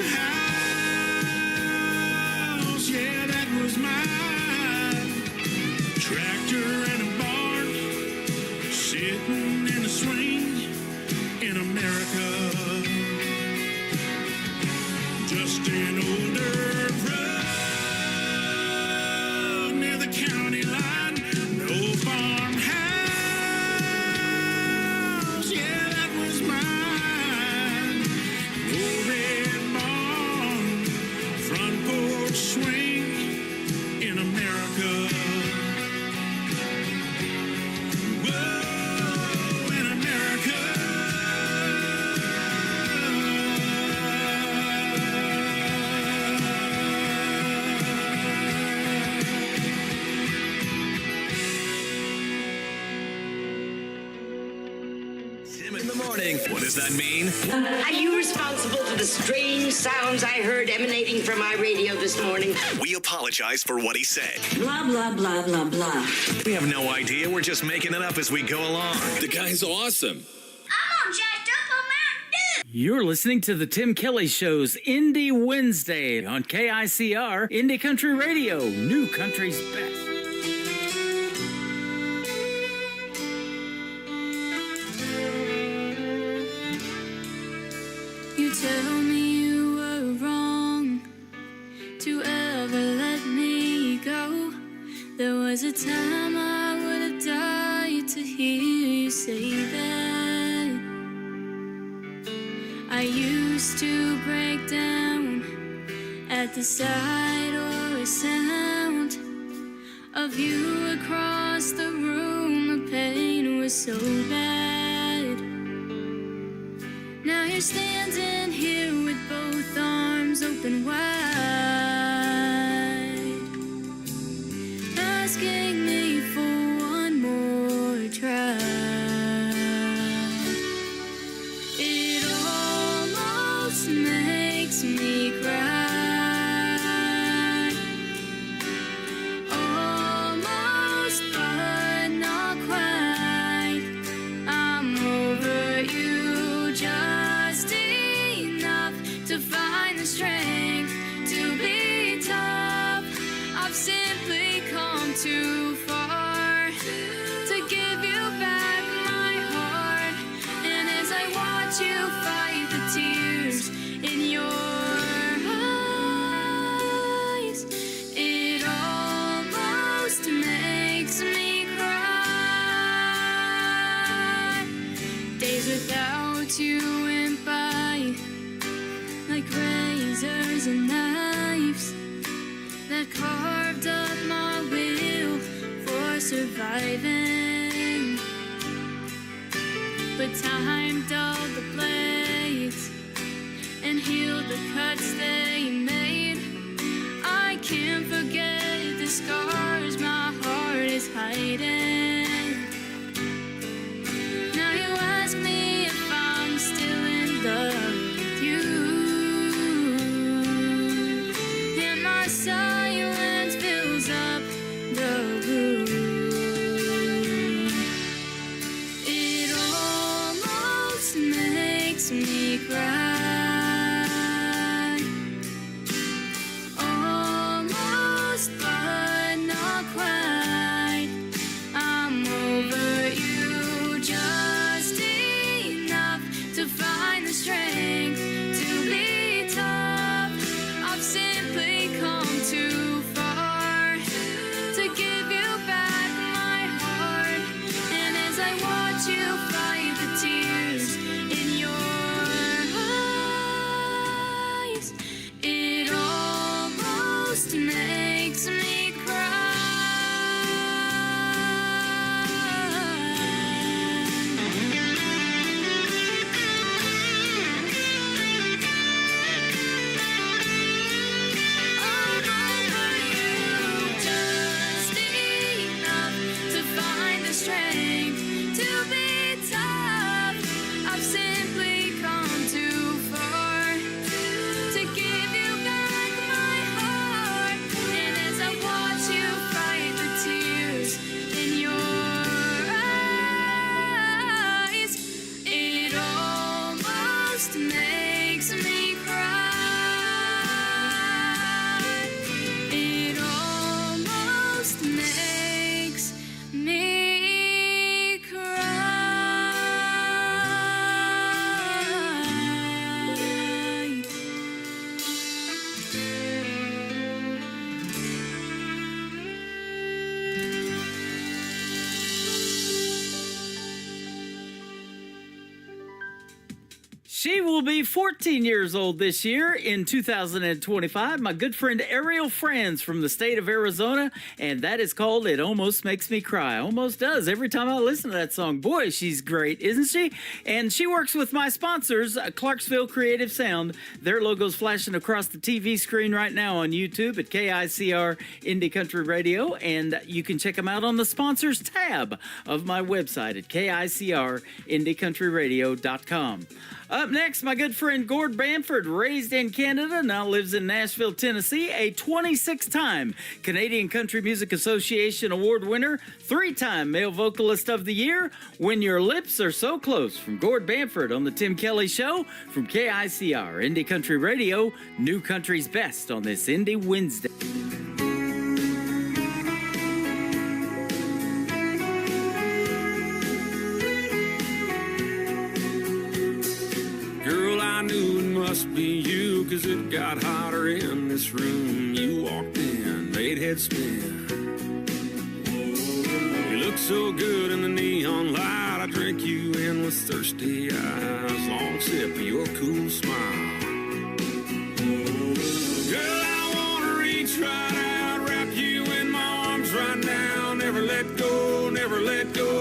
yeah, that was mine. Tractor and a barn, sitting in a swing in America. Just an older road near the county line. No farmhouse, yeah, that was mine. No red barn, front porch swing in America. Whoa, in America.
What does that mean?
Are you responsible for the strange sounds I heard emanating from my radio this morning?
We apologize for what he said.
Blah, blah, blah, blah, blah.
We have no idea. We're just making it up as we go along. The guy's awesome.
You're listening to the Tim Kelly Show's Indie Wednesday on KICR, Indie Country Radio, New Country's Best.
You tell me you were wrong to ever let me go. There was a time I would have died to hear you say that. I used to break down at the sight or a sound of you across the room. The pain was so bad. Now you're standing here with both arms open wide, asking me for one more try. It almost makes me cry. Almost, but not quite. I'm over you just enough to find the strength to be tough. I've simply come too far to give you back my heart. And as I watch you fight the tears in your eyes, it almost makes me cry. Days without you went by like razors and knives that carved up my will for surviving. But time dulled the blades and healed the cuts they made. I can't forget the scars my heart is hiding. Now you ask me if I'm still in love with you, and my silence fills up the room. It almost makes me cry. Almost, but not quite. I'm over you just enough to find the strength to be tough. I've simply come too far to give you back my heart. And as I watch you fight the tears in your eyes, it almost makes me cry. Just enough to find the strength to be tough. I've simply come too far to give you back my heart. And as I watch you fight the tears in your eyes, it almost makes me cry. It almost makes me cry.
She will be 14 years old this year in 2025. My good friend Ariel Franz from the state of Arizona, and that is called It Almost Makes Me Cry. Almost does every time I listen to that song. Boy, she's great, isn't she? And she works with my sponsors, Clarksville Creative Sound. Their logo's flashing across the TV screen right now on YouTube at KICR Indie Country Radio, and you can check them out on the sponsors tab of my website at KICRIndieCountryRadio.com. Up next, my good friend Gord Bamford, raised in Canada, now lives in Nashville, Tennessee, a 26-time Canadian Country Music Association award winner, 3-time Male Vocalist of the Year, When Your Lips Are So Close, from Gord Bamford on The Tim Kelly Show, from KICR Indie Country Radio, New Country's Best on this Indie Wednesday.
Girl I knew
must be you, 'cause it got hotter in this room. You walked in, made head spin. You look so good in the neon light. I drink you in with thirsty eyes. Long sip of your cool smile. Girl, I wanna reach right out, wrap you in my arms right now. Never let go, never let go.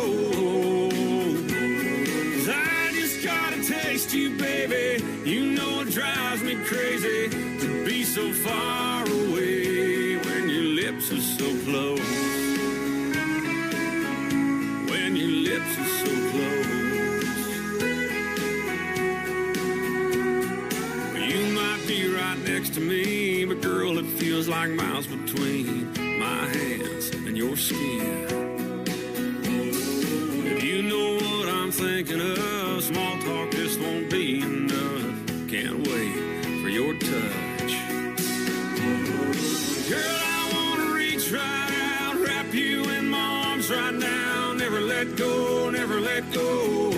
'Cause I just gotta taste you, baby. You know it drives me crazy to be so far away when your lips are so close. When your lips are so close. Well, you might be right next to me, but girl, it feels like miles between my hands and your skin. If you know what I'm thinking of, small talk just won't be enough. Can't wait for your touch. Girl, I wanna reach right out, wrap you in my arms right now. Never let go, never let go.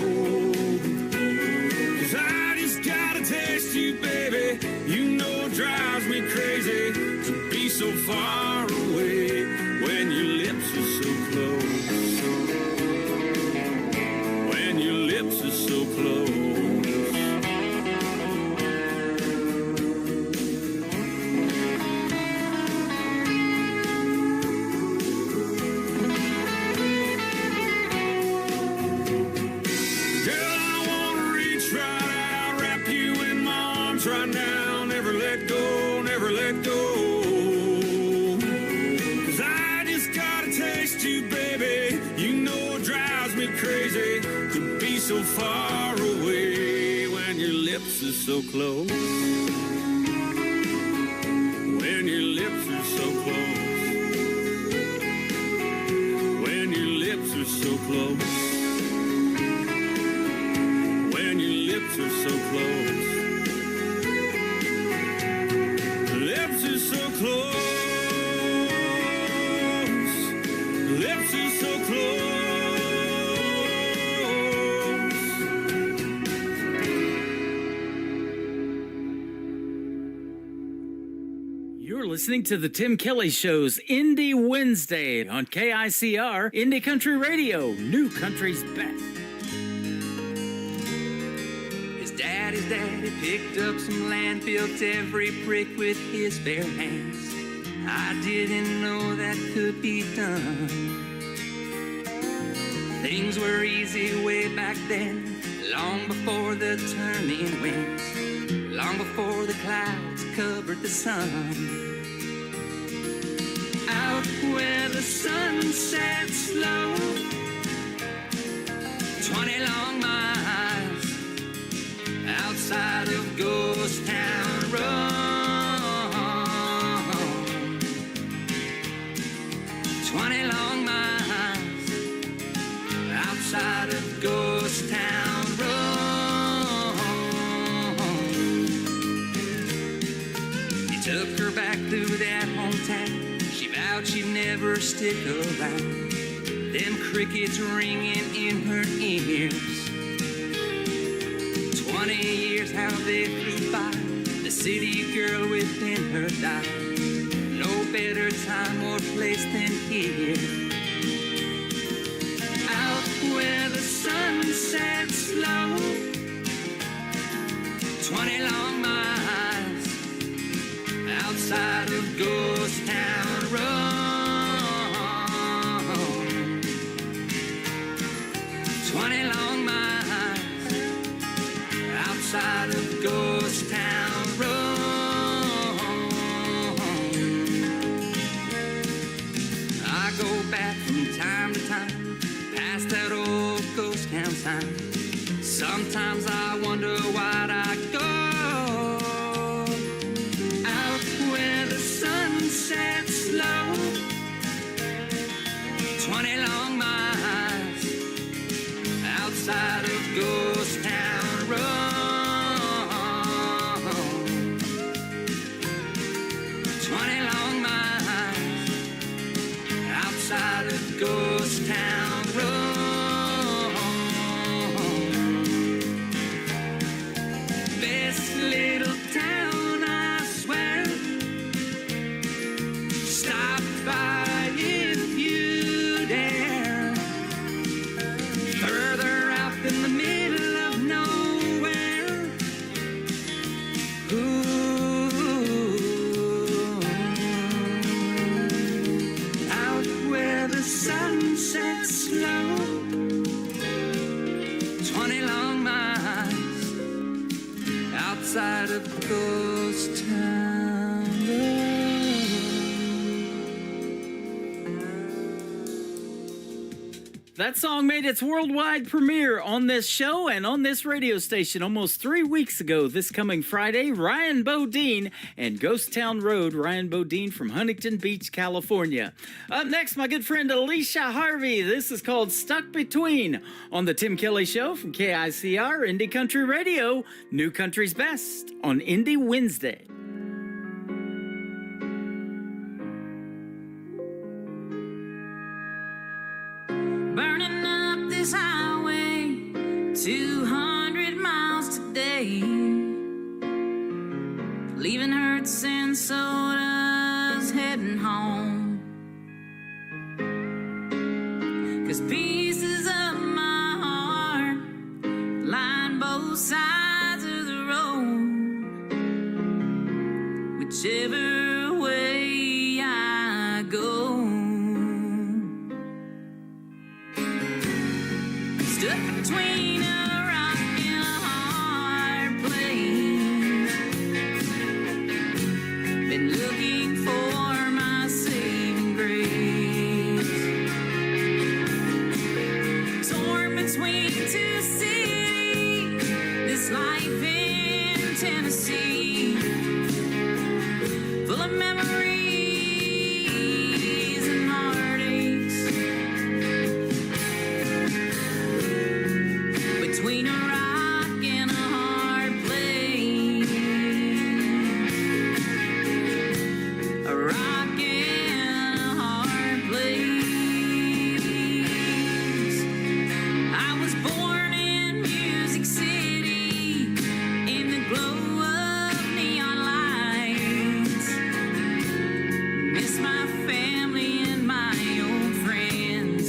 'Cause I just gotta taste you, baby. You know it drives me crazy to be so far away when your lips are so close. When your lips are so close. Right now, never let go, never let go. 'Cause I just gotta taste you, baby. You know it drives me crazy to be so far away when your lips are so close. When your lips are so close. When your lips are so close. When your lips are so close. Lips are so close. Lips are so close.
You're listening to the Tim Kelly Show's Indie Wednesday on KICR Indie Country Radio, New Country's best.
His daddy picked up some land, built every brick with his bare hands. I didn't know that could be done. Things were easy way back then, long before the turning winds, long before the clouds covered the sun. Out where the sun sets low, 20 long miles outside of Ghost Town Road. 20 long miles outside of Ghost Town Road. He took her back to that hometown. She vowed she'd never stick around. Them crickets ringing in her ears. 20 years how they flew by, the city girl within her died. No better time or place than here, out where the sun sets low. 20 long miles outside of Ghost Town Road. 20 long miles outside of Ghost Town Road. I go back from time to time, past that old ghost town sign. Sometimes I wonder why'd I go.
ghost town
That song made its worldwide premiere on this show and on this radio station almost 3 weeks ago. This coming Friday, Ryan Bodine and Ghost Town Road. Ryan Bodine from Huntington Beach, California. Up next, my good friend Alicia Harvey. This is called Stuck Between on the Tim Kelly Show from KICR Indie Country Radio. New Country's Best on Indie Wednesday.
Burning up this highway 200 miles today, leaving Hertz and sodas, heading home. 'Cause pieces of my heart line both sides of the road, whichever way I go. Stuck between a rock and a hard place, been looking for my saving grace. Torn between two cities, this life in Tennessee, full of memories and heartaches. Between a rock and a hard place, a rock and a hard place. I was born in Music City, in the glow of neon lights. Miss my family and my old friends.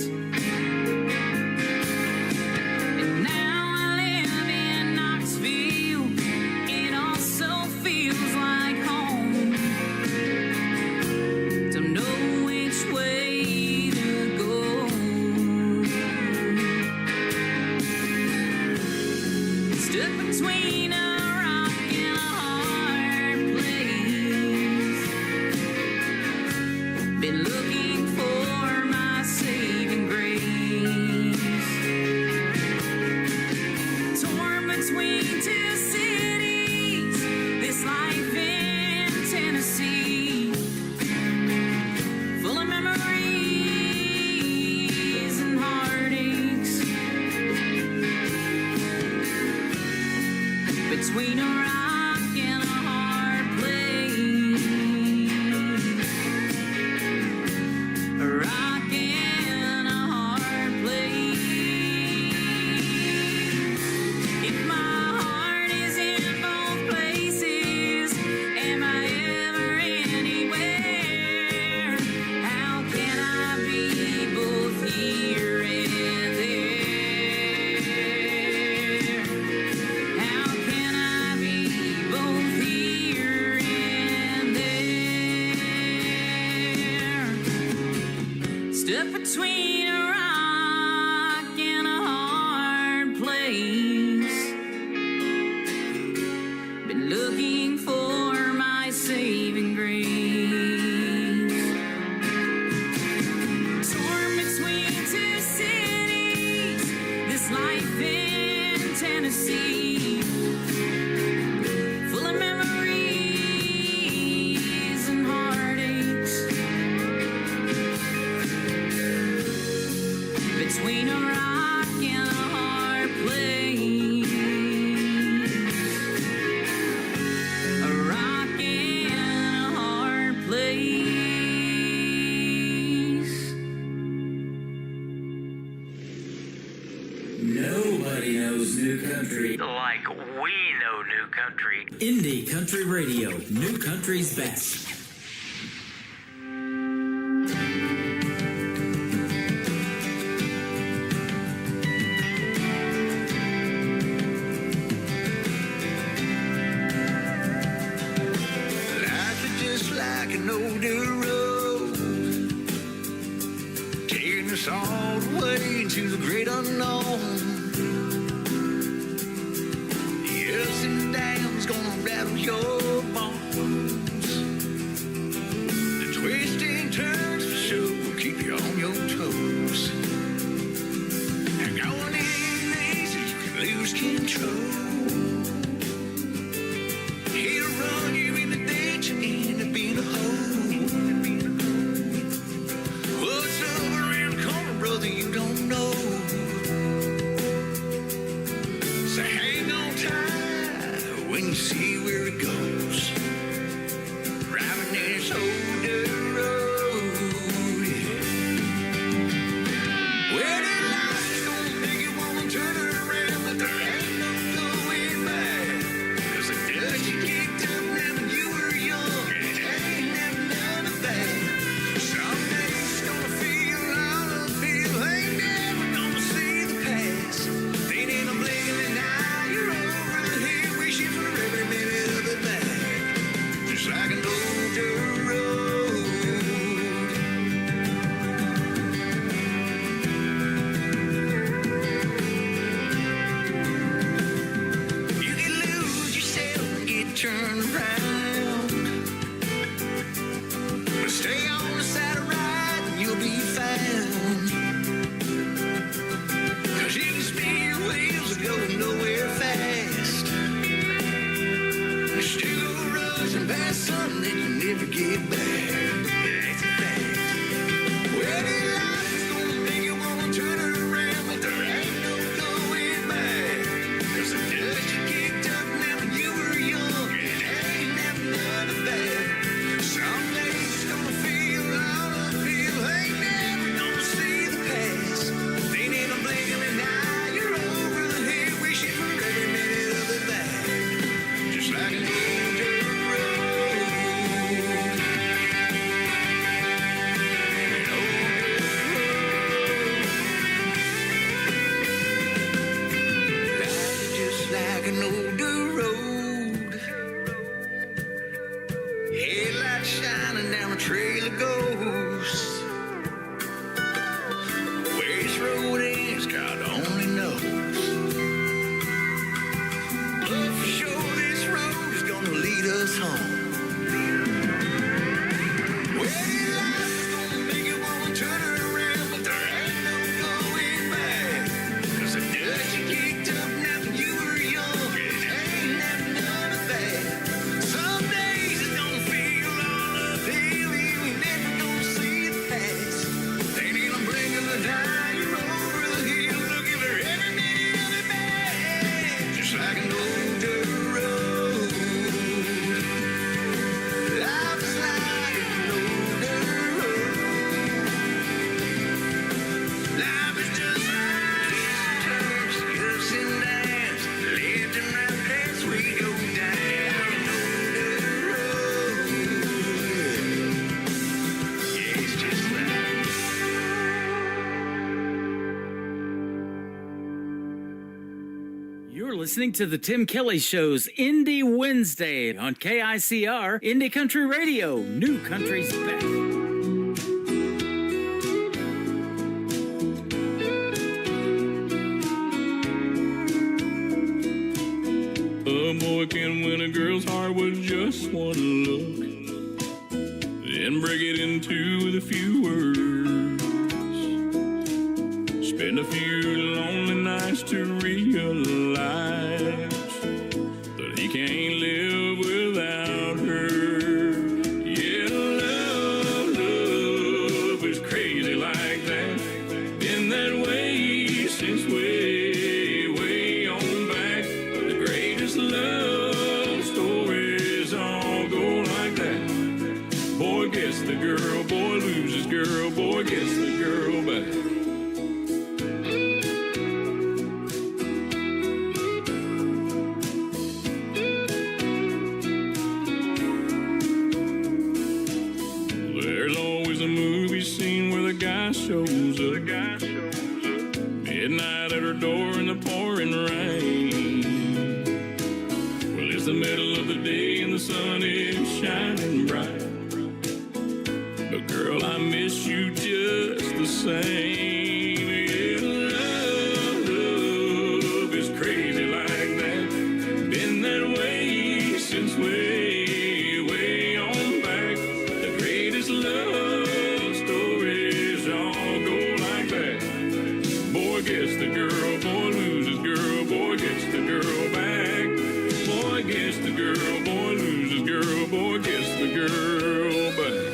And now I live in Knoxville. It also feels like home. Don't know which way to go. Stuck between a rock and a hard place, been looking for my saving grace. Torn between two cities, this life in Tennessee, full of memories and heartaches. Between a rock and a hard place, a rock and a hard place. If my heart is in both places, am I ever anywhere? How can I be both here and there? How can I be both here and there? Stuck between a rock and a hard place, been looking for my saving grace. Torn between two cities, this life in Tennessee, full of memories and heartaches. Between a rock and a hard place, a rock and a hard place.
Nobody knows new country
Like we know new country.
Indie Country Radio, New Country's Best.
Life is just like an old dirt road, taking us all the way into the great unknown. The ups and downs gonna rattle your
turn around. But stay on the side of right and you'll be found. Cause if you spin your wheels, you'll go nowhere fast. You still go rushing past something that you never get back. That's a fact. Well, this life is gonna make you wanna turn around, but there ain't no going back. Cause the dust you kicked up now when you were young, and ain't never none of that. Some days it's gonna feel all uphill, ain't never gonna see the past. Then in a blink of an eye, you're over the hill, wishing for every minute of it back. Just like an old dirt road. An old dirt road. Life is just like an old dirt road. Headlights shining down a trail of ghosts. Where this road ends, God only knows. But for sure, this road is gonna lead us home. Well, this life is gonna make you wanna turn around, but there ain't no going back. Cause the dust you kicked up now when you were young, and ain't never none of that. Some days it's gonna feel all uphill, and we never gonna see the past. Then in a blink of an eye, you're over the hill, looking for every minute of it back. Just like an old dirt road. Life is like an old dirt road. Life is just like turns, ups and downs, left and right as we go down an old dirt road. Yeah, it's just like.
You're listening to the Tim Kelly Show's Indie Wednesday on KICR Indie Country Radio, New Country's Best.
A boy can win a girl's heart with just one look, then break it into the few words. Spend a few lonely nights to realize that he can't live without her. Yeah, love is crazy like that. Been that way since way on back. The greatest love stories all go like that. Boy gets the girl, boy loses girl, boy gets the girl back. There's always a movie scene where the guy shows up. Midnight at her door in the pouring rain. Well, it's the middle of the day and the sun is shining bright. But girl, I miss you just the same. Yeah, love is crazy like that. Been that way since way on back. The greatest love stories all go like that. Boy gets the girl, boy loses girl, boy gets the girl back. Boy gets the girl, boy loses girl, boy gets the girl back.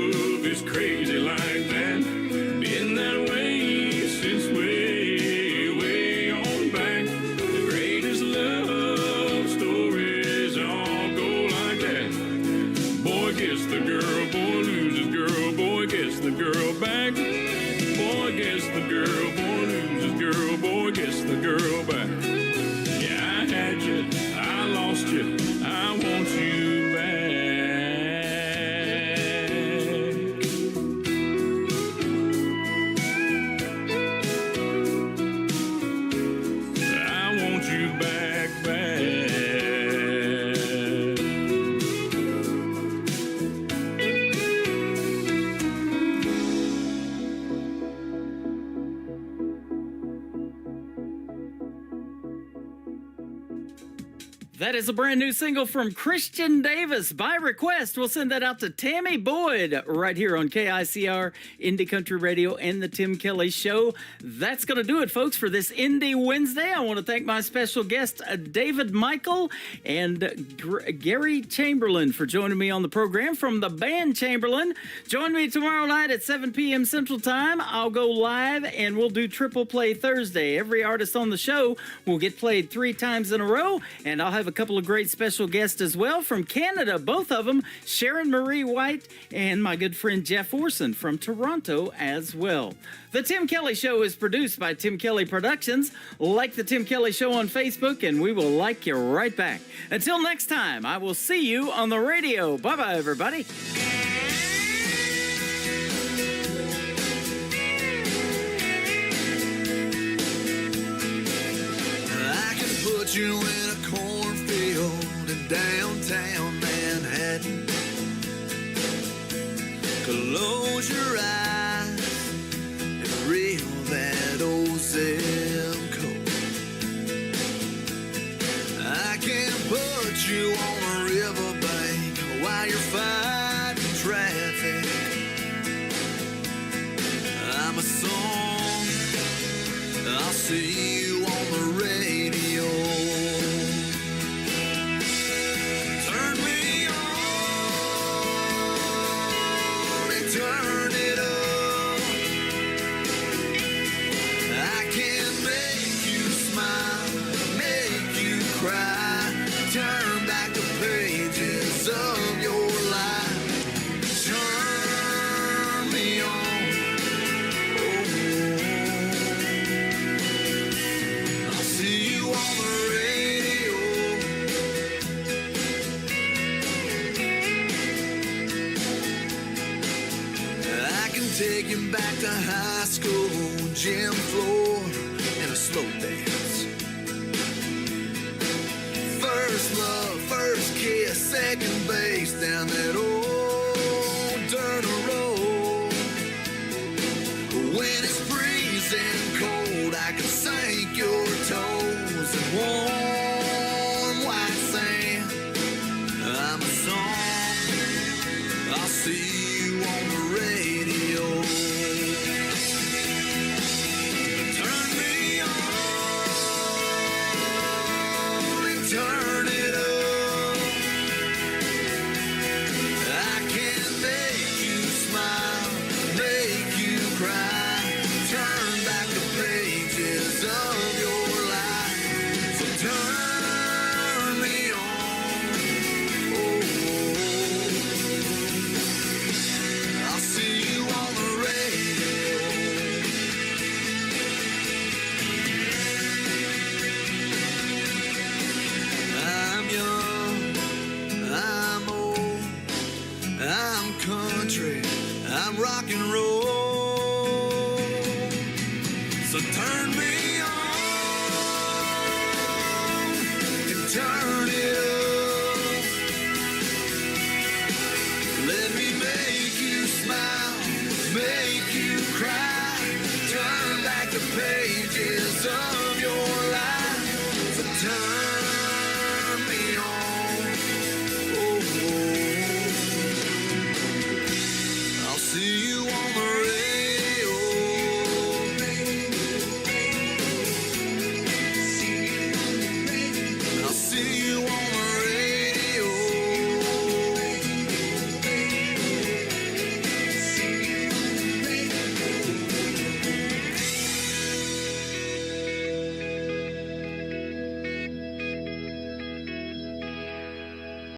Love is crazy like that. Been that way since way on back. The greatest love stories all go like that. Boy gets the girl, boy loses girl, boy gets the girl back. Boy gets the girl, boy loses girl, boy gets the girl back. Yeah, I had you, I lost you, I want you back.
That is a brand new single from Christian Davis. By request, we'll send that out to Tammy Boyd right here on KICR, Indie Country Radio, and the Tim Kelly Show. That's going to do it, folks, for this Indie Wednesday. I want to thank my special guest, David Michael, and Gary Chamberlain for joining me on the program from the band Chamberlain. Join me tomorrow night at 7 p.m. Central Time. I'll go live, and we'll do Triple Play Thursday. Every artist on the show will get played 3 times in a row, and I'll have a couple of great special guests as well from Canada, both of them, Sharon Marie White and my good friend Jeff Orson from Toronto as well. The Tim Kelly Show is produced by Tim Kelly Productions. Like the Tim Kelly Show on Facebook, and we will like you right back. Until next time, I will see you on the radio. Bye-bye, everybody.
I can put you in a cornfield in downtown Manhattan. Close your eyes and reel that old zip code. I can put you on a riverbank while you're fighting traffic. I'm a song, I'll see you on the radio. Turn me on and turn it up. I can make you smile, make you cry, turn back the pages of your life. Turn me on. I'll see you on the radio. I can take you back to high school, gym floor, and a slow dance. First love, first kiss, second base down that old dirt road. When it's freezing cold, I can sink your toes in warm white sand. I'm a song, I'll see you on the radio. Turn me on and turn it up. I can make you smile, make you cry, turn back the pages of your life. So turn me on. I'll see you on the radio. I'm young, I'm old, I'm country, I'm rock and roll. So turn me on and turn it up. Let me make you smile, make you cry, turn back the pages of your life. So turn